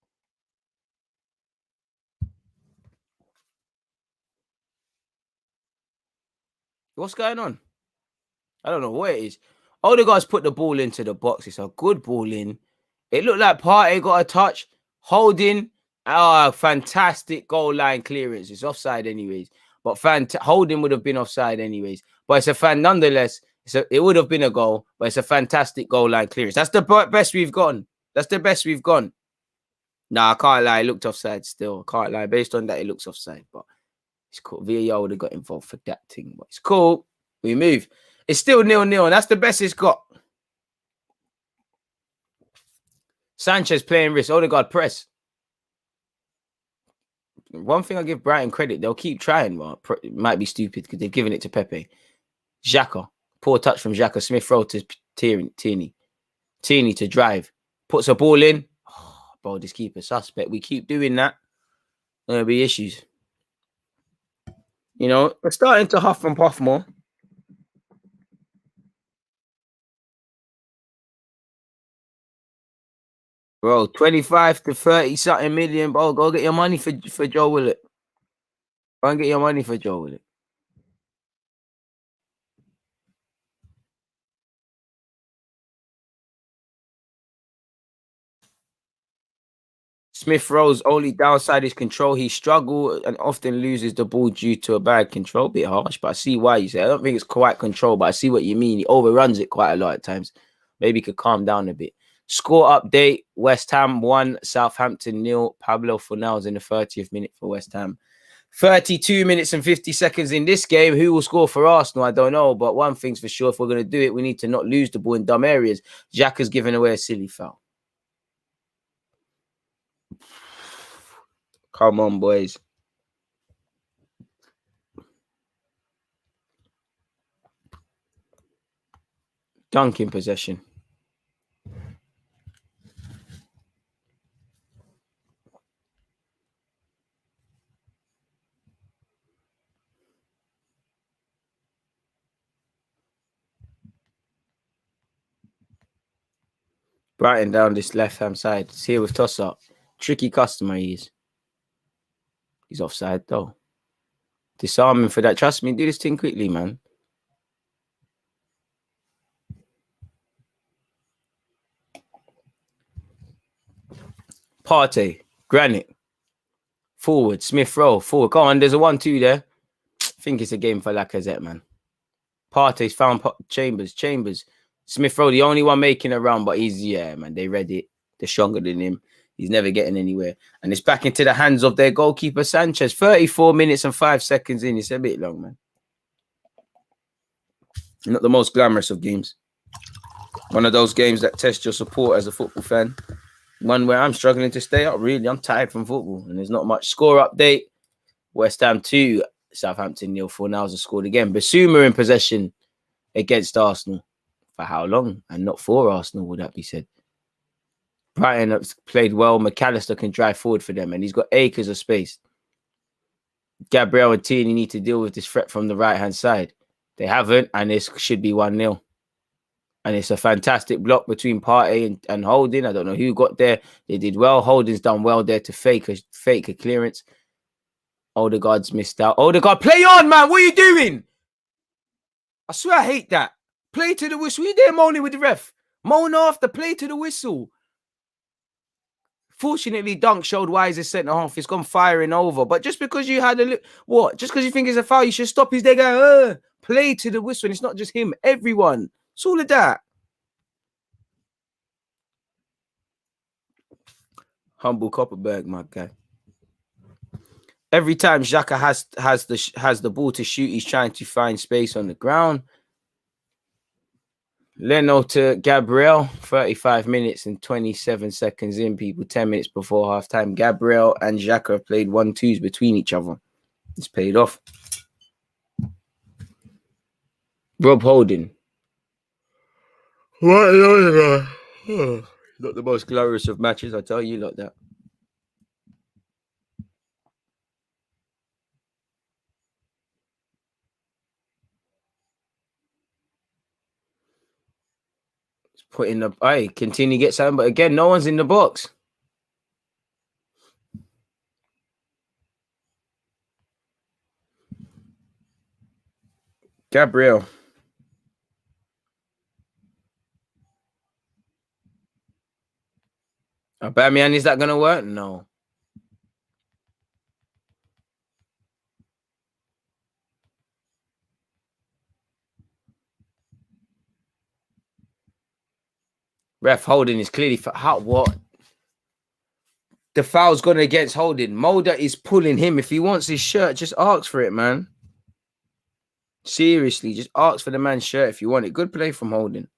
What's going on? I don't know what it is. Oh, the guys put the ball into the box. It's a good ball in. It looked like Partey got a touch. Holding. Oh, fantastic goal line clearance. It's offside anyways. But Holding would have been offside anyways. But it's a fan nonetheless. It would have been a goal, but it's a fantastic goal line clearance. That's the best we've gotten. That's the best we've gone. Nah, I can't lie. It looked offside still. I can't lie. Based on that, it looks offside. But it's cool. VAR would have got involved for that thing. But it's cool. We move. It's still 0-0, and that's the best it's got. Sanchez playing wrist. Odegaard press. One thing I give Brighton credit, they'll keep trying. Well, it might be stupid because they've given it to Pepe. Xhaka. Poor touch from Xhaka. Smith Rowe to Tierney. Tierney to drive. Puts a ball in. Oh, bro, this keeper suspect. We keep doing that. There'll be issues. You know, we're starting to huff and puff more. Bro, 25 to 30 something million, bro. Go get your money for Joe Willett. Go and get your money for Joe Willett. Smith Rowe's only downside is control. He struggles and often loses the ball due to a bad control. Bit harsh, but I see why you say. I don't think it's quite control, but I see what you mean. He overruns it quite a lot at times. Maybe he could calm down a bit. Score update: West Ham 1, Southampton 0. Pablo Fornals in the 30th minute for West Ham. 32 minutes and 50 seconds in this game. Who will score for Arsenal? I don't know. But one thing's for sure, if we're going to do it, we need to not lose the ball in dumb areas. Xhaka's given away a silly foul. Come on, boys. Dunk in possession. Brighton down this left-hand side. It's here with toss-up. Tricky customer he is. He's offside, though. Disarming for that. Trust me, do this thing quickly, man. Partey. Granite. Forward. Smith Rowe. Forward. Go on, there's a 1-2 there. I think it's a game for Lacazette, man. Partey's found Chambers. Smith Rowe, the only one making a run, but man, they read it. They're stronger than him. He's never getting anywhere. And it's back into the hands of their goalkeeper, Sanchez. 34 minutes and 5 seconds in. It's a bit long, man. Not the most glamorous of games. One of those games that test your support as a football fan. One where I'm struggling to stay up, really. I'm tired from football. And there's not much. Score update. West Ham 2, Southampton 0. Fornals has scored again. Basuma in possession against Arsenal. For how long? And not for Arsenal, would that be said? Brighton have played well. McAllister can drive forward for them, and he's got acres of space. Gabriel and Tierney need to deal with this threat from the right-hand side. They haven't, and this should be 1-0. And it's a fantastic block between Partey and Holding. I don't know who got there. They did well. Holding's done well there to fake a clearance. Odegaard's missed out. Odegaard, play on, man. What are you doing? I swear I hate that. Play to the whistle. You there moaning with the ref. Moan after. Play to the whistle. Fortunately, Dunk showed why he's a centre-half. He's gone firing over. But just because you had just because you think it's a foul, you should stop. He's there going, play to the whistle. And it's not just him. Everyone. It's all of that. Humble Copperberg, my guy. Every time Xhaka has the ball to shoot, he's trying to find space on the ground. Leno to Gabriel, 35 minutes and 27 seconds in, people, 10 minutes before halftime. Gabriel and Xhaka have played 1-2s between each other. It's paid off. Rob Holding. Not the most glorious of matches, I tell you like that. Put in the continue to get something, but again, no one's in the box. Gabriel. Aubameyang, is that going to work? No. Ref Holding is clearly for what? The foul's gone against Holding. Mulder is pulling him. If he wants his shirt, just ask for it, man. Seriously, just ask for the man's shirt if you want it. Good play from Holding.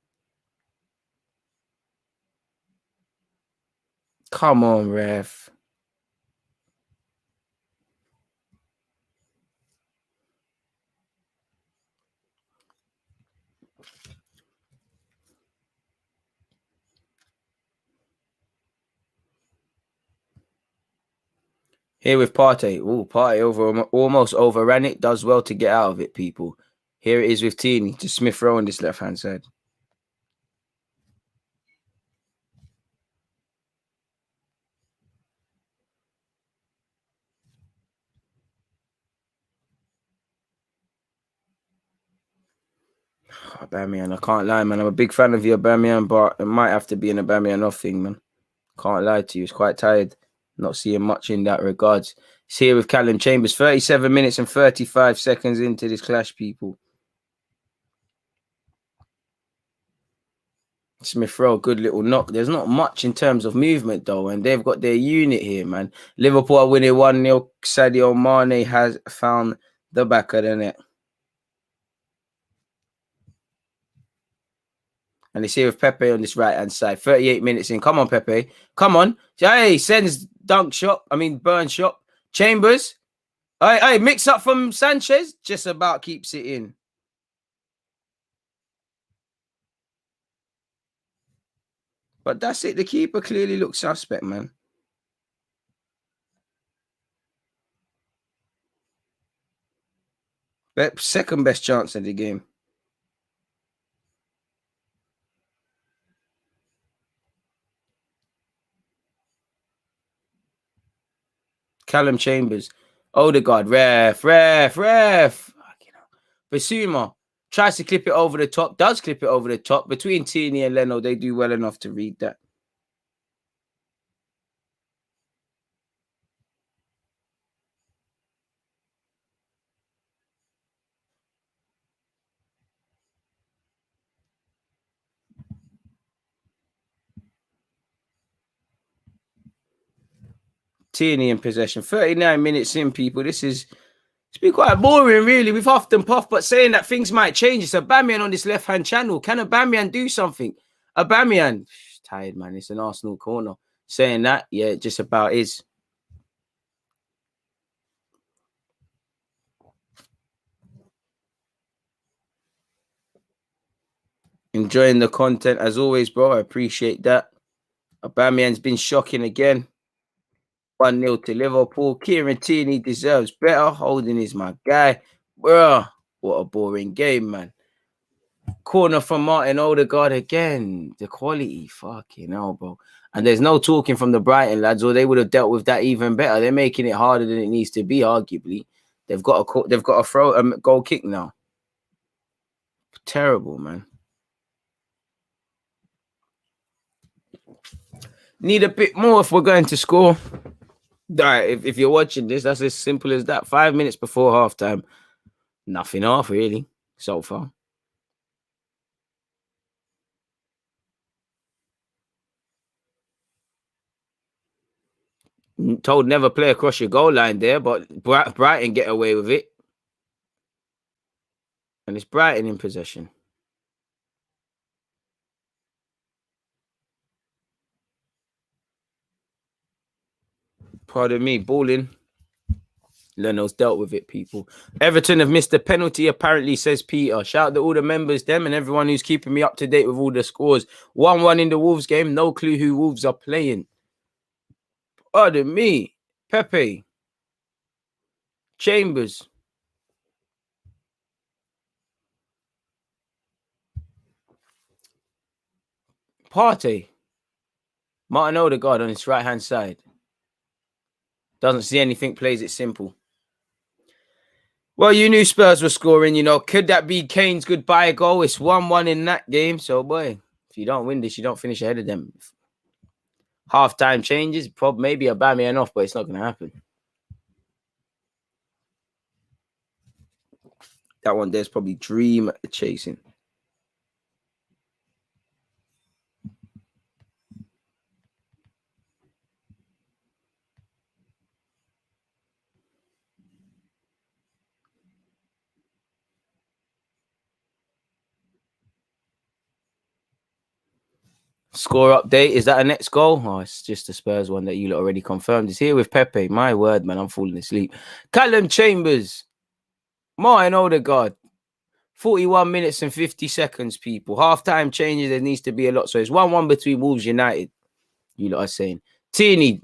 Come on, ref. Here with Partey. Oh, Partey almost overran it. Does well to get out of it, people. Here it is with Tierney. To Smith Rowe on this left-hand side. Aubameyang, I can't lie, man. I'm a big fan of you, Aubameyang, but it might have to be an Aubameyang off thing, man. Can't lie to you. It's quite tired. Not seeing much in that regards. It's here with Callum Chambers. 37 minutes and 35 seconds into this clash, people. Smith Rowe, good little knock. There's not much in terms of movement, though, and they've got their unit here, man. Liverpool are winning 1-0. Sadio Mane has found the back of the net. And it's here with Pepe on this right-hand side. 38 minutes in. Come on, Pepe. Come on. Hey, sends burn shot. Chambers. Hey, mix up from Sanchez. Just about keeps it in. But that's it. The keeper clearly looks suspect, man. Second best chance of the game. Callum Chambers. Odegaard. Ref. Basuma tries to clip it over the top. Does clip it over the top. Between Tierney and Leno, they do well enough to read that. Tierney in possession. 39 minutes in, people. It's been quite boring, really. We've huffed and puffed, but saying that things might change. It's Aubameyang on this left-hand channel. Can Aubameyang do something? Aubameyang. Tired, man. It's an Arsenal corner. Saying that, yeah, it just about is. Enjoying the content as always, bro. I appreciate that. Aubameyang's been shocking again. 1-0 to Liverpool. Kieran Tierney deserves better. Holding is my guy. Bruh, what a boring game, man. Corner from Martin Odegaard again. The quality, fucking hell, bro. And there's no talking from the Brighton lads, or they would have dealt with that even better. They're making it harder than it needs to be, arguably. They've got a throw goal kick now. Terrible, man. Need a bit more if we're going to score. Right, if you're watching this, that's as simple as that. 5 minutes before halftime. Nothing off, really, so far. Told never play across your goal line there, but Brighton get away with it. And it's Brighton in possession. Pardon me, balling. Leno's dealt with it, people. Everton have missed a penalty, apparently, says Peter. Shout out to all the members, them, and everyone who's keeping me up to date with all the scores. 1-1 in the Wolves game. No clue who Wolves are playing. Pardon me. Pepe. Chambers. Partey. Martin Odegaard on his right-hand side. Doesn't see anything, plays it simple. Well, you knew Spurs were scoring, you know. Could that be Kane's goodbye goal? It's 1-1 in that game. So, boy, if you don't win this, you don't finish ahead of them. Half-time changes, maybe Aubameyang off, but it's not going to happen. That one there's probably dream chasing. Score update. Is that a next goal? Oh, it's just the Spurs one that you already confirmed. It's here with Pepe. My word, man, I'm falling asleep. Callum Chambers. Martin Odegaard. 41 minutes and 50 seconds, people. Half-time changes. There needs to be a lot. So it's 1-1 between Wolves United. You lot are saying. Tierney.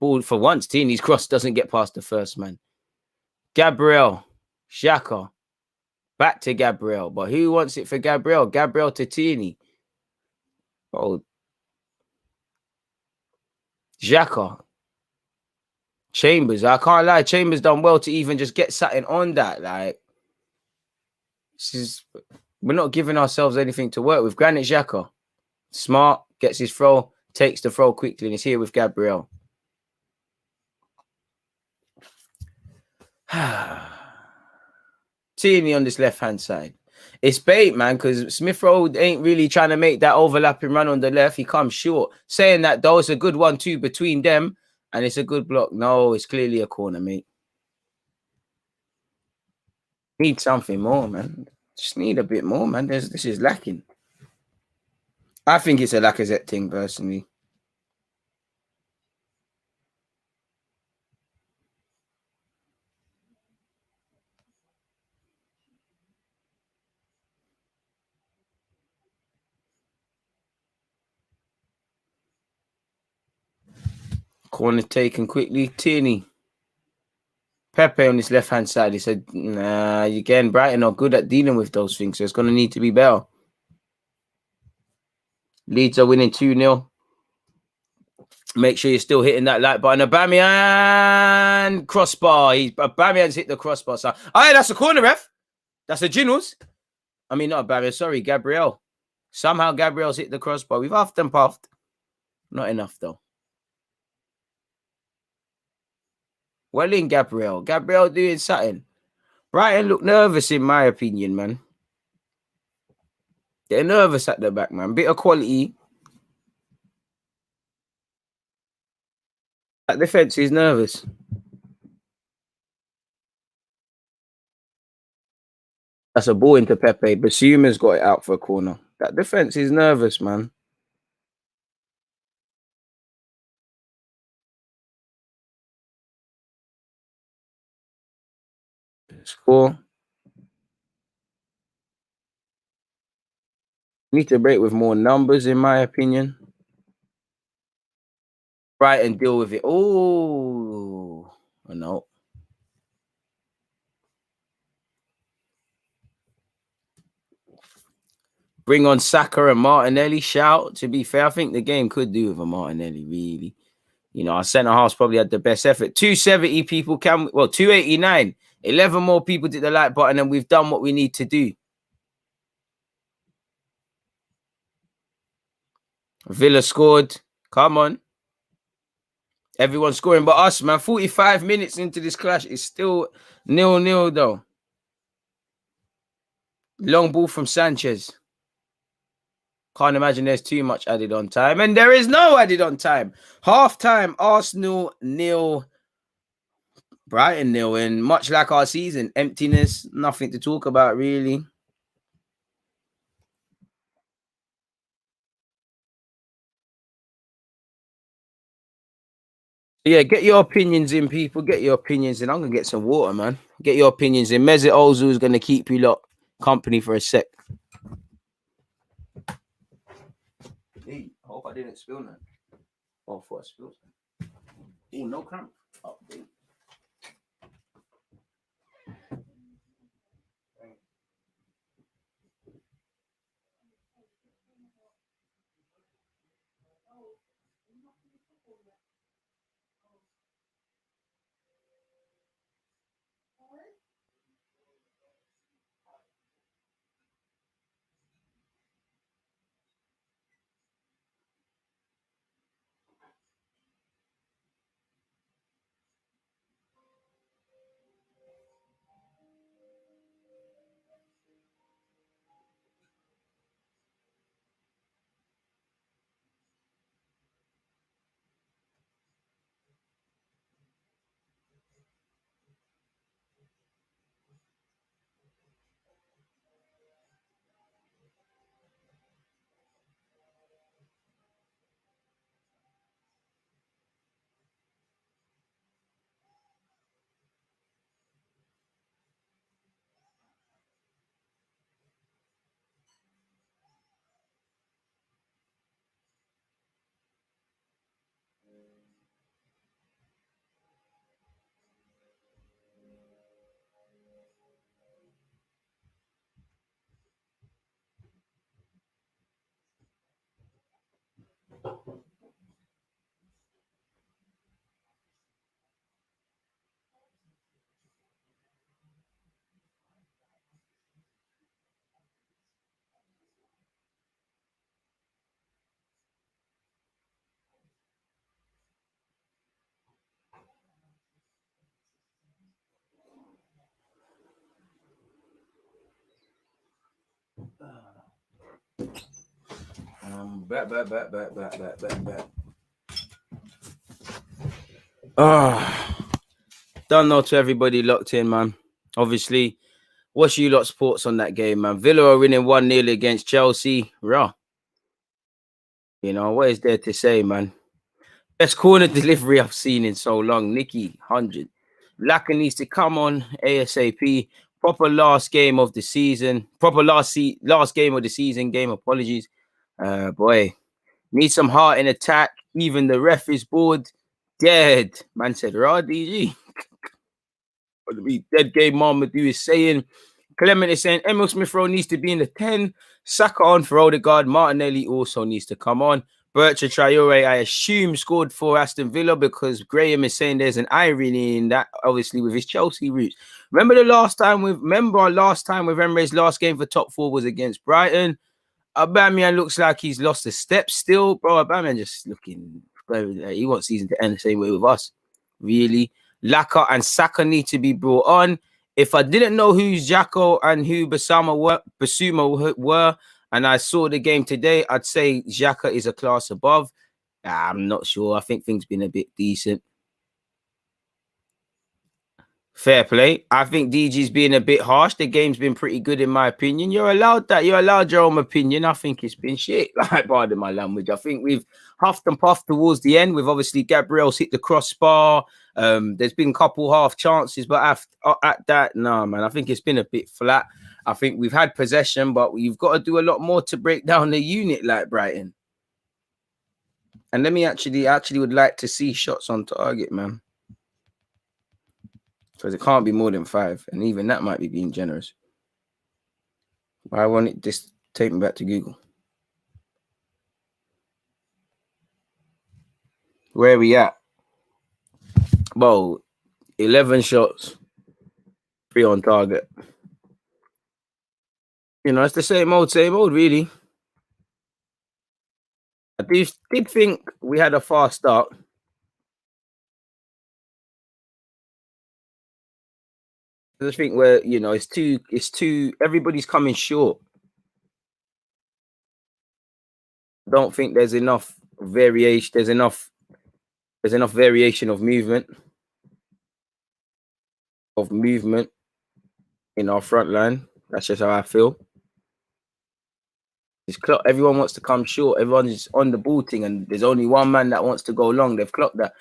Ball for once. Tierney's cross doesn't get past the first man. Gabriel. Xhaka. Back to Gabriel. But who wants it for Gabriel? Gabriel to Tierney. Oh, Xhaka. Chambers. I can't lie. Chambers done well to even just get something on that. Like, we're not giving ourselves anything to work with. Granit Xhaka. Smart. Gets his throw. Takes the throw quickly. And is here with Gabriel. Tierney on this left-hand side. It's bait, man, because Smith Rowe ain't really trying to make that overlapping run on the left. He comes short. Saying that, though, it's a good 1-2 between them, and it's a good block. No, it's clearly a corner, mate. Need something more, man. Just need a bit more, man. This is lacking. I think it's a Lacazette thing, personally. Corner taken quickly. Tierney. Pepe on his left-hand side. He said, nah, again, Brighton are good at dealing with those things, so it's going to need to be better. Leeds are winning 2-0. Make sure you're still hitting that like button. Aubameyang crossbar. Aubameyang's hit the crossbar. So, oh, yeah, that's a corner, ref. That's a Ginnels. I mean, not Aubameyang. Sorry, Gabriel. Somehow Gabriel's hit the crossbar. We've huffed and puffed. Not enough, though. Well in, Gabriel. Gabriel doing something. Brighton look nervous, in my opinion, man. They're nervous at the back, man. Bit of quality. That defense is nervous. That's a ball into Pepe. Basuma's got it out for a corner. That defense is nervous, man. Score. Need to break with more numbers, in my opinion. Brighton deal with it. Oh, no. Bring on Saka and Martinelli. Shout. To be fair, I think the game could do with a Martinelli, really. You know, our centre halves probably had the best effort. 270 people 289. 11 more people did the like button, and we've done what we need to do. Villa scored. Come on. Everyone's scoring but us, man. 45 minutes into this clash. It's still 0-0, though. Long ball from Sanchez. Can't imagine there's too much added on time. And there is no added on time. Half time, Arsenal 0, Brighton 0. And much like our season, emptiness, nothing to talk about, really. Yeah, get your opinions in, people. Get your opinions in. I'm going to get some water, man. Get your opinions in. Mesut Ozil is going to keep you lot company for a sec. Hey, I hope I didn't spill that. Oh, I thought I spilled that. Oh, no cramp. Oh, dude. Back. Don't know to everybody locked in, man. Obviously, what's you lot's thoughts on that game, man? Villa are winning 1-0 against Chelsea. Raw. You know, what is there to say, man? Best corner delivery I've seen in so long. Nicky, 100. Laka needs to come on ASAP. Proper last game of the season. Proper last game of the season. Game, apologies. Boy, need some heart in attack. Even the ref is bored. Dead. Man said, raw DG. Dead game Marmadou is saying. Clement is saying Emil Smith-Rowe needs to be in the 10. Saka on for Odegaard. Martinelli also needs to come on. Bertrand Traore, I assume, scored for Aston Villa because Graham is saying there's an irony in that, obviously, with his Chelsea roots. Remember our last time with Emre's last game for top 4 was against Brighton. Aubameyang looks like he's lost a step still. Bro, Aubameyang just looking, he wants season to end the same way with us. Really. Laka and Saka need to be brought on. If I didn't know who Xhaka and who Basuma were, and I saw the game today, I'd say Xhaka is a class above. I'm not sure. I think things been a bit decent. Fair play. I think DG's being a bit harsh. The game's been pretty good in my opinion. You're allowed that. You're allowed your own opinion. I think it's been shit. Like, pardon my language. I think we've huffed and puffed towards the end. We've obviously Gabriel's hit the crossbar. There's been a couple half chances, but at that, no, man. I think it's been a bit flat. I think we've had possession, but you've got to do a lot more to break down the unit like Brighton. And let me actually would like to see shots on target, man. Because it can't be more than 5. And even that might be being generous. Why won't it just take me back to Google? Where are we at? Well, 11 shots, 3 on target. You know, it's the same old, really. I did think we had a fast start. I just think where, you know, it's too everybody's coming short. I don't think there's enough variation. There's enough variation of movement in our front line. That's just how I feel. Everyone wants to come short. Everyone's on the ball thing, and there's only one man that wants to go long. They've clocked that.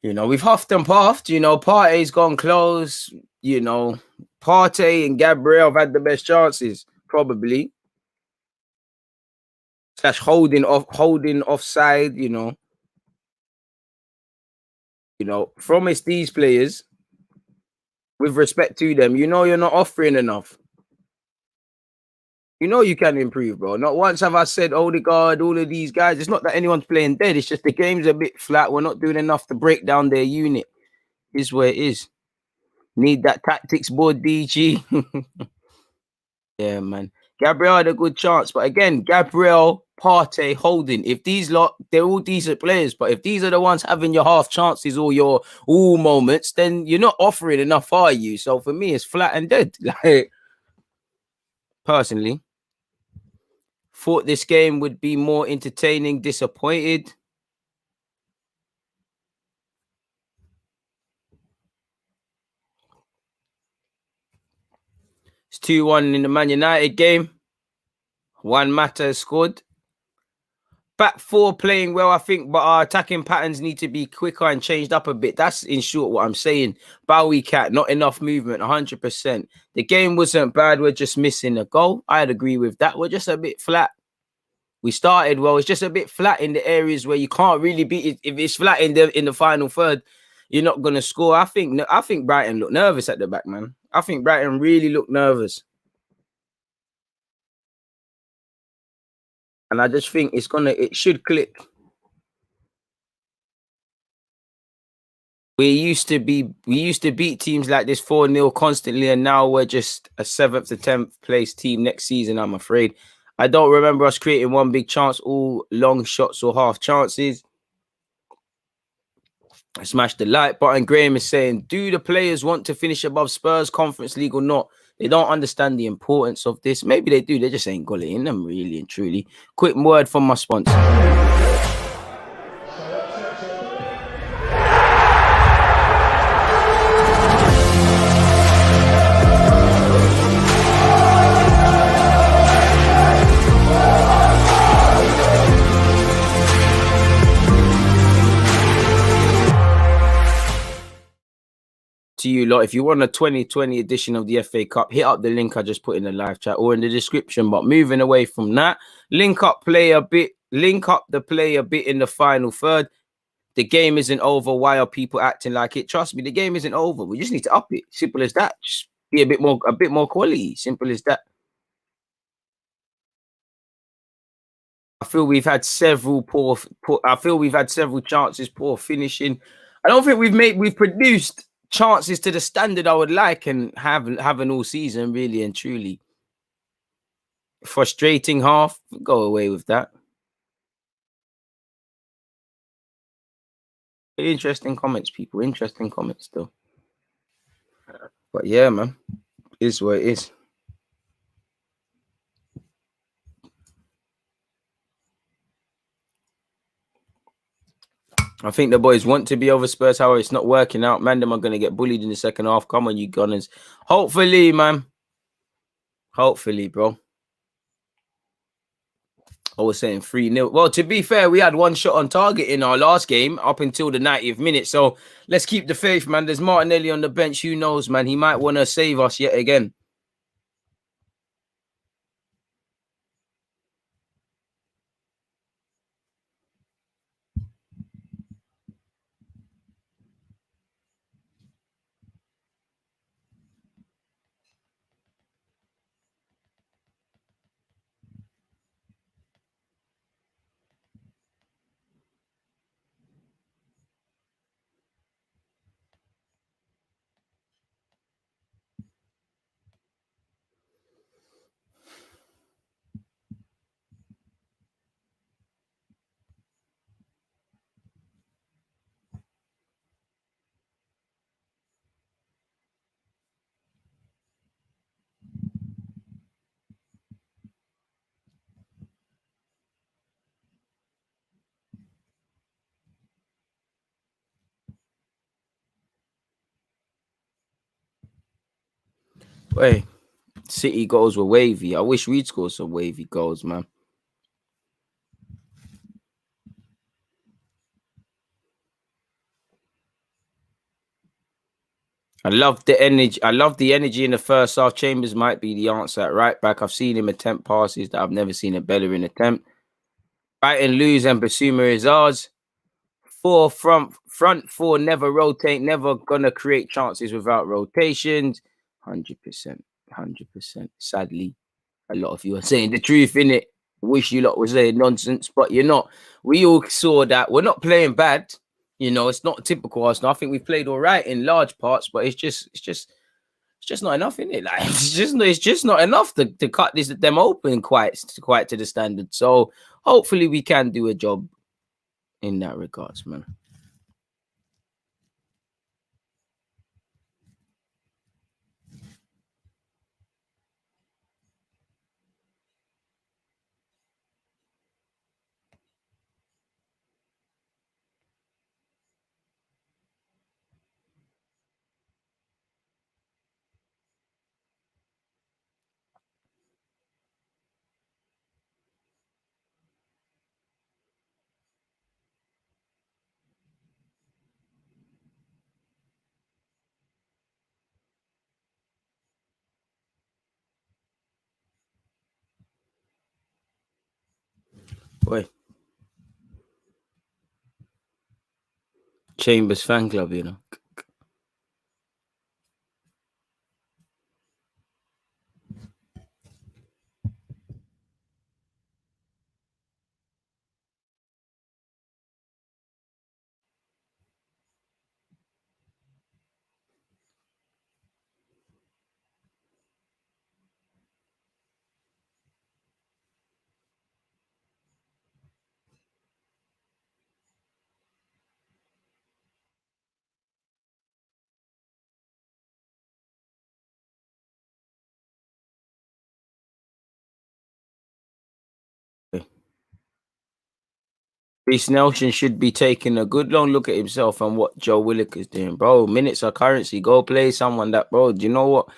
You know, we've huffed and puffed. You know, Partey's gone close. You know, Partey and Gabriel have had the best chances, probably. / holding offside. You know, from these players, with respect to them, you know, you're not offering enough. You know you can improve, bro. Not once have I said Odegaard, all of these guys. It's not that anyone's playing dead. It's just the game's a bit flat. We're not doing enough to break down their unit. Is where it is. Need that tactics board, DG. Yeah, man. Gabriel had a good chance. But again, Gabriel, Partey, Holding. If these they're all decent players. But if these are the ones having your half chances or your all moments, then you're not offering enough, are you? So for me, it's flat and dead. Like, personally. Thought this game would be more entertaining. Disappointed. It's 2-1 in the Man United game. Juan Mata has scored. Back 4 playing well, I think, but our attacking patterns need to be quicker and changed up a bit. That's in short what I'm saying. Bowie Cat, not enough movement, 100%. The game wasn't bad. We're just missing a goal. I'd agree with that. We're just a bit flat. We started well. It's just a bit flat in the areas where you can't really beat it. If it's flat in the final third, you're not gonna score. I think Brighton looked nervous at the back, man. I think Brighton really looked nervous, and I just think it should click. We used to beat teams like this 4-0 constantly, and now we're just a 7th to 10th place team next season. I'm afraid. I don't remember us creating one big chance, all long shots or half chances. Smash the like button. Graham is saying, do the players want to finish above Spurs Conference League or not? They don't understand the importance of this. Maybe they do. They just ain't got it in them, really and truly. Quick word from my sponsor. To you lot, if you want a 2020 edition of the FA Cup, hit up the link I just put in the live chat or in the description. But moving away from that, link up the play a bit in the final third. The game isn't over. Why are people acting like it? Trust me, the game isn't over. We just need to up it. Simple as that. Just be a bit more quality. Simple as that. I feel we've had several chances, poor finishing. I don't think we've produced chances to the standard I would like and have an all season, really and truly. Frustrating half. Go away with that. Interesting comments, people. Interesting comments, though. But yeah, man, it is what it is. I think the boys want to be over Spurs. However, it's not working out. Man, them are going to get bullied in the second half. Come on, you Gunners. Hopefully, man. Hopefully, bro. I was saying 3-0. Well, to be fair, we had one shot on target in our last game up until the 90th minute. So let's keep the faith, man. There's Martinelli on the bench. Who knows, man? He might want to save us yet again. Wait, City goals were wavy. I wish we'd score some wavy goals, man. I love the energy. I love the energy in the first half. Chambers might be the answer at right back. I've seen him attempt passes that I've never seen a Bellerin attempt. Brighton lose and Basuma is ours. Front four never rotate, never gonna create chances without rotations. 100%, 100%. Sadly, a lot of you are saying the truth in it. Wish you lot was saying nonsense, but you're not. We all saw that we're not playing bad. You know, it's not typical Arsenal. I think we've played all right in large parts, but it's just not enough in it. Like it's just not enough to cut them open quite to the standard. So hopefully we can do a job in that regards, man. Boy, Chambers fan club, you know. Reece Nelson should be taking a good long look at himself and what Joe Willock is doing, bro. Minutes are currency. Go play someone that, bro. Do you know what?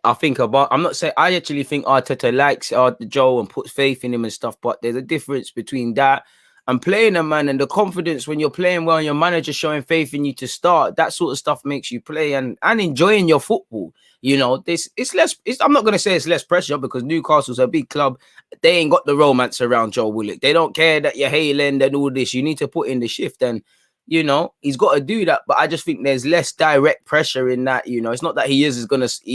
I think about. I'm not saying I actually think Arteta likes Joe and puts faith in him and stuff, but there's a difference between that and playing a man and the confidence when you're playing well and your manager showing faith in you to start. That sort of stuff makes you play and enjoying your football. You know, it's less. I'm not gonna say it's less pressure because Newcastle's a big club. They ain't got the romance around Joe Willock. They don't care that you're hailing and all this. You need to put in the shift and. You know, he's got to do that, but I just think there's less direct pressure in that. You know, it's not that he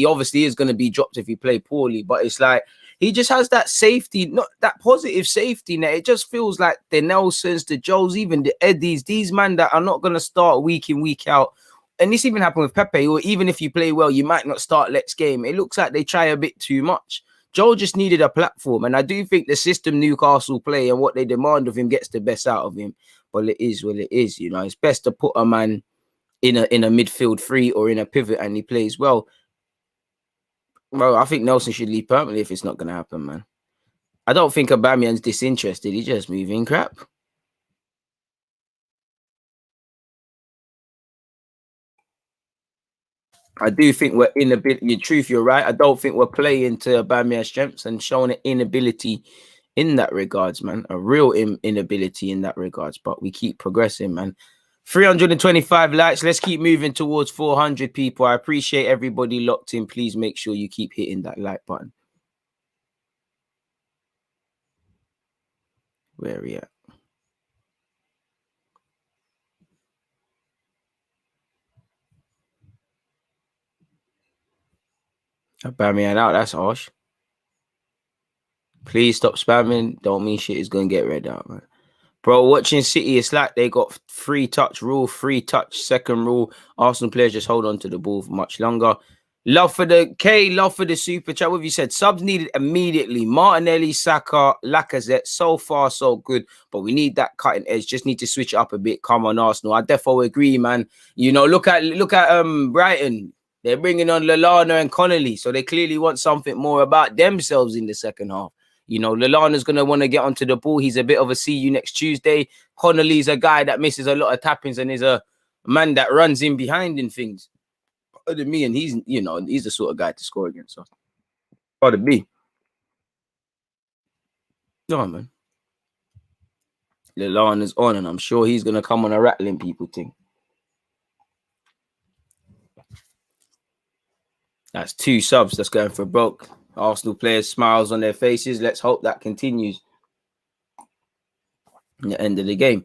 obviously is gonna be dropped if he play poorly, but it's like he just has that safety, not that positive safety net. It just feels like the Nelsons, the Joes, even the Eddies, these men that are not gonna start week in, week out. And this even happened with Pepe, or even if you play well, you might not start next game. It looks like they try a bit too much. Joe just needed a platform, and I do think the system Newcastle play and what they demand of him gets the best out of him. Well, it is what it is, you know. It's best to put a man in a midfield three or in a pivot and he plays well. Well, I think Nelson should leave permanently if it's not going to happen, man. I don't think Aubameyang's disinterested. He's just moving crap. I do think we're inability. In truth, you're right. I don't think we're playing to Aubameyang's strengths and showing an inability in that regards, man. A real inability in that regards. But we keep progressing, man. 325 likes. Let's keep moving towards 400 people. I appreciate everybody locked in. Please make sure you keep hitting that like button. Where are we at? Aubameyang out. That's harsh. Please stop spamming. Don't mean shit is going to get read out, man. Bro, watching City, it's like they got free touch rule, free touch second rule. Arsenal players just hold on to the ball for much longer. Love for the super chat. What have you said? Subs needed immediately. Martinelli, Saka, Lacazette. So far, so good. But we need that cutting edge. Just need to switch it up a bit. Come on, Arsenal. I definitely agree, man. You know, look at Brighton. They're bringing on Lallana and Connolly. So they clearly want something more about themselves in the second half. You know, Lallana's going to want to get onto the ball. He's a bit of a see you next Tuesday. Connolly's a guy that misses a lot of tappings and is a man that runs in behind in things. Pardon me, and he's the sort of guy to score against us. Pardon me. No, man. Lallana's on, and I'm sure he's gonna come on a rattling people thing. That's 2 subs that's going for broke. Arsenal players smiles on their faces. Let's hope that continues in the end of the game.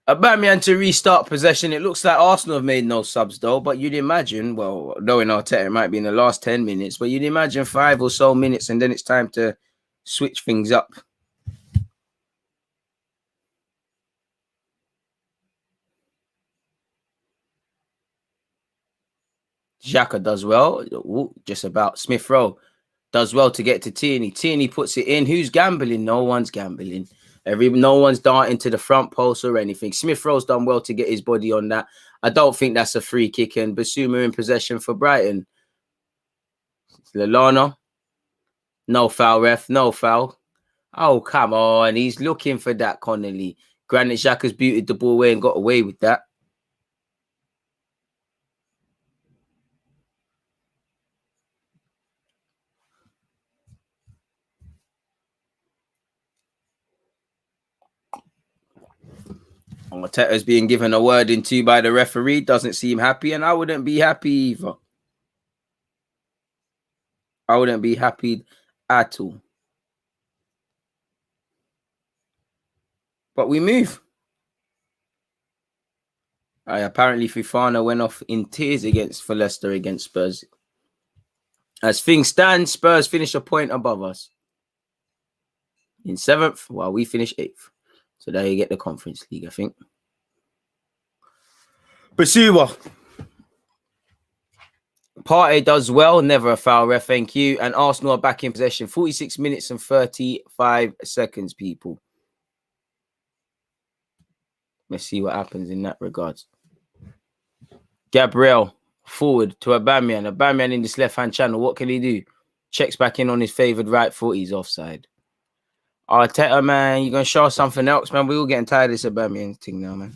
Aubameyang to restart possession. It looks like Arsenal have made no subs though, but you'd imagine, well, knowing Arteta, it might be in the last 10 minutes, but you'd imagine 5 or so minutes and then it's time to switch things up. Xhaka does well. Ooh, just about. Smith Rowe does well to get to Tierney. Tierney puts it in. Who's gambling? No one's gambling. No one's darting to the front post or anything. Smith Rowe's done well to get his body on that. I don't think that's a free kick, and Basuma in possession for Brighton. Lallana. No foul, ref. No foul. Oh, come on. He's looking for that, Connolly. Granit Xhaka's booted the ball away and got away with that. Arteta's being given a word into by the referee. Doesn't seem happy, and I wouldn't be happy either. I wouldn't be happy at all. But we move. Apparently, Fofana went off in tears for Leicester against Spurs. As things stand, Spurs finish a point above us in 7th, while we finish 8th. So there you get the Conference League, I think. Basuma. Partey does well. Never a foul, ref. Thank you. And Arsenal are back in possession. 46 minutes and 35 seconds, people. Let's see what happens in that regards. Gabriel forward to Aubameyang. Aubameyang in this left-hand channel. What can he do? Checks back in on his favoured right foot. He's offside. Arteta, man, you're going to show us something else, man. We're all getting tired of this Aubameyang thing now, man.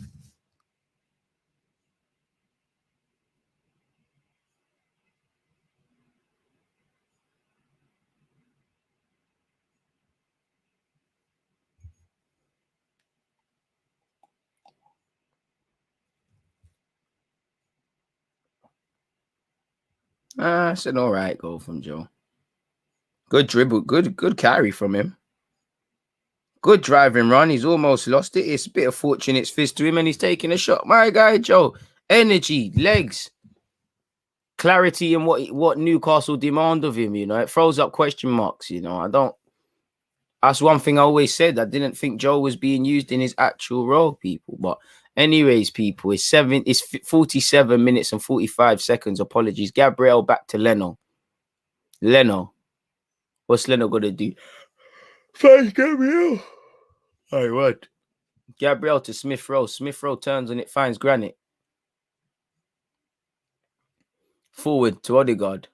It's an all right goal from Joe. Good dribble, good carry from him. Good driving run. He's almost lost it. It's a bit of fortune. It's fizz to him, and he's taking a shot. My guy, Joe. Energy, legs, clarity, and what Newcastle demand of him. It throws up question marks. That's one thing I always said. I didn't think Joe was being used in his actual role, people. But anyways, people, it's 47 minutes and 45 seconds. Apologies. Gabriel back to Leno. What's Leno gonna do? Thanks, Gabriel. Hey, what? Gabriel to Smith Rowe. Smith Rowe turns and it finds Granit. Forward to Odegaard.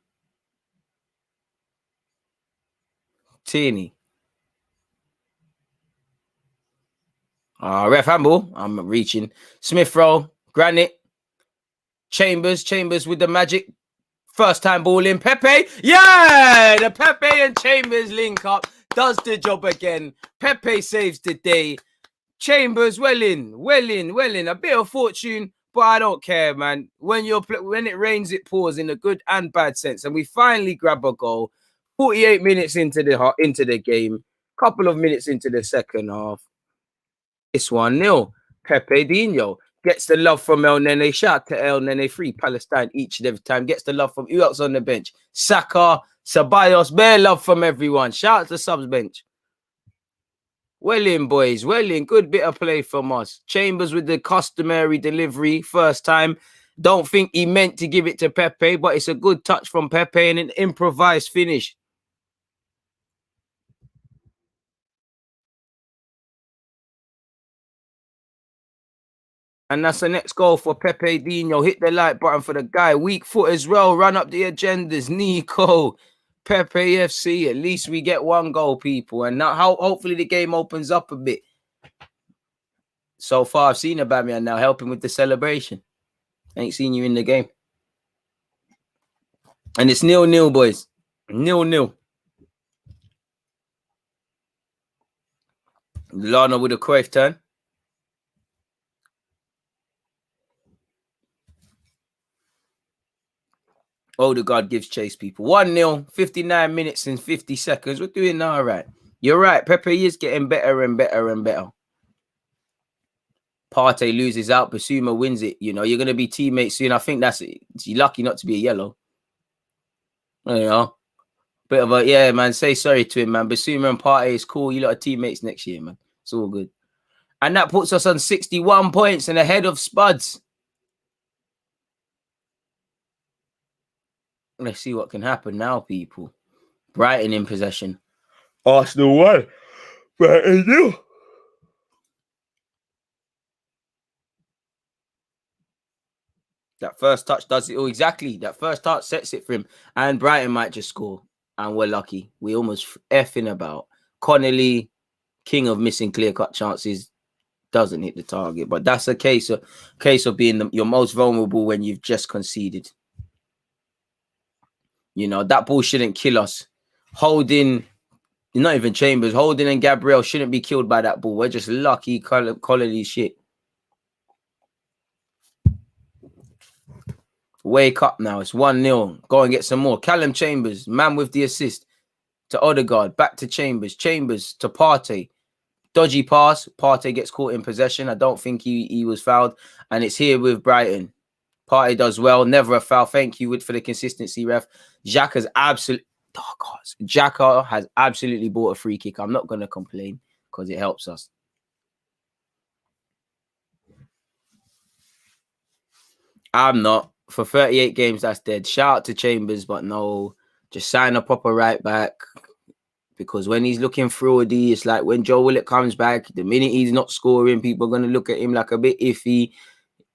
Tierney. Ref handball. I'm reaching. Smith Rowe. Granit. Chambers with the magic. First time ball in. Pepe. Yeah! The Pepe and Chambers link up. Does the job again. Pepe saves the day. Chambers well in. A bit of fortune, but I don't care, man. When it rains, it pours in a good and bad sense. And we finally grab a goal. 48 minutes into the game. Couple of minutes into the second half. It's 1-0. Pepe Dino gets the love from El Nene. Shout out to El Nene. Free Palestine each and every time. Gets the love from who else on the bench? Saka, Ceballos. Bare love from everyone. Shout out to subs bench. Well in, boys. Well in. Good bit of play from us. Chambers with the customary delivery. First time. Don't think he meant to give it to Pepe, but it's a good touch from Pepe and an improvised finish. And that's the next goal for Pepe Dino. Hit the like button for the guy. Weak foot as well. Run up the agendas. Nico. Pepe FC. At least we get one goal, people. And now hopefully the game opens up a bit. So far, I've seen Aubameyang now helping with the celebration. Ain't seen you in the game. And it's 0-0, boys. 0-0. Lana with a Cruyff turn. Odegaard gives chase, people. 1-0, 59 minutes and 50 seconds. We're doing all right. You're right. Pepe is getting better and better and better. Partey loses out. Basuma wins it. You know, you're going to be teammates soon. I think that's it. You're lucky not to be a yellow. You know, bit of a, yeah, man. Say sorry to him, man. Basuma and Partey is cool. You lot are teammates next year, man. It's all good. And that puts us on 61 points and ahead of Spuds. Let's see what can happen now, people. Brighton in possession. Arsenal won. Brighton 0. That first touch does it all exactly. That first touch sets it for him. And Brighton might just score. And we're lucky. We almost effing about. Connolly, king of missing clear-cut chances, doesn't hit the target. But that's a case of being your most vulnerable when you've just conceded. You know, that ball shouldn't kill us. Holding, not even Chambers, Holding and Gabriel shouldn't be killed by that ball. We're just lucky Connolly shit. Wake up now. It's 1-0. Go and get some more. Callum Chambers, man with the assist. To Odegaard. Back to Chambers. Chambers to Partey. Dodgy pass. Partey gets caught in possession. I don't think he was fouled. And it's here with Brighton. Partey does well. Never a foul. Thank you for the consistency, ref. Xhaka has absolutely bought a free kick. I'm not going to complain because it helps us. I'm not. For 38 games, that's dead. Shout out to Chambers, but no. Just sign a proper right back. Because when he's looking fraudy, it's like when Joe Willett comes back, the minute he's not scoring, people are going to look at him like a bit iffy.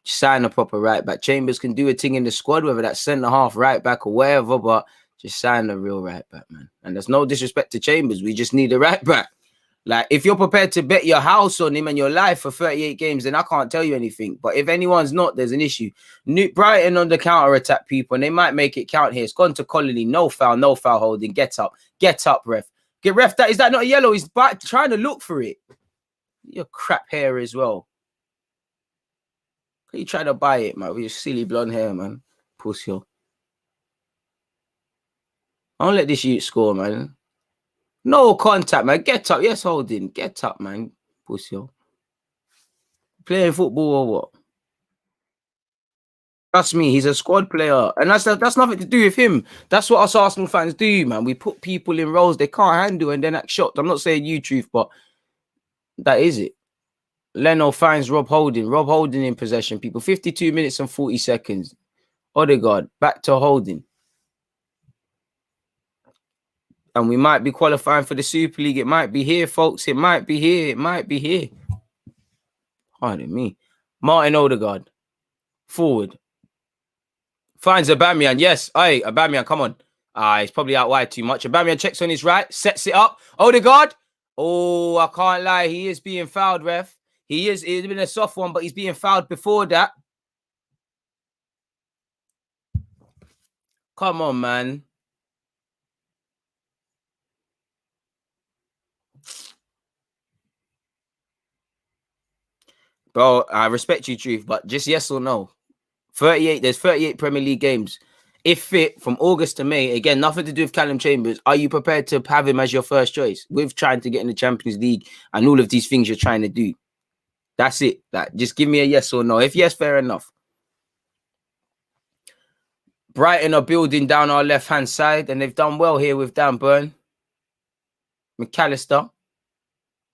Just sign a proper right back. Chambers can do a thing in the squad, whether that's centre-half, right back, or whatever, but just sign a real right back, man. And there's no disrespect to Chambers. We just need a right back. Like, if you're prepared to bet your house on him and your life for 38 games, then I can't tell you anything. But if anyone's not, there's an issue. Brighton on the counter-attack, people, and they might make it count here. It's gone to Connolly. No foul Holding. Get up, ref. Get ref. Is that not a yellow? He's trying to look for it. Your crap hair as well. You try to buy it, man, with your silly blonde hair, man. Pussy. I don't let this youth score, man. No contact, man. Get up. Yes, Holding. Get up, man. Pussy. Playing football or what? Trust me, he's a squad player. And that's nothing to do with him. That's what us Arsenal fans do, man. We put people in roles they can't handle and then act shocked. I'm not saying you, Truth, but that is it. Leno finds Rob Holding. Rob Holding in possession, people. 52 minutes and 40 seconds. Odegaard, back to Holding. And we might be qualifying for the Super League. It might be here, folks. It might be here. It might be here. Pardon me. Martin Odegaard. Forward. Finds Aubameyang. Yes. Hey, Aubameyang, come on. He's probably out wide too much. Aubameyang checks on his right. Sets it up. Odegaard. Oh, I can't lie. He is being fouled, ref. He is. It's been a soft one, but he's being fouled before that. Come on, man. Bro, I respect you, Truth, but just yes or no. 38, there's 38 Premier League games. If fit from August to May, again, nothing to do with Callum Chambers. Are you prepared to have him as your first choice with trying to get in the Champions League and all of these things you're trying to do? That's it. Like, just give me a yes or no. If yes, fair enough. Brighton are building down our left-hand side, and they've done well here with Dan Burn, McAllister,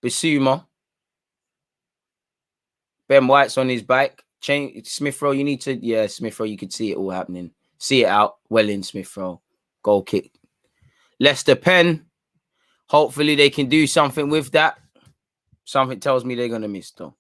Bissouma, Ben White's on his back. Smith Rowe, you need to, yeah, Smith Rowe, you could see it all happening. See it out. Well in, Smith Rowe. Goal kick. Leicester Pen. Hopefully they can do something with that. Something tells me they're going to miss, though.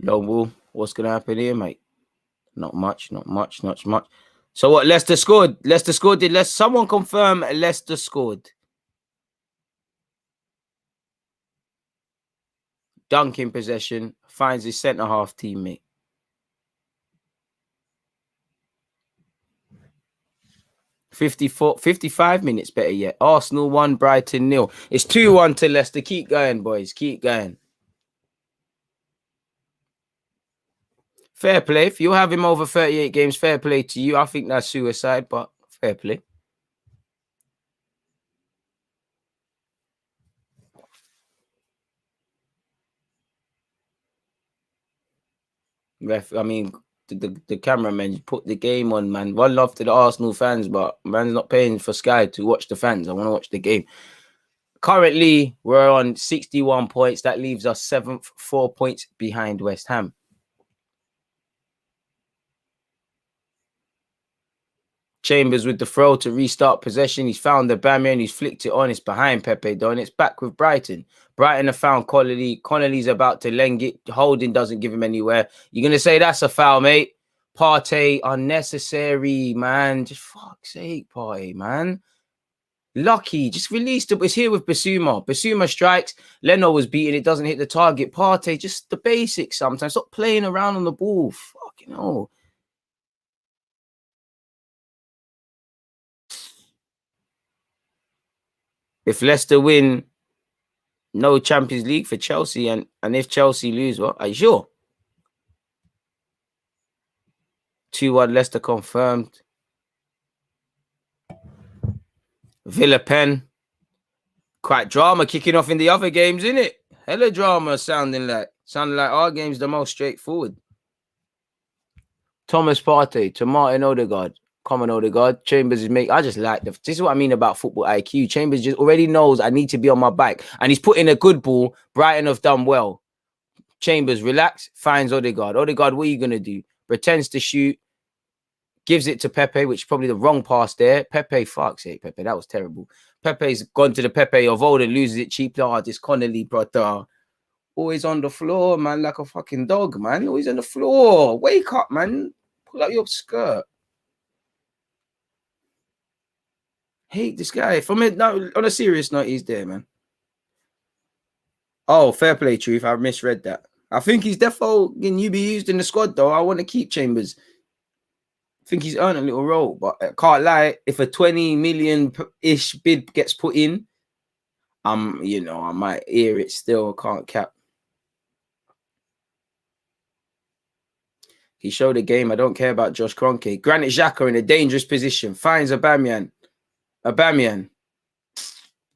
Lone Wolf, what's going to happen here, mate? Not much. So what, Leicester scored? Did someone confirm Leicester scored? Dunk in possession, finds his centre-half teammate. $55 minutes better yet. Arsenal 1, Brighton 0. It's 2-1 to Leicester. Keep going, boys. Keep going. Fair play. If you have him over 38 games, fair play to you. I think that's suicide, but fair play. I mean, the cameraman put the game on, man. One love to the Arsenal fans, but man's not paying for Sky to watch the fans. I want to watch the game. Currently, we're on 61 points. That leaves us 7th, 4 points behind West Ham. Chambers with the throw to restart possession. He's found the Bamia and he's flicked it on. It's behind Pepe, though, and it's back with Brighton. Brighton have found Connolly. Connolly's about to leng it. Holding doesn't give him anywhere. You're going to say that's a foul, mate? Partey, unnecessary, man. Just fuck's sake, Partey, man. Lucky, just released it. It's here with Basuma. Basuma strikes. Leno was beaten. It doesn't hit the target. Partey, just the basics sometimes. Stop playing around on the ball. Fucking hell. If Leicester win, no Champions League for Chelsea. And if Chelsea lose, what? Are you sure? 2-1 Leicester confirmed. Villa Pen. Quite drama kicking off in the other games, isn't it? Hella drama sounding like our game's the most straightforward. Thomas Partey to Martin Odegaard. Common Odegaard. Chambers is making. I just like this is what I mean about football IQ. Chambers just already knows I need to be on my back. And he's put in a good ball. Brighton have done well. Chambers, relax, finds Odegaard. Odegaard, what are you going to do? Pretends to shoot. Gives it to Pepe, which is probably the wrong pass there. Pepe, fuck's sake, Pepe. That was terrible. Pepe's gone to the Pepe of old and loses it cheaply. Oh, this Connolly, brother. Always on the floor, man, like a fucking dog, man. Always on the floor. Wake up, man. Pull up your skirt. Hate this guy. On a serious note, he's there, man. Oh, fair play, Truth. I misread that. I think he's defo getting you be used in the squad, though. I want to keep Chambers. I think he's earned a little role, but I can't lie. If a 20 million-ish bid gets put in, I might hear it still. Can't cap. He showed a game. I don't care about Josh Kroenke. Granit Xhaka in a dangerous position. Finds Aubameyang. Aubameyang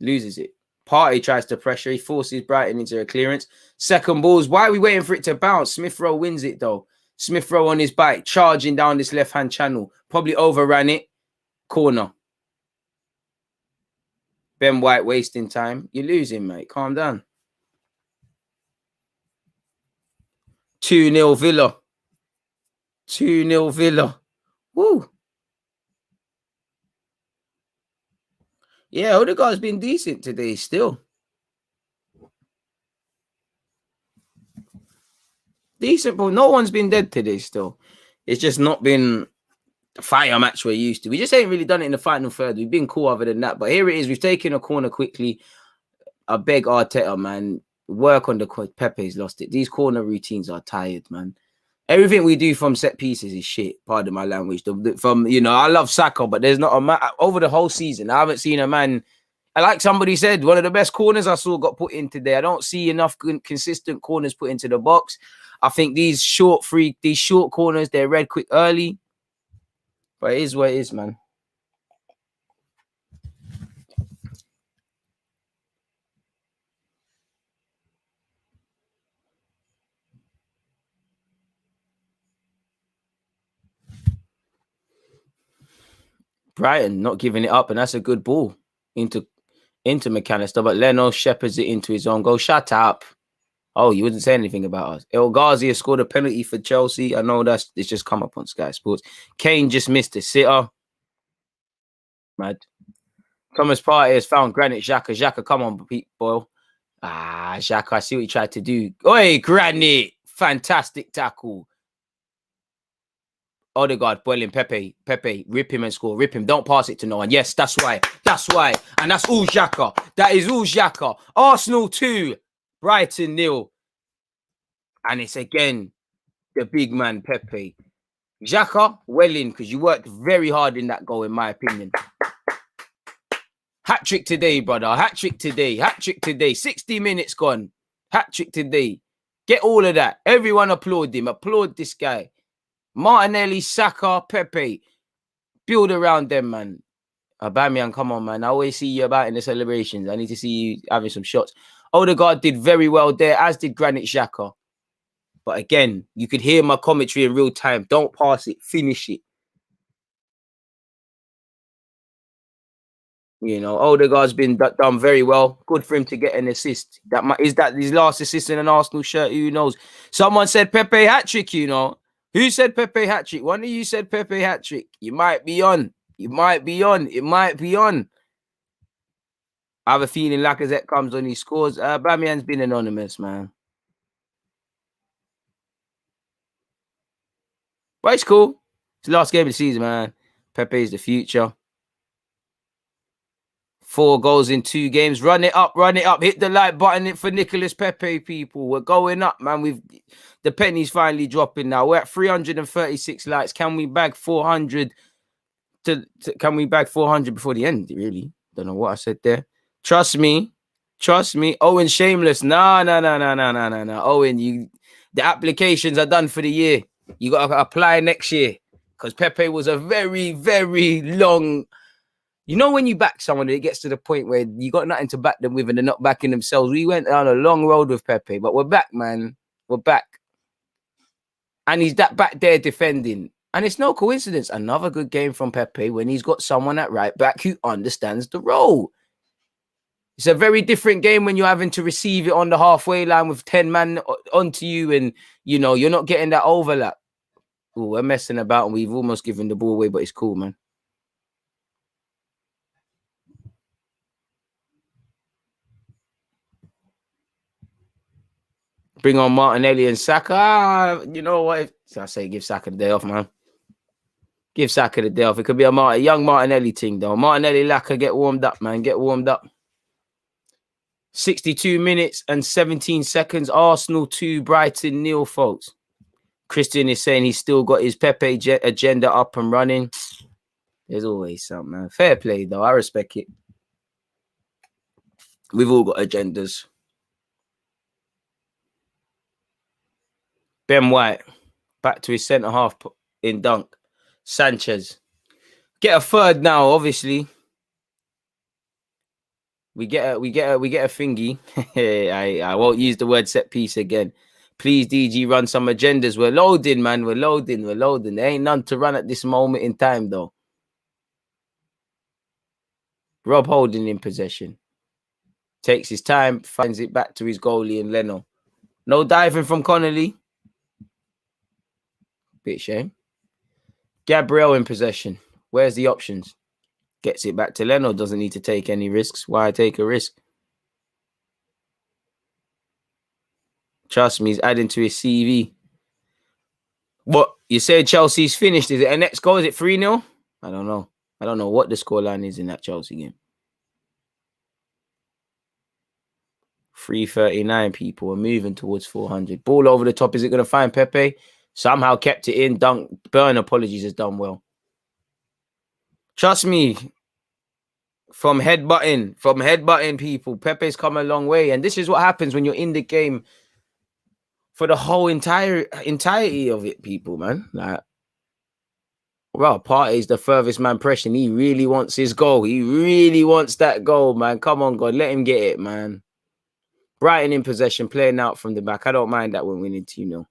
loses it. Partey tries to pressure. He forces Brighton into a clearance. Second balls. Why are we waiting for it to bounce? Smith Rowe wins it, though. Smith Rowe on his bike, charging down this left-hand channel. Probably overran it. Corner. Ben White wasting time. You're losing, mate. Calm down. 2-0 Villa. 2-0 Villa. Woo. Yeah, Odegaard's been decent today still. Decent, but no one's been dead today still. It's just not been the fire match we're used to. We just ain't really done it in the final third. We've been cool other than that. But here it is. We've taken a corner quickly. I beg Arteta, man. Work on the Pepe's lost it. These corner routines are tired, man. Everything we do from set pieces is shit. Pardon my language. I love Saka, but there's not a man over the whole season. I haven't seen a man. Like somebody said, one of the best corners I saw got put in today. I don't see enough consistent corners put into the box. I think these short corners, they're read quick early. But it is what it is, man. Brighton not giving it up, and that's a good ball into McAllister. But Leno shepherds it into his own goal. Shut up. Oh, you wouldn't say anything about us. El Ghazi has scored a penalty for Chelsea. I know it's just come up on Sky Sports. Kane just missed a sitter. Mad. Thomas Partey has found Granit Xhaka. Xhaka, come on, boy. Xhaka, I see what you tried to do. Oi, Granit. Fantastic tackle. Odegaard, Boylan, Pepe, rip him and score. Rip him. Don't pass it to no one. Yes, that's why. And that's all Xhaka. That is all Xhaka. Arsenal 2, Brighton 0. And it's again the big man, Pepe. Xhaka, well in, because you worked very hard in that goal, in my opinion. Hat-trick today, brother. Hat-trick today. 60 minutes gone. Hat-trick today. Get all of that. Everyone applaud him. Applaud this guy. Martinelli, Saka, Pepe. Build around them, man. Aubameyang, come on, man. I always see you about in the celebrations. I need to see you having some shots. Odegaard did very well there, as did Granit Xhaka. But again, you could hear my commentary in real time. Don't pass it. Finish it. You know, Odegaard's been done very well. Good for him to get an assist. Is that his last assist in an Arsenal shirt? Who knows? Someone said Pepe hat-trick, you know. Who said Pepe hat-trick? One of you said Pepe hat-trick. You might be on. It might be on. I have a feeling Lacazette comes on, he scores. Aubameyang's been anonymous, man. But it's cool. It's the last game of the season, man. Pepe's the future. 4 goals in 2 games. Run it up. Hit the like button for Nicolas Pepe, people. We're going up, man. The penny's finally dropping now. We're at 336 likes. Can we bag 400? Can we bag 400 before the end? Really? Don't know what I said there. Trust me. Owen, shameless. No. Owen, the applications are done for the year. You got to apply next year, because Pepe was a very, very long. You know, when you back someone, it gets to the point where you got nothing to back them with and they're not backing themselves. We went down a long road with Pepe, but we're back, man. We're back. And he's back there defending. And it's no coincidence. Another good game from Pepe when he's got someone at right back who understands the role. It's a very different game when you're having to receive it on the halfway line with 10 men onto you and, you know, you're not getting that overlap. Ooh, we're messing about and we've almost given the ball away, but it's cool, man. Bring on Martinelli and Saka. You know what? I say give Saka the day off, man. Give Saka the day off. It could be a young Martinelli thing, though. Martinelli, Laka, get warmed up, man. Get warmed up. 62 minutes and 17 seconds. Arsenal 2, Brighton 0, folks. Christian is saying he's still got his Pepe agenda up and running. There's always something, man. Fair play, though. I respect it. We've all got agendas. Ben White, back to his centre-half in dunk. Sanchez. Get a third now, obviously. We get a thingy. I won't use the word set piece again. Please, DG, run some agendas. We're loading, man. We're loading. There ain't none to run at this moment in time, though. Rob Holding in possession. Takes his time, finds it back to his goalie and Leno. No diving from Connolly. Bit shame. Gabriel in possession. Where's the options? Gets it back to Leno. Doesn't need to take any risks. Why take a risk? Trust me, he's adding to his CV. What? You said Chelsea's finished. Is it a next goal? Is it 3-0? I don't know. I don't know what the scoreline is in that Chelsea game. 339 people are moving towards 400. Ball over the top. Is it going to find Pepe? Somehow kept it in. Burn, apologies, has done well. Trust me. From headbutting people, Pepe's come a long way. And this is what happens when you're in the game for the whole entirety of it, people, man. Like, well, Partey's the furthest man pressing. He really wants his goal. He really wants that goal, man. Come on, God. Let him get it, man. Brighton in possession, playing out from the back. I don't mind that when winning 2-0.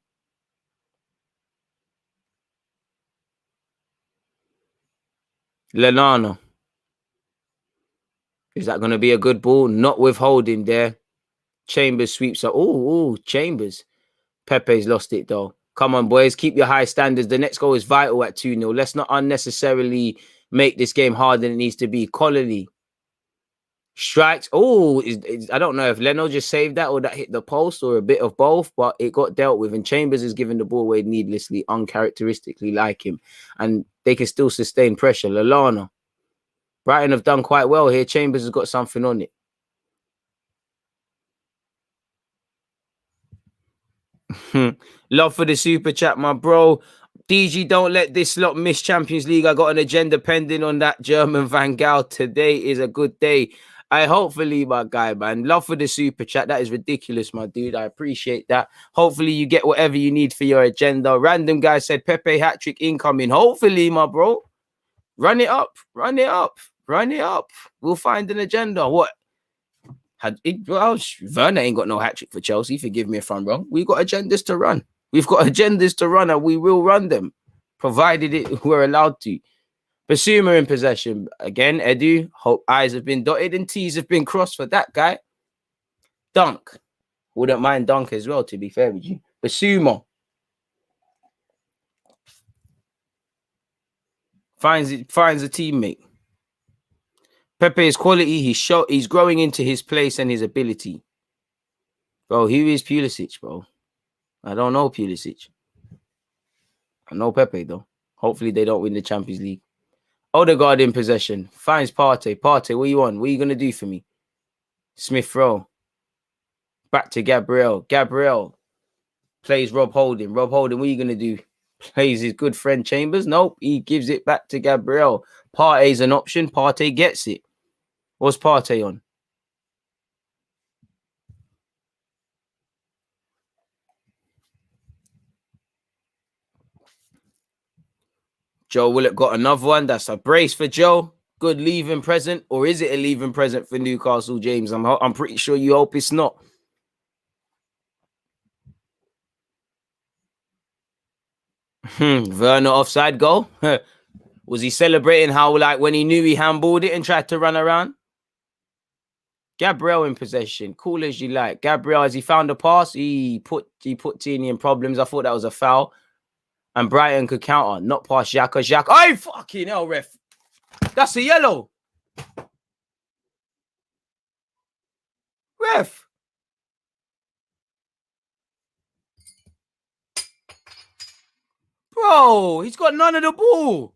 Lallana. Is that going to be a good ball? Not with Holding there. Chambers sweeps up. Oh, Chambers. Pepe's lost it, though. Come on, boys. Keep your high standards. The next goal is vital at 2-0. Let's not unnecessarily make this game harder than it needs to be. Connolly. Strikes. Oh, I don't know if Leno just saved that or that hit the post or a bit of both, but it got dealt with. And Chambers is giving the ball away needlessly, uncharacteristically like him. And they can still sustain pressure. Lallana. Brighton have done quite well here. Chambers has got something on it. Love for the super chat, my bro. DG, don't let this lot miss Champions League. I got an agenda pending on that German Van Gaal. Today is a good day. I hopefully, my guy, man. Love for the super chat. That is ridiculous, my dude. I appreciate that. Hopefully, you get whatever you need for your agenda. Random guy said Pepe hat trick incoming. Hopefully, my bro. Run it up. Run it up. Run it up. We'll find an agenda. What? Well, Werner ain't got no hat trick for Chelsea. Forgive me if I'm wrong. We've got agendas to run. We've got agendas to run, and we will run them, provided we're allowed to. Basuma in possession again. Edu, hope I's have been dotted and T's have been crossed for that guy. Dunk, wouldn't mind Dunk as well. To be fair with you, Basuma finds a teammate. Pepe is quality. He's growing into his place and his ability. Bro, who is Pulisic, bro? I don't know Pulisic. I know Pepe, though. Hopefully they don't win the Champions League. Odegaard in possession. Finds Partey. Partey, what you on? What are you going to do for me? Smith Rowe. Back to Gabriel. Gabriel plays Rob Holding. Rob Holding, what are you going to do? Plays his good friend Chambers? Nope. He gives it back to Gabriel. Partey's an option. Partey gets it. What's Partey on? Joe Willett got another one. That's a brace for Joe. Good leaving present. Or is it a leaving present for Newcastle, James? I'm pretty sure you hope it's not. Werner offside goal. Was he celebrating how, like, when he knew he handballed it and tried to run around? Gabriel in possession. Cool as you like. Gabriel, as he found a pass, he put Tini in problems. I thought that was a foul. And Brighton could counter. Not past Xhaka. Xhaka. Oh, fucking hell, ref. That's a yellow. Ref. Bro, he's got none of the ball.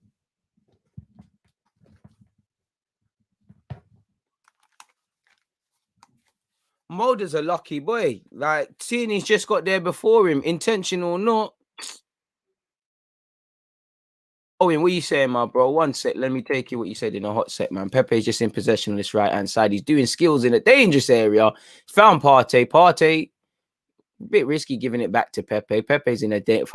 Mulder's a lucky boy. Like, Tini's just got there before him, intentional or not. Oh, and what are you saying, my bro? One sec. Let me take you what you said in a hot sec, man. Pepe's just in possession on this right-hand side. He's doing skills in a dangerous area. Found Partey. Partey, a bit risky giving it back to Pepe. Pepe's in a date.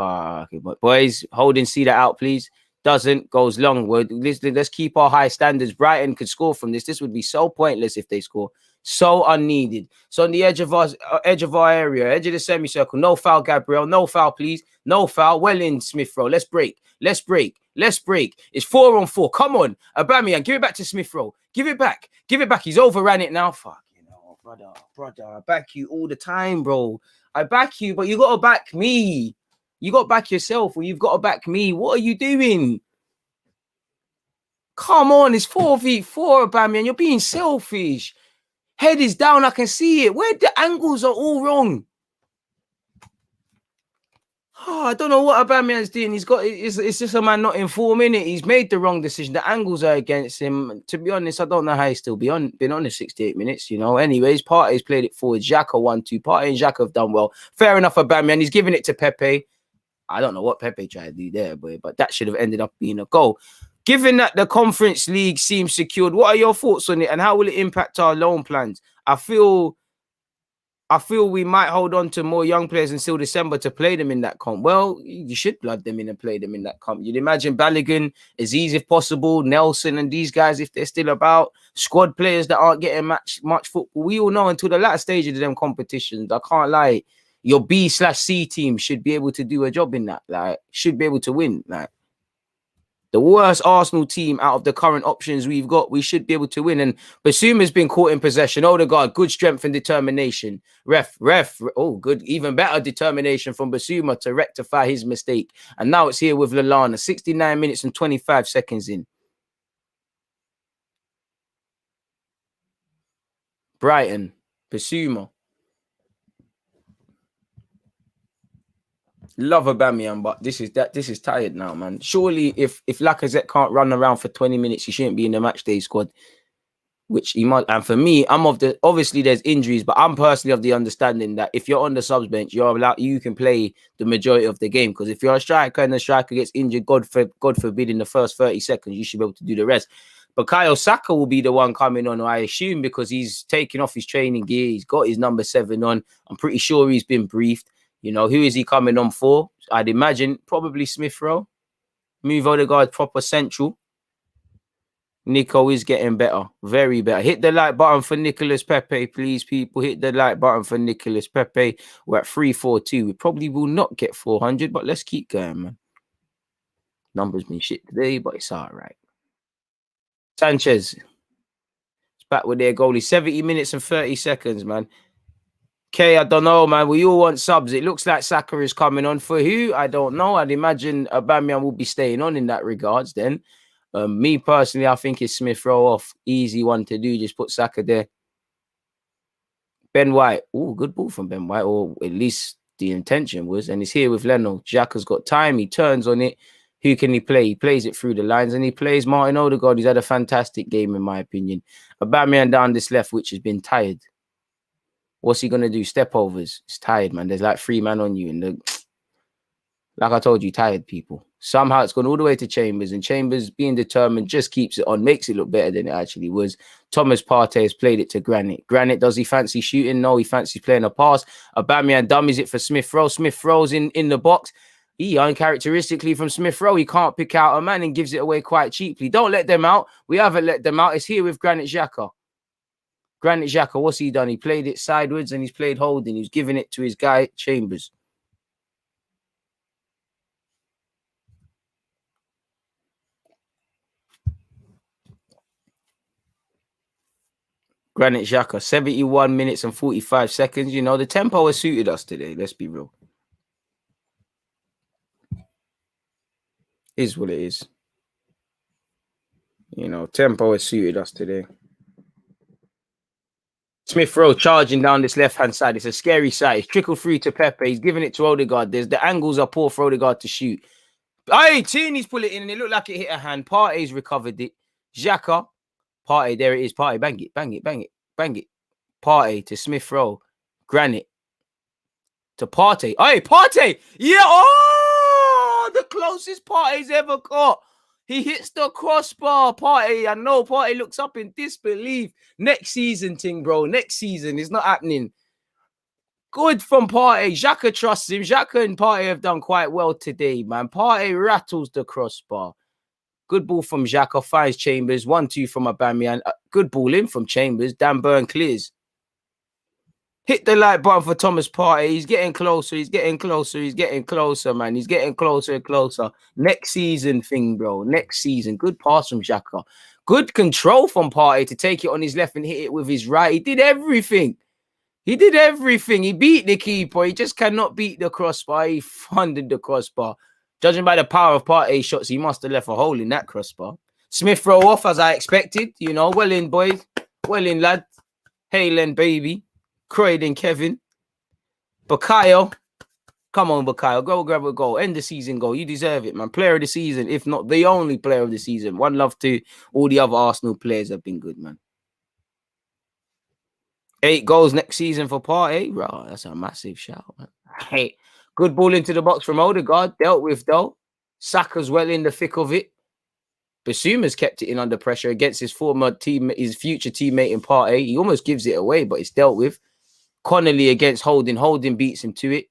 Boys, Holding, see that out, please. Doesn't, goes long. Let's keep our high standards. Brighton could score from this. This would be so pointless if they score. So unneeded. So on the edge of our area, edge of the semicircle. No foul, Gabriel. No foul, please. No foul. Well in, Smith Rowe. Let's break. Let's break. Let's break. It's 4-on-4. Come on. Aubameyang, give it back to Smith Rowe. Give it back. Give it back. He's overran it now. Fuck, you know, brother. I back you all the time, bro. I back you, but you got to back me. You got to back yourself, or you've got to back me. What are you doing? Come on, it's 4v4, Aubameyang. You're being selfish. Head is down. I can see it. Where the angles are all wrong. Oh, I don't know what Aubameyang's doing. It's just a man not informing it. He's made the wrong decision. The angles are against him. To be honest, I don't know how he's still been on the 68 minutes, you know. Anyways, Partey's played it forward. Xhaka 1-2. Partey and Xhaka have done well. Fair enough, Aubameyang. He's giving it to Pepe. I don't know what Pepe tried to do there, but that should have ended up being a goal. Given that the Conference League seems secured, what are your thoughts on it and how will it impact our loan plans? I feel we might hold on to more young players until December to play them in that comp. Well, you should blood them in and play them in that comp. You'd imagine Balogun, Aziz if possible, Nelson and these guys, if they're still about, squad players that aren't getting much football. We all know until the latter stage of them competitions, I can't lie, your B/C team should be able to do a job in that. Like, should be able to win. Like, the worst Arsenal team out of the current options we've got, we should be able to win. And Basuma's been caught in possession. Odegaard, good strength and determination. Ref. Oh, good, even better determination from Basuma to rectify his mistake. And now it's here with Lallana. 69 minutes and 25 seconds in. Brighton, Basuma. Love Aubameyang, but this is tired now, man. Surely, if Lacazette can't run around for 20 minutes, he shouldn't be in the match day squad. Which he might. And for me, obviously there's injuries, but I'm personally of the understanding that if you're on the subs bench, you can play the majority of the game. Because if you're a striker and the striker gets injured, God forbid, in the first 30 seconds, you should be able to do the rest. But Bukayo Saka will be the one coming on, I assume, because he's taken off his training gear. He's got his number 7 on. I'm pretty sure he's been briefed. You know, who is he coming on for? I'd imagine probably Smith Rowe. Move Odegaard proper central. Nico is getting better. Very better. Hit the like button for Nicolas Pepe, please, people. Hit the like button for Nicolas Pepe. We're at 342. We probably will not get 400, but let's keep going, man. Numbers been shit today, but it's all right. Sanchez. It's back with their goalie. 70 minutes and 30 seconds, man. Okay, I don't know, man. We all want subs. It looks like Saka is coming on. For who? I don't know. I'd imagine Aubameyang will be staying on in that regards then. Me personally, I think it's Smith Rowe off. Easy one to do. Just put Saka there. Ben White. Oh, good ball from Ben White, or at least the intention was. And he's here with Leno. Xhaka's got time. He turns on it. Who can he play? He plays it through the lines, and he plays Martin Odegaard. He's had a fantastic game, in my opinion. Aubameyang down this left, which has been tired. What's he going to do? Step overs. It's tired, man. There's like 3 men on you. And like I told you, tired people. Somehow it's gone all the way to Chambers, and Chambers, being determined, just keeps it on, makes it look better than it actually was. Thomas Partey has played it to Granit. Granit, does he fancy shooting? No, he fancies playing a pass. Aubameyang dummies it for Smith Rowe. Smith Rowe's in the box. He, uncharacteristically from Smith Rowe, he can't pick out a man and gives it away quite cheaply. Don't let them out. We haven't let them out. It's here with Granit Xhaka. Granit Xhaka, what's he done? He played it sideways and he's played holding. He's giving it to his guy, Chambers. Granit Xhaka, 71 minutes and 45 seconds. You know, the tempo has suited us today. Let's be real. Is what it is. You know, tempo has suited us today. Smith Rowe charging down this left-hand side. It's a scary sight. It's trickled through to Pepe. He's giving it to Odegaard. The angles are poor for Odegaard to shoot. Hey, Tierney's put it in and it looked like it hit a hand. Partey's recovered it. Xhaka. Partey, there it is. Partey, bang it, bang it, bang it, bang it. Partey to Smith Rowe. Granit to Partey. Hey, Partey! Yeah! Oh! The closest Partey's ever got. He hits the crossbar. Partey, I know Partey looks up in disbelief. Next season, ting, bro. Next season. It's not happening. Good from Partey. Xhaka trusts him. Xhaka and Partey have done quite well today, man. Partey rattles the crossbar. Good ball from Xhaka. Finds Chambers. 1-2 from Aubameyang. Good ball in from Chambers. Dan Burn clears. Hit the like button for Thomas Partey. He's getting closer. He's getting closer. He's getting closer, man. He's getting closer and closer. Next season thing, bro. Next season. Good pass from Xhaka. Good control from Partey to take it on his left and hit it with his right. He did everything. He did everything. He beat the keeper. He just cannot beat the crossbar. He funded the crossbar. Judging by the power of Partey's shots, he must have left a hole in that crossbar. Smith Rowe off as I expected. You know, well in, boys. Well in, lad. Halen, baby. Croydon, Kevin. Bukayo. Come on, Bukayo. Go grab a goal. End the season goal. You deserve it, man. Player of the season, if not the only player of the season. One love to all the other Arsenal players have been good, man. 8 goals next season for Partey. Bro, that's a massive shout, man. Hey, good ball into the box from Odegaard. Dealt with, though. Saka's well in the thick of it. Basuma's kept it in under pressure against his former team, his future teammate in Partey. He almost gives it away, but it's dealt with. Connolly against Holding. Holding beats him to it.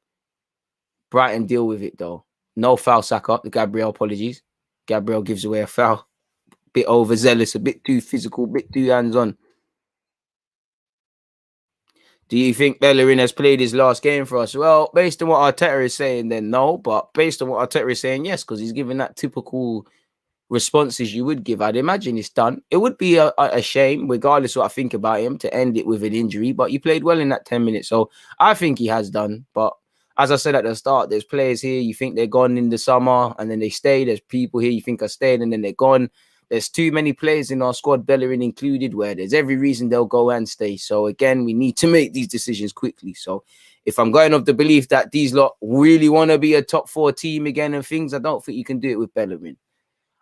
Brighton deal with it, though. No foul, Saka. The Gabriel, apologies. Gabriel gives away a foul. Bit overzealous, a bit too physical, bit too hands-on. Do you think Bellerin has played his last game for us? Well, based on what Arteta is saying, then no. But based on what Arteta is saying, yes, because he's given that typical responses you would give. I'd imagine it's done. It would be a shame, regardless of what I think about him, to end it with an injury. But you played well in that 10 minutes. So I think he has done. But as I said at the start, there's players here you think they're gone in the summer and then they stay. There's people here you think are staying and then they're gone. There's too many players in our squad, Bellerin included, where there's every reason they'll go and stay. So again, we need to make these decisions quickly. So if I'm going off the belief that these lot really want to be a top 4 team again and things, I don't think you can do it with Bellerin.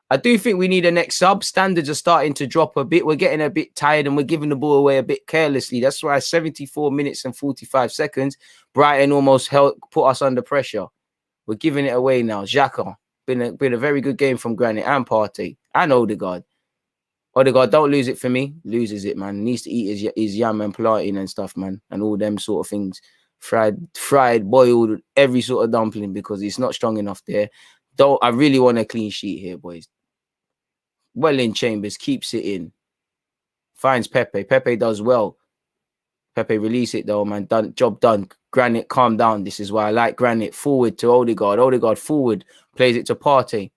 I do think we need a next sub. Standards are starting to drop a bit. We're getting a bit tired and we're giving the ball away a bit carelessly. That's why 74 minutes and 45 seconds, Brighton almost put us under pressure. We're giving it away now. Xhaka, been a very good game from Granit and Partey and Odegaard. Odegaard, don't lose it for me. Loses it, man. Needs to eat his yam and plantain and stuff, man. And all them sort of things. Fried, boiled, every sort of dumpling because it's not strong enough there. I really want a clean sheet here, boys. Well in Chambers, keeps it in. Finds Pepe. Pepe does well. Pepe release it though, man. Job done. Granit, calm down. This is why I like Granit. Forward to Odegaard. Odegaard forward. Plays it to Partey.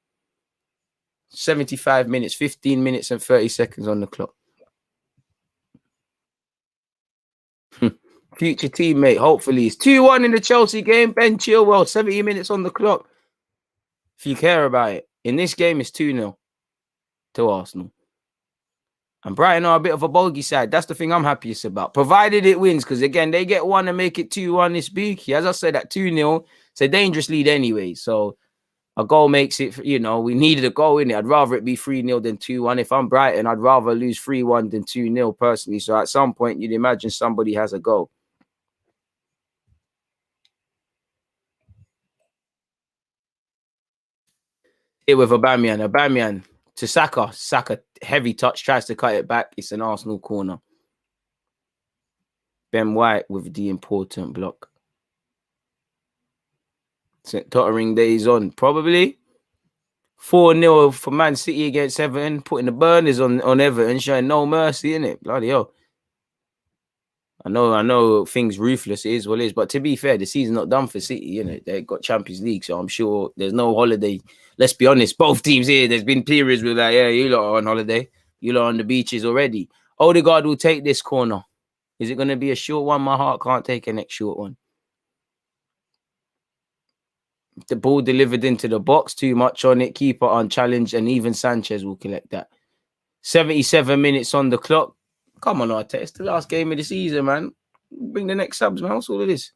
75 minutes, 15 minutes and 30 seconds on the clock. Future teammate, hopefully. It's 2-1 in the Chelsea game. Ben Chilwell, 70 minutes on the clock. If you care about it. In this game, it's 2-0 to Arsenal. And Brighton are a bit of a bogey side. That's the thing I'm happiest about. Provided it wins, because again, they get one and make it 2-1. It's spooky. As I said, at 2-0, it's a dangerous lead anyway. So a goal makes it, we needed a goal in it. I'd rather it be 3-0 than 2-1. If I'm Brighton, I'd rather lose 3-1 than 2-0 personally. So at some point, you'd imagine somebody has a goal. Here with Aubameyang to Saka. Saka, heavy touch, tries to cut it back. It's an Arsenal corner. Ben White with the important block. Tottering days on. Probably 4-0 for Man City against Everton. Putting the burners on Everton, showing no mercy, innit? Bloody hell. I know things ruthless, it is what it is. But to be fair, the season's not done for City, innit? They've got Champions League, so I'm sure there's no holiday. Let's be honest, both teams here, there's been periods where like, yeah, you lot are on holiday. You lot are on the beaches already. Odegaard will take this corner. Is it going to be a short one? My heart can't take a next short one. The ball delivered into the box, too much on it. Keeper unchallenged, and even Sanchez will collect that. 77 minutes on the clock. Come on, Arteta. It's the last game of the season, man. Bring the next subs, man. What's all of this?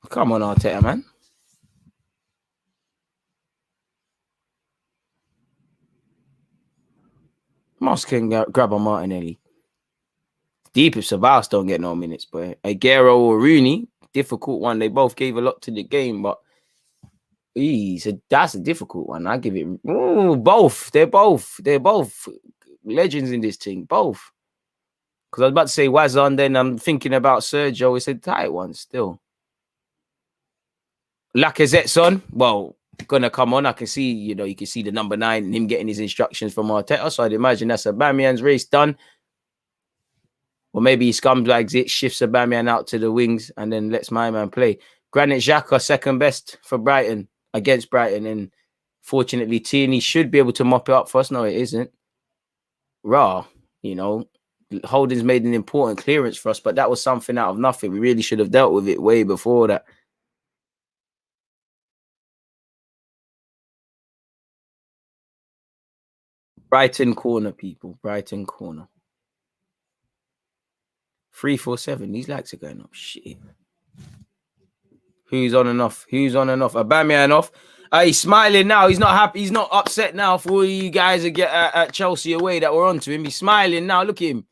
Come on, Arteta, man. Moss can grab a Martinelli. Deep if Sabas don't get no minutes, but Aguero or Rooney, difficult one. They both gave a lot to the game, but that's a difficult one. I give it both. They're both legends in this thing. Both. Because I was about to say Wazan, then I'm thinking about Sergio. It's a tight one still. Lacazette's on. Well, gonna come on. I can see, you can see the number 9 and him getting his instructions from Arteta. So I'd imagine that's Aubameyang's race done. Or maybe he scumbags it, shifts Aubameyang out to the wings, and then lets my man play. Granit Xhaka, second best for Brighton, against Brighton. And fortunately, Tierney should be able to mop it up for us. No, it isn't. Holding's made an important clearance for us, but that was something out of nothing. We really should have dealt with it way before that. Brighton corner, people. Brighton corner. 3-4-7. These likes are going up. Shit. Who's on and off? Aubameyang off. He's smiling now. He's not happy. He's not upset now for all you guys that get at Chelsea away that were onto him. He's smiling now. Look at him.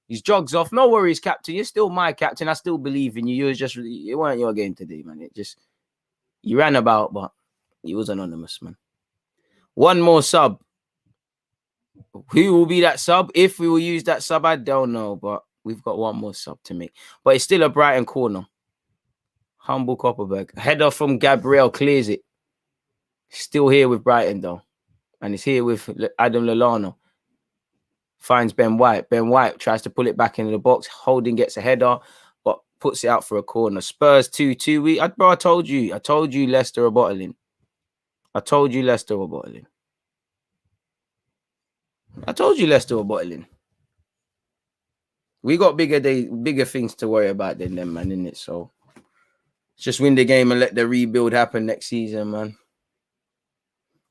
His jogs off. No worries, captain. You're still my captain. I still believe in you. It weren't your game today, man. You ran about, but he was anonymous, man. One more sub. Who will be that sub? If we will use that sub, I don't know, but we've got one more sub to make. But it's still a Brighton corner. Humble Copperberg. Header from Gabriel clears it. Still here with Brighton, though. And it's here with Adam Lallana. Finds Ben White. Ben White tries to pull it back into the box. Holding gets a header, but puts it out for a corner. Spurs 2-2. I told you Leicester are bottling. I told you Leicester were bottling. We got bigger things to worry about than them, man, innit? So just win the game and let the rebuild happen next season, man.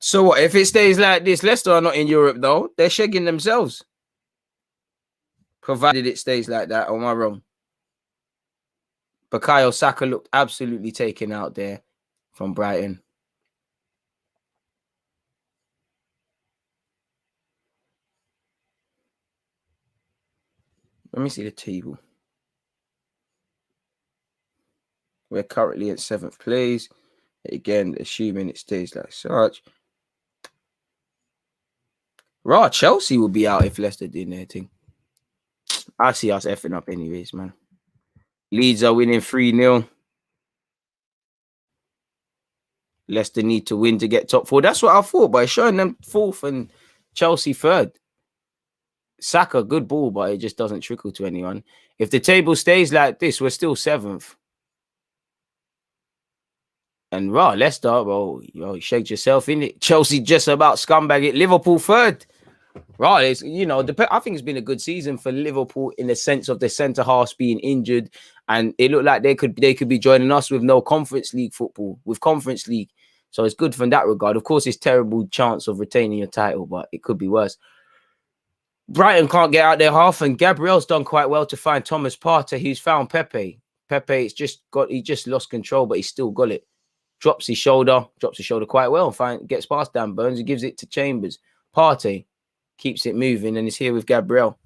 So what if it stays like this? Leicester are not in Europe though. They're shagging themselves. Provided it stays like that. Or am I wrong? Bukayo Saka looked absolutely taken out there from Brighton. Let me see the table. We're currently at 7th place. Again, assuming it stays like such. Raw, Chelsea will be out if Leicester did their thing. I see us effing up anyways, man. Leeds are winning 3-0. Leicester need to win to get top 4. That's what I thought, but it's showing them 4th and Chelsea 3rd. Saka, good ball, but it just doesn't trickle to anyone. If the table stays like this, we're still 7th. And Leicester, you shagged yourself in it. Chelsea just about scumbag it. Liverpool 3rd. It's, I think it's been a good season for Liverpool in the sense of the centre halves being injured, and it looked like they could be joining us with no Conference League football, with Conference League. So it's good from that regard. Of course, it's terrible chance of retaining your title, but it could be worse. Brighton can't get out their half, and Gabriel's done quite well to find Thomas Partey, who's found Pepe. He just lost control, but he's still got it. Drops his shoulder quite well, gets past Dan Burns, and gives it to Chambers. Partey keeps it moving and is here with Gabriel.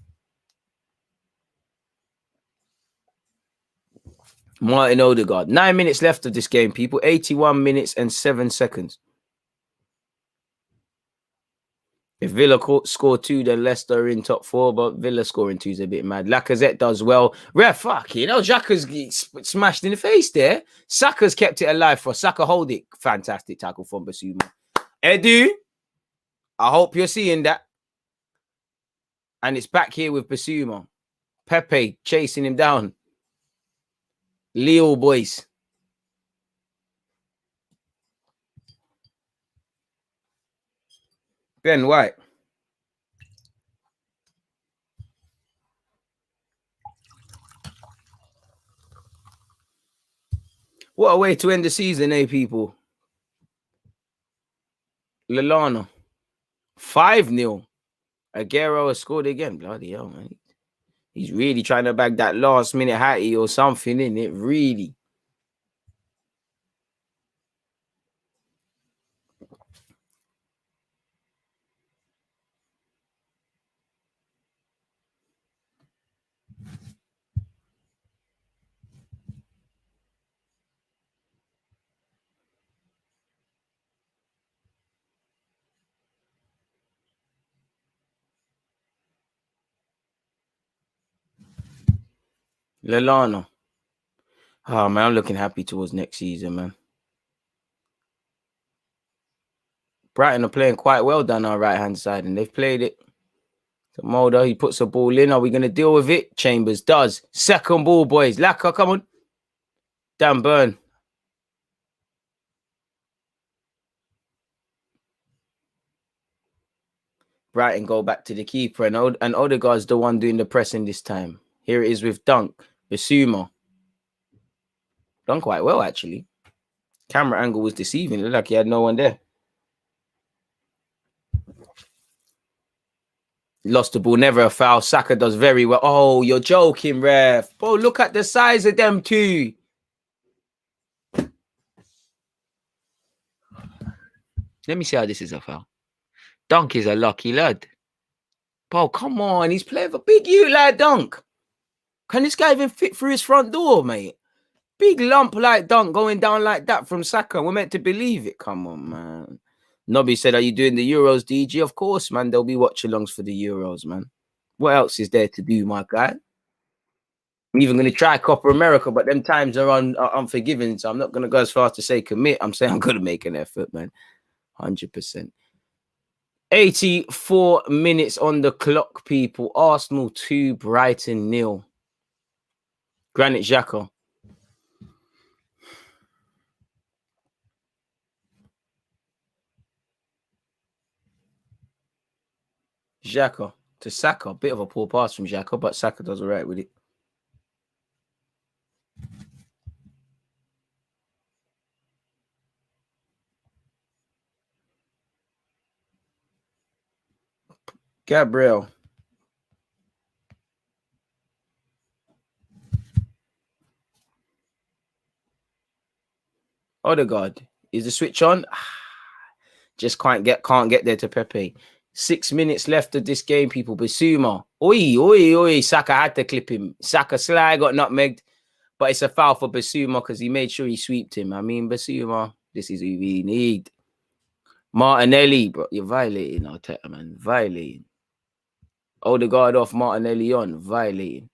Martin Odegaard. 9 minutes left of this game, people. 81 minutes and 7 seconds. If Villa score 2, then Leicester are in top 4, but Villa scoring 2 is a bit mad. Lacazette does well. Xhaka's smashed in the face there. Saka's kept it alive for Saka. Hold it. Fantastic tackle from Basuma. Edu, I hope you're seeing that. And it's back here with Basuma. Pepe chasing him down. Leo boys. Ben White. What a way to end the season, people? Lallana. 5-0. Aguero has scored again. Bloody hell, man. He's really trying to bag that last minute hattie or something, in it. Really. Lallana. Oh, man, I'm looking happy towards next season, man. Brighton are playing quite well down our right-hand side, and they've played it. So Mulder, he puts a ball in. Are we going to deal with it? Chambers does. Second ball, boys. Laka, come on. Dan Burn. Brighton go back to the keeper, and Odegaard's the one doing the pressing this time. Here it is with Dunk. Basuma. Done quite well, actually. Camera angle was deceiving. It looked like he had no one there. Lost the ball, never a foul. Saka does very well. Oh, you're joking, ref. Bro, look at the size of them two. Let me see how this is a foul. Dunk is a lucky lad. Bro, come on. He's playing for big you, lad, Dunk. Can this guy even fit through his front door, mate? Big lump like Dunk going down like that from Saka. We're meant to believe it. Come on, man. Nobby said, are you doing the Euros, DG? Of course, man. There'll be watch-alongs for the Euros, man. What else is there to do, my guy? I'm even going to try Copa America, but them times are unforgiving, so I'm not going to go as far as to say commit. I'm saying I'm going to make an effort, man. 100%. 84 minutes on the clock, people. Arsenal 2, Brighton 0. Granit Xhaka. Xhaka to Saka. Bit of a poor pass from Xhaka, but Saka does all right with it. Gabriel. Odegaard. Is the switch on? Just can't get there to Pepe. 6 minutes left of this game, people. Basuma. Oi. Saka had to clip him. Saka sly got nutmegged. But it's a foul for Basuma because he made sure he sweeped him. I mean, Basuma, this is who we need. Martinelli, bro. You're violating, Arteta, man. Violating. Odegaard off, Martinelli on. Violating.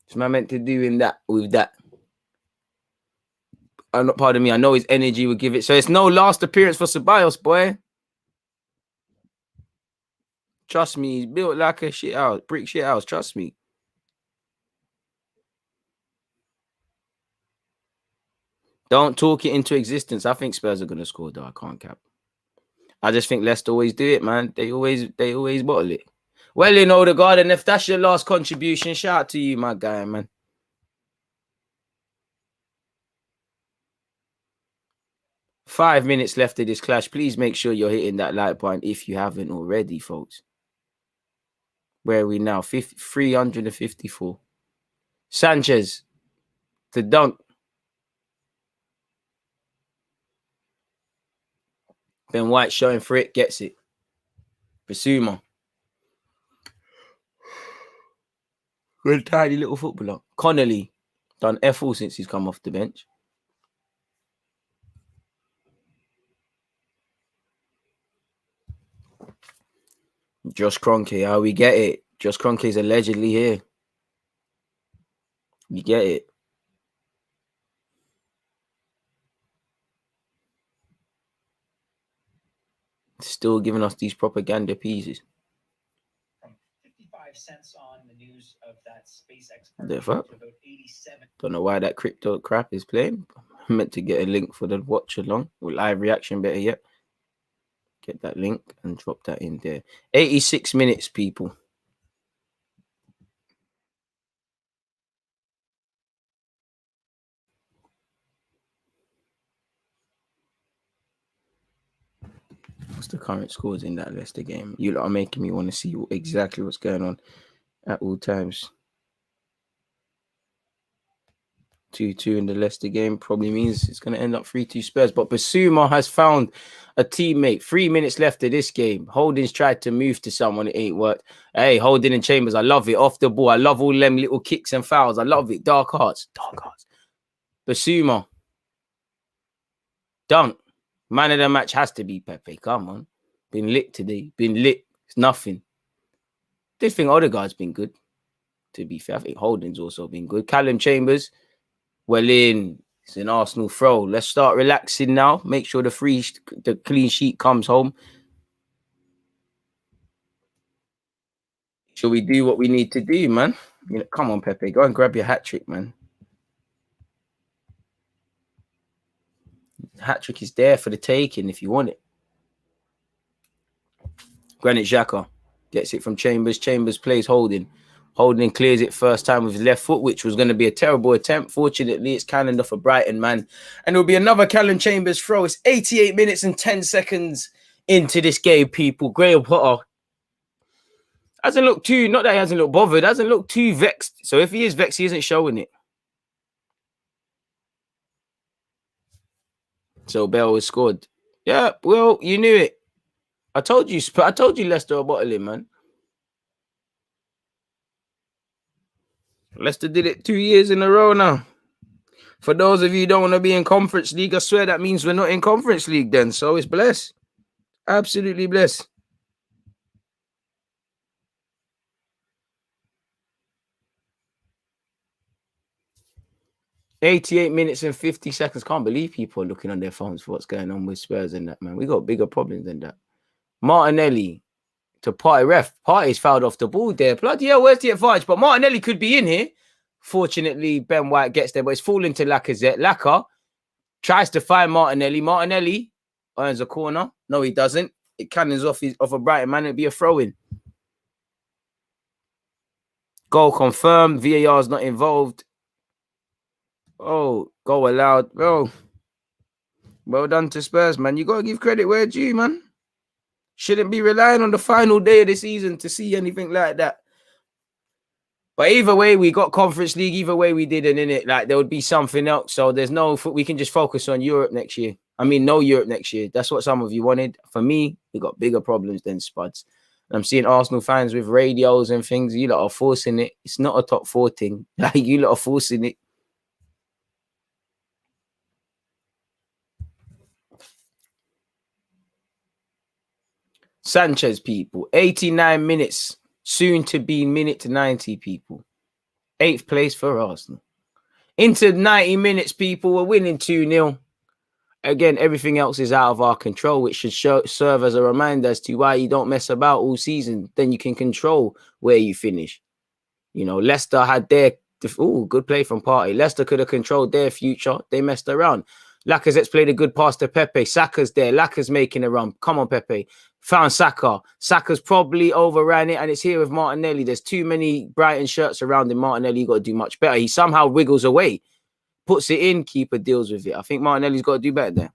What's man meant to do in that with that? Pardon me. I know his energy would give it. So it's no last appearance for Ceballos, boy. Trust me, he's built like a shit house, brick shit house. Trust me. Don't talk it into existence. I think Spurs are gonna score, though. I can't cap. I just think Leicester always do it, man. They always bottle it. Well, in Odegaard, and if that's your last contribution, shout out to you, my guy, man. Five minutes left of this clash. Please make sure you're hitting that like button if you haven't already, folks. Where are we now? 354. Sanchez to dunk. Ben White showing for it, gets it. Basuma. Good tiny little footballer. Connolly done F all since he's come off the bench. Josh Kroenke, how we get it? Josh Kroenke is allegedly here. We get it. Still giving us these propaganda pieces. From 55 cents on the news of that SpaceX. The fuck? Don't know why that crypto crap is playing. I'm meant to get a link for the Watchalong or live reaction, better yet. Get that link and drop that in there. 86 minutes, people. What's the current scores in that Leicester game? You lot are making me want to see exactly what's going on at all times. 2-2 in the Leicester game probably means it's going to end up 3-2 Spurs. But Basuma has found a teammate. 3 minutes left of this game. Holding's tried to move to someone. It ain't worked. Hey, Holding and Chambers. I love it. Off the ball. I love all them little kicks and fouls. I love it. Dark hearts. Basuma. Dunk. Man of the match has to be Pepe. Come on. Been lit today. Been lit. It's nothing. Did think Odegaard's been good. To be fair, I think Holding's also been good. Callum Chambers. Well in. It's an Arsenal throw. Let's start relaxing now. Make sure the clean sheet comes home. Shall we do what we need to do, man? You know, come on, Pepe. Go and grab your hat trick, man. Hat trick is there for the taking if you want it. Granit Xhaka gets it from Chambers. Chambers plays Holding. Holding clears it first time with his left foot, which was going to be a terrible attempt. Fortunately, it's calendar for Brighton, man. And it'll be another Callum Chambers throw. It's 88 minutes and 10 seconds into this game, people. Graham Potter hasn't looked too, not that he hasn't looked bothered, hasn't looked too vexed. So if he is vexed, he isn't showing it. So Bell has scored. Yeah, well, you knew it. I told you Leicester are bottling, man. Leicester did it 2 years in a row now. For those of you who don't want to be in Conference League, I swear that means we're not in Conference League then. So it's blessed. Absolutely blessed. $88 minutes and 50 seconds. Can't believe people are looking on their phones for what's going on with Spurs and that, man. We got bigger problems than that. Martinelli to Partey. Ref. Partey's fouled off the ball there. Bloody hell, where's the advantage? But Martinelli could be in here. Fortunately, Ben White gets there, but it's falling to Lacazette. Laka tries to find Martinelli. Martinelli earns a corner. No, he doesn't. It cannons off a Brighton man. It'd be a throw-in. Goal confirmed. VAR's not involved. Oh, goal allowed. Bro. Well done to Spurs, man. You got to give credit where it's due, man. Shouldn't be relying on the final day of the season to see anything like that. But either way, we got Conference League. Either way, we didn't, innit? Like, there would be something else. So there's no... We can just focus on Europe next year. I mean, no Europe next year. That's what some of you wanted. For me, we got bigger problems than Spuds. I'm seeing Arsenal fans with radios and things. You lot are forcing it. It's not a top 4 thing. Like, you lot are forcing it. Sanchez, people. 89 minutes. Soon to be minute 90, people. 8th place for Arsenal. Into 90 minutes, people. We're winning 2-0. Again, everything else is out of our control, which should serve as a reminder as to why you don't mess about all season. Then you can control where you finish. You know, Leicester had their... good play from Partey. Leicester could have controlled their future. They messed around. Lacazette's played a good pass to Pepe. Saka's there. Laka's making a run. Come on, Pepe. Found Saka. Saka's probably overran it, and it's here with Martinelli. There's too many Brighton shirts around him. Martinelli, you got to do much better. He somehow wiggles away. Puts it in, keeper deals with it. I think Martinelli's got to do better there.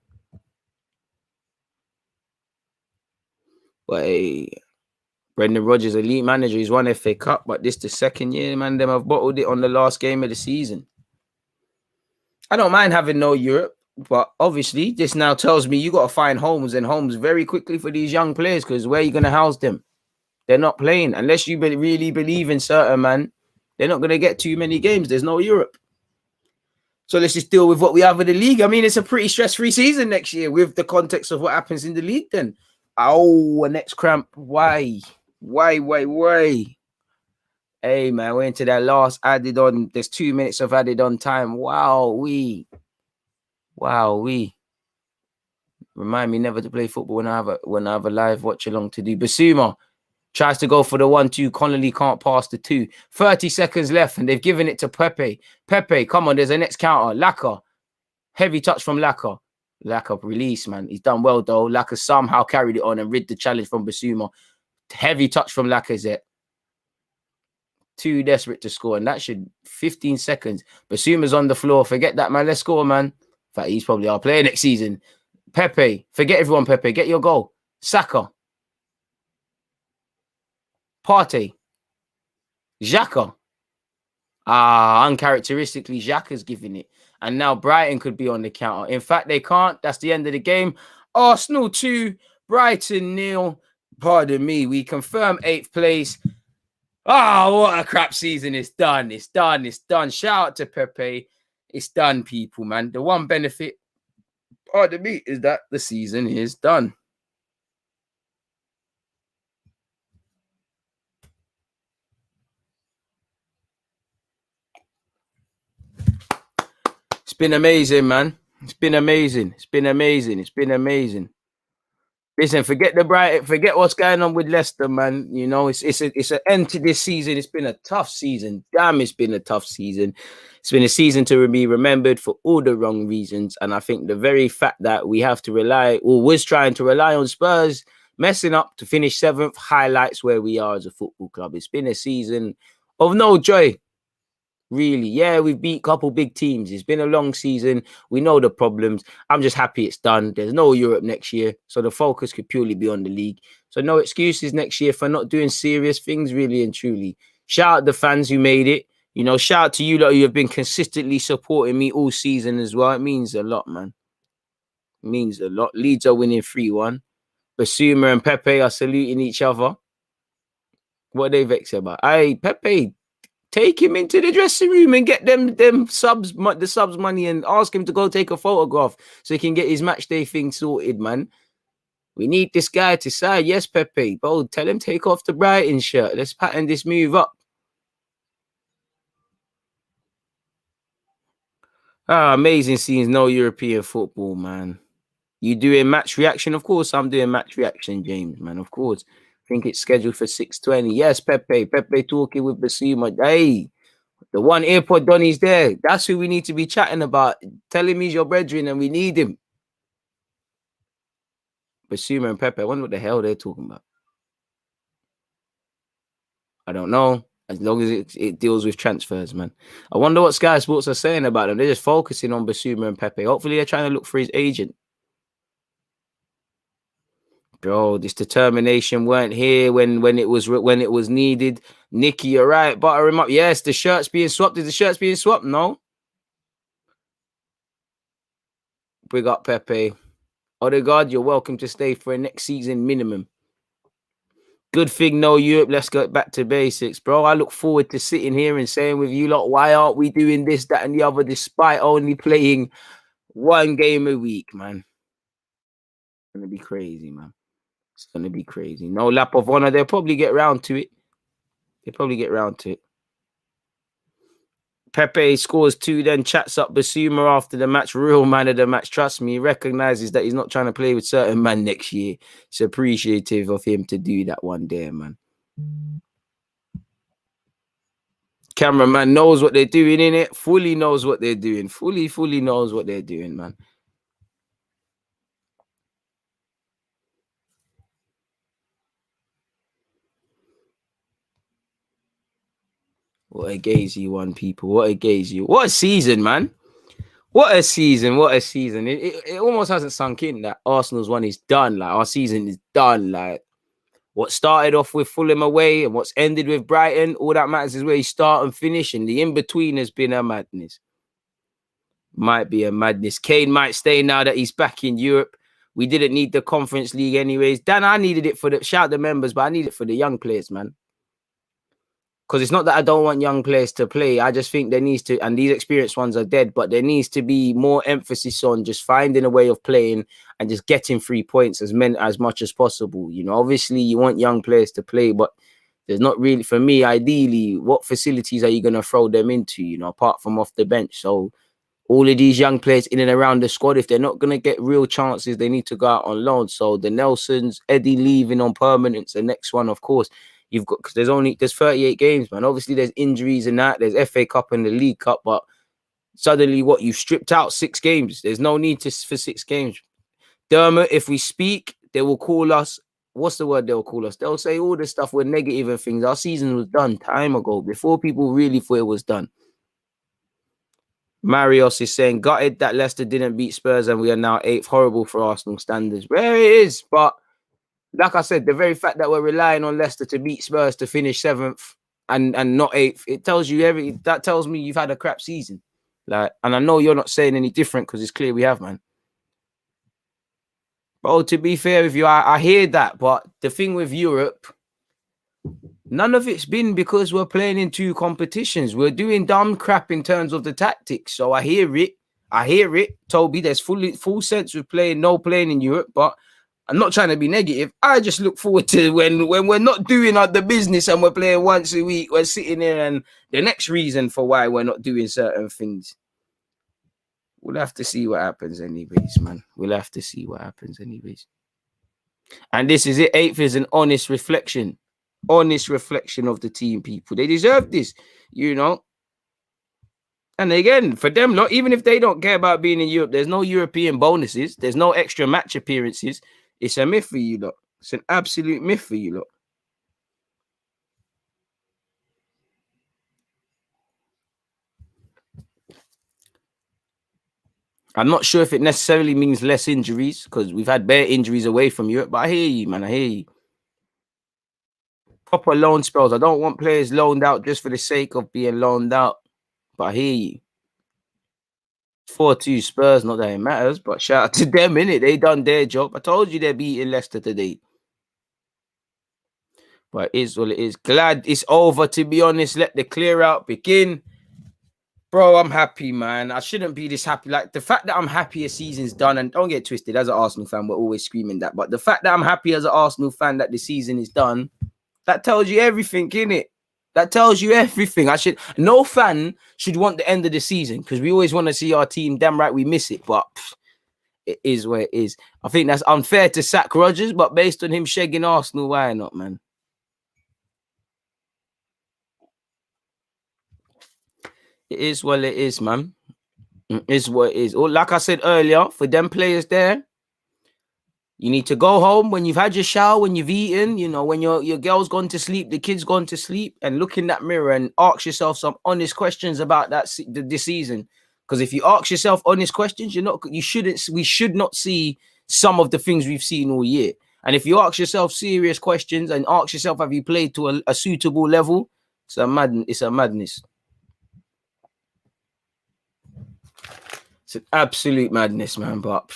But hey, Brendan Rodgers, elite manager, he's won FA Cup, but this the second year, man. Them have bottled it on the last game of the season. I don't mind having no Europe, but obviously this now tells me you got to find homes very quickly for these young players, because where are you going to house them? They're not playing. Unless you really believe in certain, man, they're not going to get too many games. There's no Europe. So let's just deal with what we have in the league. I mean, it's a pretty stress-free season next year with the context of what happens in the league then. Oh, a next cramp. Why? Hey, man, we're into that last added on. There's 2 minutes of added on time. Wow. Remind me never to play football when I have a live watch along to do. Basuma tries to go for the 1-2. Connolly can't pass the 2. 30 seconds left, and they've given it to Pepe. Pepe, come on, there's a next counter. Laka. Heavy touch from Laka. Laka release, man. He's done well, though. Laka somehow carried it on and rid the challenge from Basuma. Heavy touch from Lacazette. Too desperate to score, and that should 15 seconds. Basuma's on the floor. Forget that, man. Let's score, man. In fact, he's probably our player next season. Pepe. Forget everyone, Pepe. Get your goal. Saka. Partey. Xhaka. Uncharacteristically, Xhaka's giving it. And now Brighton could be on the counter. In fact, they can't. That's the end of the game. Arsenal 2, Brighton 0. Pardon me. We confirm 8th place. What a crap season. It's done. Shout out to Pepe. It's done, people, man. The one benefit, pardon me, is that the season is done. It's been amazing, man. It's been amazing. Listen, forget the Brighton, forget what's going on with Leicester, man. You know, it's an end to this season. It's been a tough season. Damn, it's been a tough season. It's been a season to be remembered for all the wrong reasons. And I think the very fact that we have to was trying to rely on Spurs messing up to finish 7th highlights where we are as a football club. It's been a season of no joy. Really, yeah, we've beat a couple big teams. It's been a long season. We know the problems. I'm just happy it's done. There's no Europe next year, so the focus could purely be on the league. So no excuses next year for not doing serious things, really and truly. Shout out the fans who made it. You know, shout out to you lot who have been consistently supporting me all season as well. It means a lot, man. It means a lot. Leeds are winning 3-1. Basuma and Pepe are saluting each other. What are they vexed about? Hey, Pepe, take him into the dressing room and get the subs money and ask him to go take a photograph so he can get his match day thing sorted, man. We need this guy to sign. Yes, Pepe. Bro, tell him take off the Brighton shirt. Let's pattern this move up. Amazing scenes. No European football, man. You doing match reaction? Of course, I'm doing match reaction, James, man. Of course. I think it's scheduled for 6:20. Yes, Pepe. Pepe talking with Basuma. Hey, the one AirPod Donny's there. That's who we need to be chatting about. Tell him he's your brethren and we need him. Basuma and Pepe. I wonder what the hell they're talking about. I don't know. As long as it deals with transfers, man. I wonder what Sky Sports are saying about them. They're just focusing on Basuma and Pepe. Hopefully they're trying to look for his agent. Bro, this determination weren't here when it was needed. Nicky, you're right. Butter him up. Yes, the shirt's being swapped. Is the shirt's being swapped? No. Big up Pepe. Odegaard, you're welcome to stay for a next season minimum. Good thing, no Europe. Let's go back to basics, bro. I look forward to sitting here and saying with you lot, why aren't we doing this, that, and the other, despite only playing one game a week, man? It's gonna be crazy, man. It's gonna be crazy. No lap of honor. They'll probably get round to it. Pepe scores 2, then chats up Basuma after the match. Real man of the match. Trust me, he recognizes that he's not trying to play with certain man next year. It's appreciative of him to do that one day, man. Cameraman knows what they're doing, in it. Fully knows what they're doing. Fully knows what they're doing, man. What a gazy one, people. What a gazy. What a season, man. What a season. It almost hasn't sunk in that Arsenal's one is done. Like, our season is done. Like, what started off with Fulham away and what's ended with Brighton, all that matters is where you start and finish. And the in-between has been a madness. Might be a madness. Kane might stay now that he's back in Europe. We didn't need the Conference League anyways. Dan, I needed it for shout the members, but I need it for the young players, man. Because it's not that I don't want young players to play. I just think there needs to, and these experienced ones are dead, but there needs to be more emphasis on just finding a way of playing and just getting 3 points as much as possible. You know, obviously you want young players to play, but there's not really, for me, ideally, what facilities are you going to throw them into, you know, apart from off the bench? So all of these young players in and around the squad, if they're not going to get real chances, they need to go out on loan. So the Nelsons, Eddie leaving on permanence, the next one, of course, you've got, because there's 38 games, man. Obviously, there's injuries and that. There's FA Cup and the League Cup, but suddenly, you've stripped out 6 games. There's no need for 6 games. Dermot, if we speak, they will call us. What's the word they'll call us? They'll say all this stuff. We're negative and things. Our season was done time ago, before people really thought it was done. Marios is saying, gutted that Leicester didn't beat Spurs and we are now 8th. Horrible for Arsenal standards. Where it is, but like I said, the very fact that we're relying on Leicester to beat Spurs to finish 7th and not 8th, it tells you that tells me you've had a crap season. Like, and I know you're not saying any different because it's clear we have, man. Bro, to be fair with you, I hear that, but the thing with Europe, none of it's been because we're playing in 2 competitions. We're doing dumb crap in terms of the tactics. So I hear it, Toby. There's full sense of playing in Europe, but I'm not trying to be negative. I just look forward to when we're not doing the business and we're playing once a week. We're sitting there, and the next reason for why we're not doing certain things. We'll have to see what happens anyways, man. We'll have to see what happens anyways. And this is it. 8th is an honest reflection of the team, people. They deserve this, you know. And again, for them, lot, even if they don't care about being in Europe, there's no European bonuses. There's no extra match appearances. It's a myth for you lot. It's an absolute myth for you lot. I'm not sure if it necessarily means less injuries, because we've had bare injuries away from Europe, but I hear you, man. I hear you. Proper loan spells. I don't want players loaned out just for the sake of being loaned out, but I hear you. 4-2 Spurs, not that it matters, but shout out to them, innit? They done their job. I told you they're beating Leicester today. But it is what it is. Glad it's over, to be honest. Let the clear out begin. Bro, I'm happy, man. I shouldn't be this happy. Like, the fact that I'm happy a season's done, and don't get twisted, as an Arsenal fan, we're always screaming that. But the fact that I'm happy as an Arsenal fan that the season is done, that tells you everything, innit? That tells you everything. No fan should want the end of the season, because we always want to see our team. Damn right, we miss it. But it is where it is. I think that's unfair to sack Rodgers, but based on him shagging Arsenal, why not, man? It is what it is, man. It is what it is. Or like I said earlier, for them players there, you need to go home when you've had your shower, when you've eaten, you know, when your girl's gone to sleep, the kid's gone to sleep, and look in that mirror and ask yourself some honest questions about this season. Because if you ask yourself honest questions, we should not see some of the things we've seen all year. And if you ask yourself serious questions and ask yourself, have you played to a suitable level? It's a madness. It's an absolute madness, man. But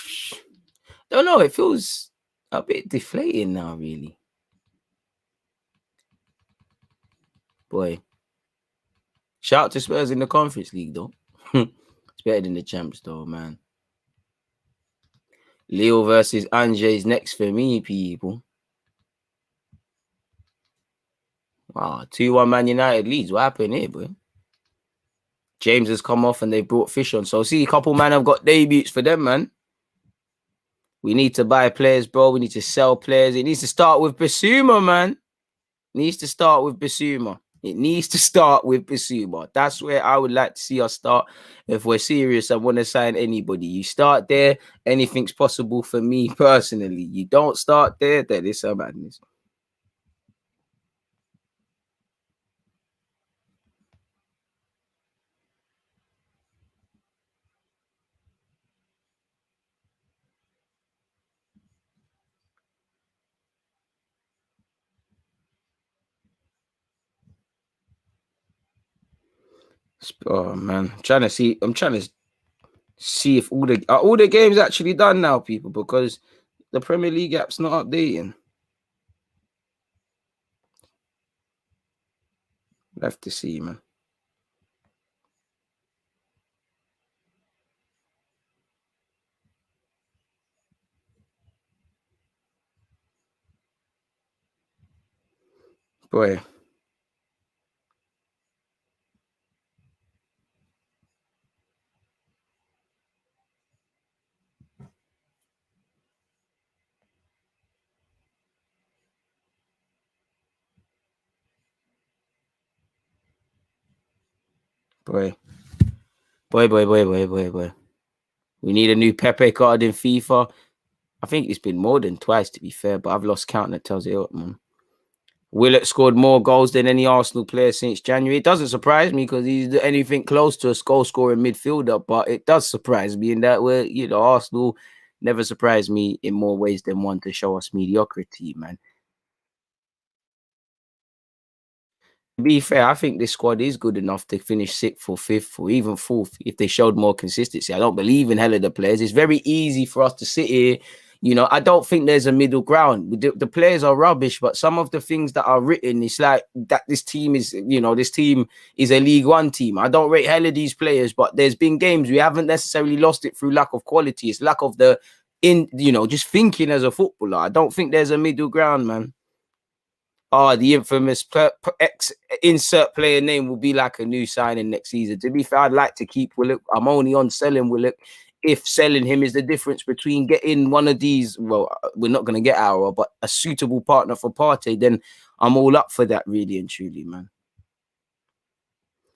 don't know. It feels a bit deflating now, really. Boy, shout out to Spurs in the Conference League, though. It's better than the champs, though, man. Leo versus Ange's next for me, people. Wow, 2-1 Man United leads. What happened here, boy? James has come off and they brought Fish on. So, see, a couple man have got debuts for them, man. We need to buy players, bro. We need to sell players. It needs to start with Basuma, man. It needs to start with Basuma. That's where I would like to see us start if we're serious and want to sign anybody. You start there, anything's possible for me personally. You don't start there, then it's a madness. Oh man, I'm trying to see if all the games actually done now, people, because the Premier League app's not updating. We'll have to see, man. Boy. Boy. We need a new Pepe card in FIFA. I think it's been more than twice, to be fair, but I've lost count. That tells it up, man. Willock scored more goals than any Arsenal player since January. It doesn't surprise me because he's anything close to a goal-scoring midfielder, but it does surprise me in that way. You know, Arsenal never surprised me in more ways than one to show us mediocrity, man. To be fair, I think this squad is good enough to finish 6th or 5th or even 4th if they showed more consistency. I don't believe in hell of the players. It's very easy for us to sit here. You know, I don't think there's a middle ground. The players are rubbish, but some of the things that are written, it's like that this team is a League One team. I don't rate hell of these players, but there's been games we haven't necessarily lost it through lack of quality. It's lack of just thinking as a footballer. I don't think there's a middle ground, man. Oh, the infamous insert player name will be like a new signing next season. To be fair, I'd like to keep Willock. I'm only on selling Willock if selling him is the difference between getting one of these. Well, we're not going to get our, but a suitable partner for Partey. Then I'm all up for that, really and truly, man.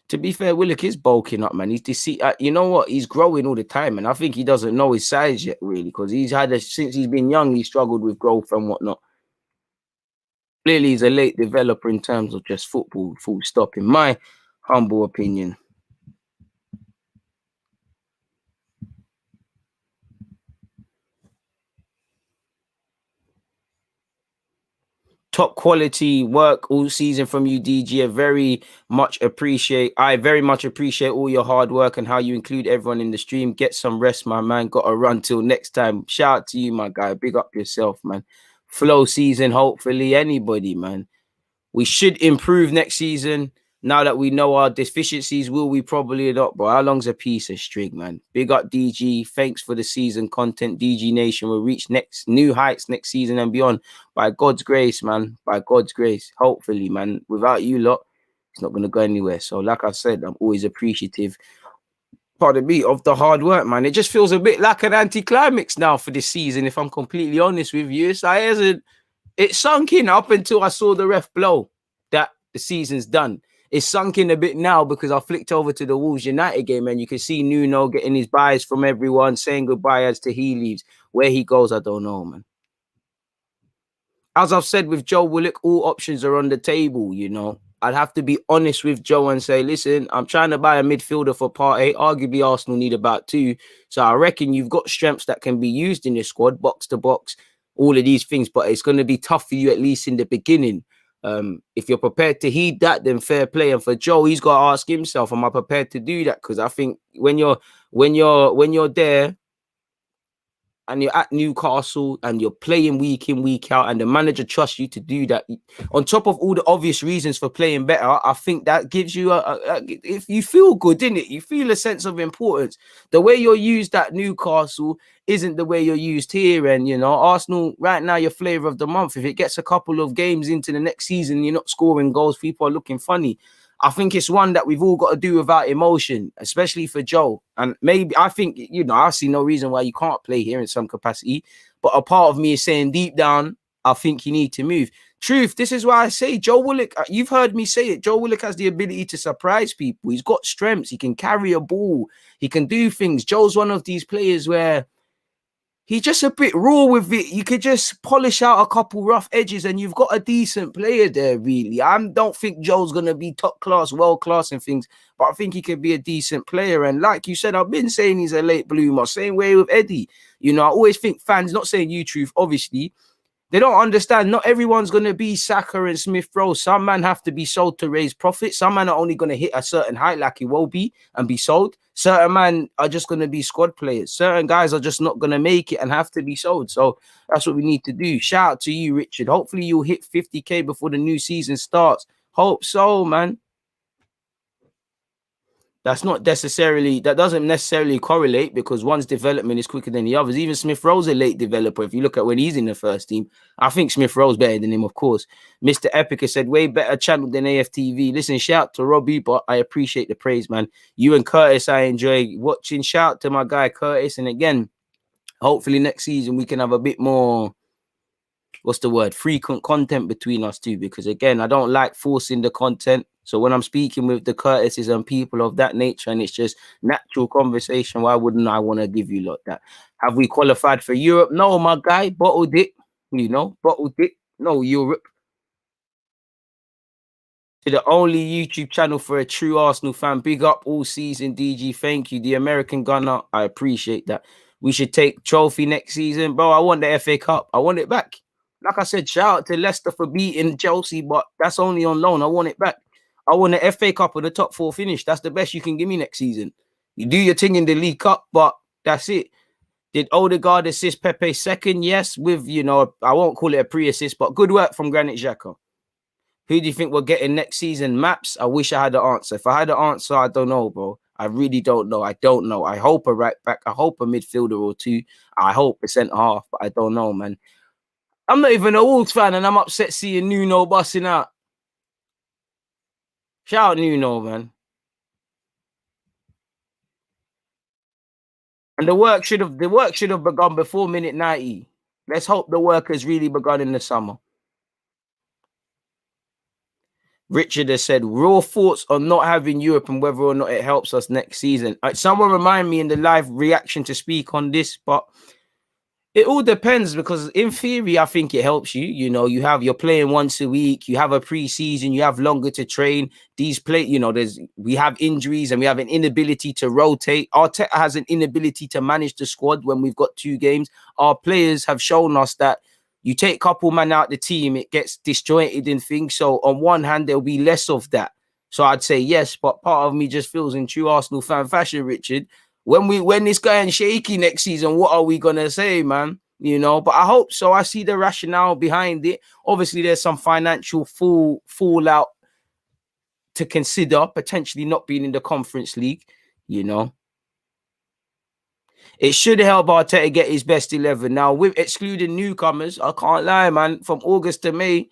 To be fair, Willock is bulking up, man. You know what? He's growing all the time, and I think he doesn't know his size yet, really, because since he's been young, he struggled with growth and whatnot. Clearly, he's a late developer in terms of just football, full stop, in my humble opinion. Top quality work all season from you, DG. I very much appreciate all your hard work and how you include everyone in the stream. Get some rest, my man. Got to run till next time. Shout out to you, my guy. Big up yourself, man. Flow season, hopefully. Anybody, man. We should improve next season. Now that we know our deficiencies, will we probably not, bro? How long's a piece of string, man? Big up DG. Thanks for the season content. DG Nation will reach new heights next season and beyond. By God's grace, man. By God's grace. Hopefully, man. Without you lot, it's not going to go anywhere. So, like I said, I'm always appreciative, pardon me, of the hard work, man. It just feels a bit like an anticlimax now for this season, if I'm completely honest with you. It sunk in up until I saw the ref blow that the season's done. It's sunk in a bit now because I flicked over to the Wolves United game and you can see Nuno getting his buys from everyone, saying goodbye as to he leaves. Where he goes, I don't know, man. As I've said with Joe Willock, all options are on the table, you know. I'd have to be honest with Joe and say, listen, I'm trying to buy a midfielder for Partey. Arguably, Arsenal need about 2. So I reckon you've got strengths that can be used in this squad, box to box. all of these things, but it's going to be tough for you at least in the beginning. If you're prepared to heed that, then fair play. And for Joe, he's got to ask himself, am I prepared to do that? Because I think when you're there and you're at Newcastle and you're playing week in, week out, and the manager trusts you to do that, on top of all the obvious reasons for playing better, I think that gives you if you feel good, in it, you feel a sense of importance. The way you're used at Newcastle isn't the way you're used here. And, you know, Arsenal right now, your flavour of the month. If it gets a couple of games into the next season, you're not scoring goals, people are looking funny. I think it's one that we've all got to do without emotion, especially for Joe. And maybe I think, you know, I see no reason why you can't play here in some capacity. But a part of me is saying deep down, I think you need to move. Truth, this is why I say Joe Willock, you've heard me say it. Joe Willock has the ability to surprise people. He's got strengths. He can carry a ball. He can do things. Joe's one of these players where he's just a bit raw with it. You could just polish out a couple rough edges and you've got a decent player there, really. I don't think Joe's going to be top class, world class and things, but I think he could be a decent player. And like you said, I've been saying he's a late bloomer. Same way with Eddie. You know, I always think fans, not saying you, Truth, obviously, they don't understand. Not everyone's going to be Saka and Smith Rowe. Some men have to be sold to raise profit. Some men are only going to hit a certain height like he will be and be sold. Certain men are just going to be squad players. Certain guys are just not going to make it and have to be sold. So that's what we need to do. Shout out to you, Richard. Hopefully you'll hit 50K before the new season starts. Hope so, man. That doesn't necessarily correlate because one's development is quicker than the others. Even Smith Rowe's a late developer. If you look at when he's in the first team, I think Smith Rowe's better than him, of course. Mr. Epic has said, way better channel than AFTV. Listen, shout to Robbie, but I appreciate the praise, man. You and Curtis, I enjoy watching. Shout to my guy, Curtis. And again, hopefully next season we can have a bit more, frequent content between us two. Because again, I don't like forcing the content. So when I'm speaking with the Curtises and people of that nature, and it's just natural conversation, why wouldn't I want to give you like that? Have we qualified for Europe? No, my guy, bottled it. You know, bottled it. No, Europe. To the only YouTube channel for a true Arsenal fan. Big up all season, DG. Thank you. The American Gunner. I appreciate that. We should take trophy next season. Bro, I want the FA Cup. I want it back. Like I said, shout out to Leicester for beating Chelsea, but that's only on loan. I want it back. I want the FA Cup with the top 4 finish. That's the best you can give me next season. You do your thing in the League Cup, but that's it. Did Odegaard assist Pepe second? Yes, with, you know, I won't call it a pre-assist, but good work from Granit Xhaka. Who do you think we're getting next season? Maps? I wish I had the answer. If I had the answer, I don't know, bro. I really don't know. I don't know. I hope a right back. I hope a midfielder or two. I hope a centre half, but I don't know, man. I'm not even a Wolves fan, and I'm upset seeing Nuno busting out. Shout out Nuno, man. And the work should have begun before minute 90. Let's hope the work has really begun in the summer. Richard has said, raw thoughts on not having Europe and whether or not it helps us next season. Someone remind me in the live reaction to speak on this, but it all depends because in theory, I think it helps you. You know, you're playing once a week, you have a pre-season, you have longer to train. We have injuries and we have an inability to rotate. Arteta has an inability to manage the squad when we've got 2 games. Our players have shown us that you take a couple man out the team, it gets disjointed in things. So on one hand, there'll be less of that. So I'd say yes, but part of me just feels in true Arsenal fan fashion, Richard, when this going shaky next season, what are we gonna say, man? You know, but I hope so. I see the rationale behind it. Obviously, there's some financial fallout to consider, potentially not being in the Conference League, you know. It should help Arteta get his best 11. Now, with excluding newcomers, I can't lie, man. From August to May,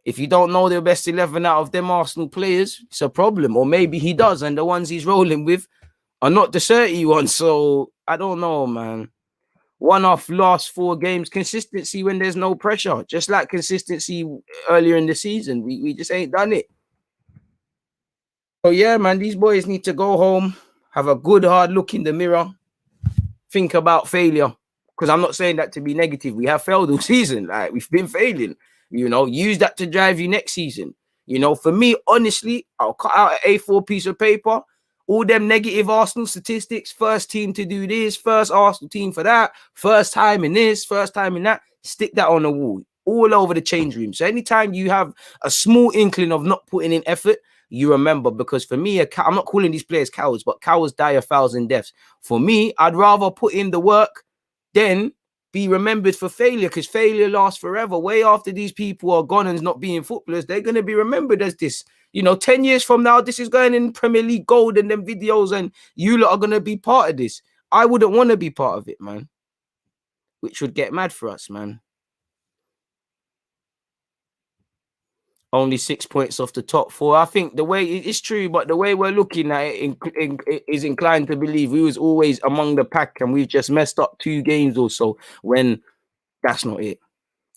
if you don't know the best 11 out of them Arsenal players, it's a problem. Or maybe he does, and the ones he's rolling with are not the 31. So I don't know, man. One off last 4 games, consistency when there's no pressure, just like consistency earlier in the season. We just ain't done it. So yeah, man, these boys need to go home, have a good hard look in the mirror, think about failure. Because I'm not saying that to be negative. We have failed all season. Like, we've been failing. You know, use that to drive you next season. You know, for me, honestly, I'll cut out an A4 piece of paper. All them negative Arsenal statistics, first team to do this, first Arsenal team for that, first time in this, first time in that. Stick that on the wall, all over the change room. So anytime you have a small inkling of not putting in effort, you remember. Because for me, I'm not calling these players cowards, but cowards die 1,000 deaths. For me, I'd rather put in the work than be remembered for failure, because failure lasts forever. Way after these people are gone and not being footballers, they're going to be remembered as this. 10 years from now, this is going in Premier League gold and them videos, and you lot are going to be part of this. I wouldn't want to be part of it, man. Which would get mad for us, man. Only 6 points off the top 4. I think the way it's true, but the way we're looking at it is inclined to believe we was always among the pack and we've just messed up 2 games or so, when that's not it.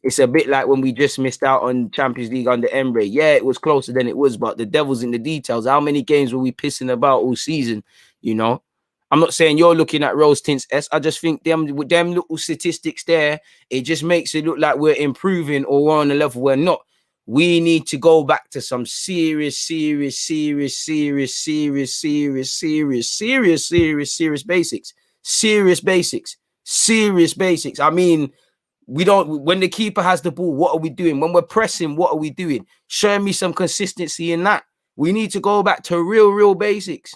It's a bit like when we just missed out on Champions League under Emre. Yeah, it was closer than it was, but the devil's in the details. How many games were we pissing about all season? I'm not saying you're looking at rose tints S. I just think with them little statistics there, it just makes it look like we're improving or we're on a level we're not. We need to go back to some serious basics. I mean, when the keeper has the ball, what are we doing? When we're pressing, what are we doing? Show me some consistency in that. We need to go back to real basics.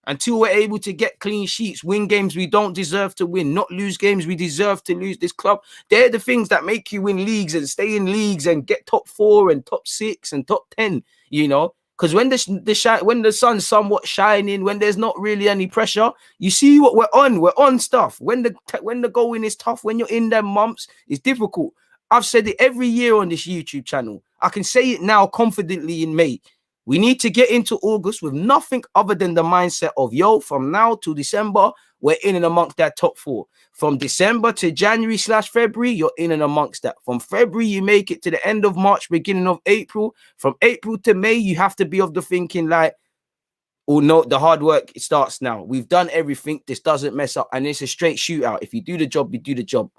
Until we're able to get clean sheets, win games we don't deserve to win, not lose games we deserve to lose. This club, they're the things that make you win leagues and stay in leagues and get top 4 and top 6 and top 10, Because when the sun's somewhat shining, when there's not really any pressure, you see what we're on. We're on stuff. When the going is tough, when you're in them mumps, it's difficult. I've said it every year on this YouTube channel. I can say it now confidently in May. We need to get into August with nothing other than the mindset of, from now to December, we're in and amongst that top 4. From December to January/February, you're in and amongst that. From February, you make it to the end of March, beginning of April. From April to May, you have to be of the thinking like, oh no, the hard work, it starts now. We've done everything. This doesn't mess up. And it's a straight shootout. If you do the job, you do the job.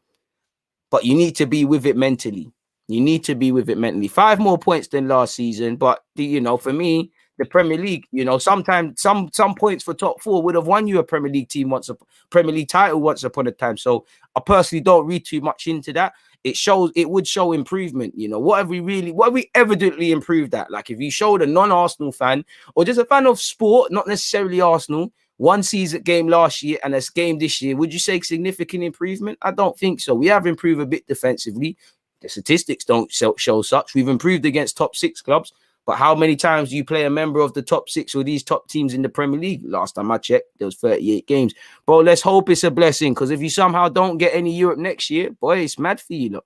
But you need to be with it mentally. 5 more points than last season. But, for me, the Premier League, sometimes some points for top 4 would have won you a Premier League Premier League title once upon a time. So I personally don't read too much into that. It would show improvement. What have we evidently improved at? Like if you showed a non-Arsenal fan or just a fan of sport, not necessarily Arsenal, one season game last year and a game this year, would you say significant improvement? I don't think so. We have improved a bit defensively. The statistics don't show such. We've improved against top 6 clubs. But how many times do you play a member of the top 6 or these top teams in the Premier League? Last time I checked, there was 38 games. Bro, let's hope it's a blessing, because if you somehow don't get any Europe next year, boy, it's mad for you, look.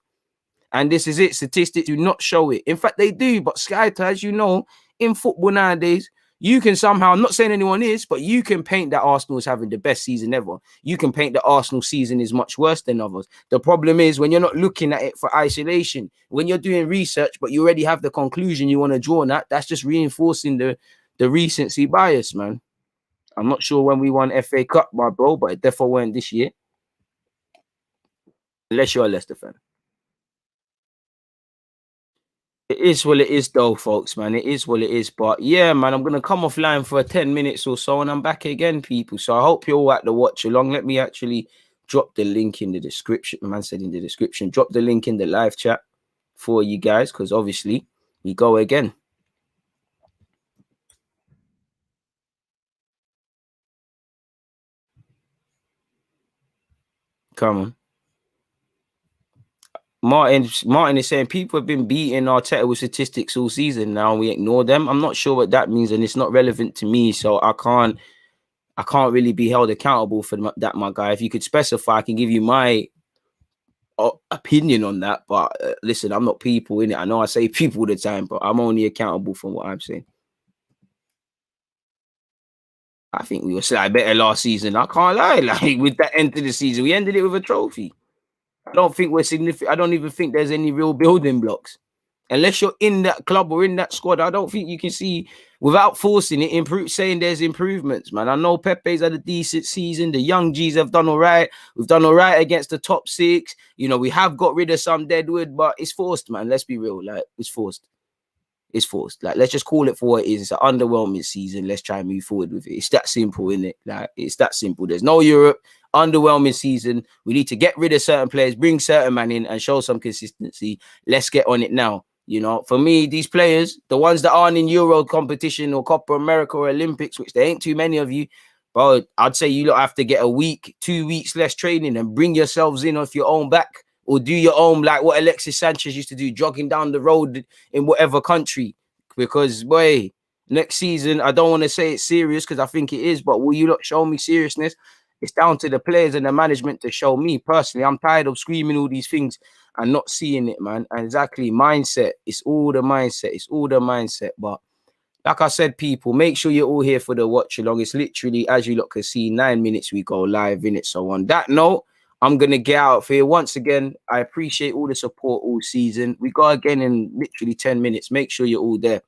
And this is it. Statistics do not show it. In fact, they do. But Sky, as you know, in football nowadays, you can somehow, I'm not saying anyone is, but you can paint that Arsenal is having the best season ever. You can paint the Arsenal season is much worse than others. The problem is when you're not looking at it for isolation, when you're doing research, but you already have the conclusion you want to draw on that's just reinforcing the recency bias, man. I'm not sure when we won FA Cup, my bro, but it definitely weren't this year. Unless you're a Leicester fan. It is what it is, though, folks, man. It is what it is. But yeah, man, I'm going to come offline for 10 minutes or so and I'm back again, people. So I hope you're all at the watch along. Let me actually drop the link in the description. Man said in the description, drop the link in the live chat for you guys, because obviously we go again. Come on. Martin is saying people have been beating Arteta with statistics all season now and we ignore them. I'm not sure what that means and it's not relevant to me, so I can't really be held accountable for that, my guy. If you could specify, I can give you my opinion on that. But listen, I'm not people in it. I know I say people all the time, but I'm only accountable for what I'm saying. I think we were slightly better last season. I can't lie. Like with that end of the season, we ended it with a trophy. I don't think we're significant. I don't even think there's any real building blocks. Unless you're in that club or in that squad, I don't think you can see, without forcing it, saying there's improvements, man. I know Pepe's had a decent season. The young G's have done all right. We've done all right against the top 6. We have got rid of some deadwood, but it's forced, man. Let's be real. Like, it's forced. it's forced. Like, let's just call it for what it is. It's an underwhelming season. Let's try and move forward with it. It's that simple, isn't it? Like, it's that simple. There's no Europe. Underwhelming season. We need to get rid of certain players, bring certain man in, and show some consistency. Let's get on it now. You know, for me, these players, the ones that aren't in Euro competition or Copa America or Olympics, which there ain't too many of you, but I'd say you lot have to get a week, 2 weeks less training and bring yourselves in off your own back, or do your own, like what Alexis Sanchez used to do, jogging down the road in whatever country. Because, boy, next season, I don't want to say it's serious because I think it is, but will you lot show me seriousness? It's down to the players and the management to show me. Personally, I'm tired of screaming all these things and not seeing it, man. And exactly, mindset. It's all the mindset. It's all the mindset. But like I said, people, make sure you're all here for the watch along. It's literally, as you lot can see, 9 minutes we go live in it. So on that note, I'm going to get out of here. Once again, I appreciate all the support all season. We go again in literally 10 minutes. Make sure you're all there.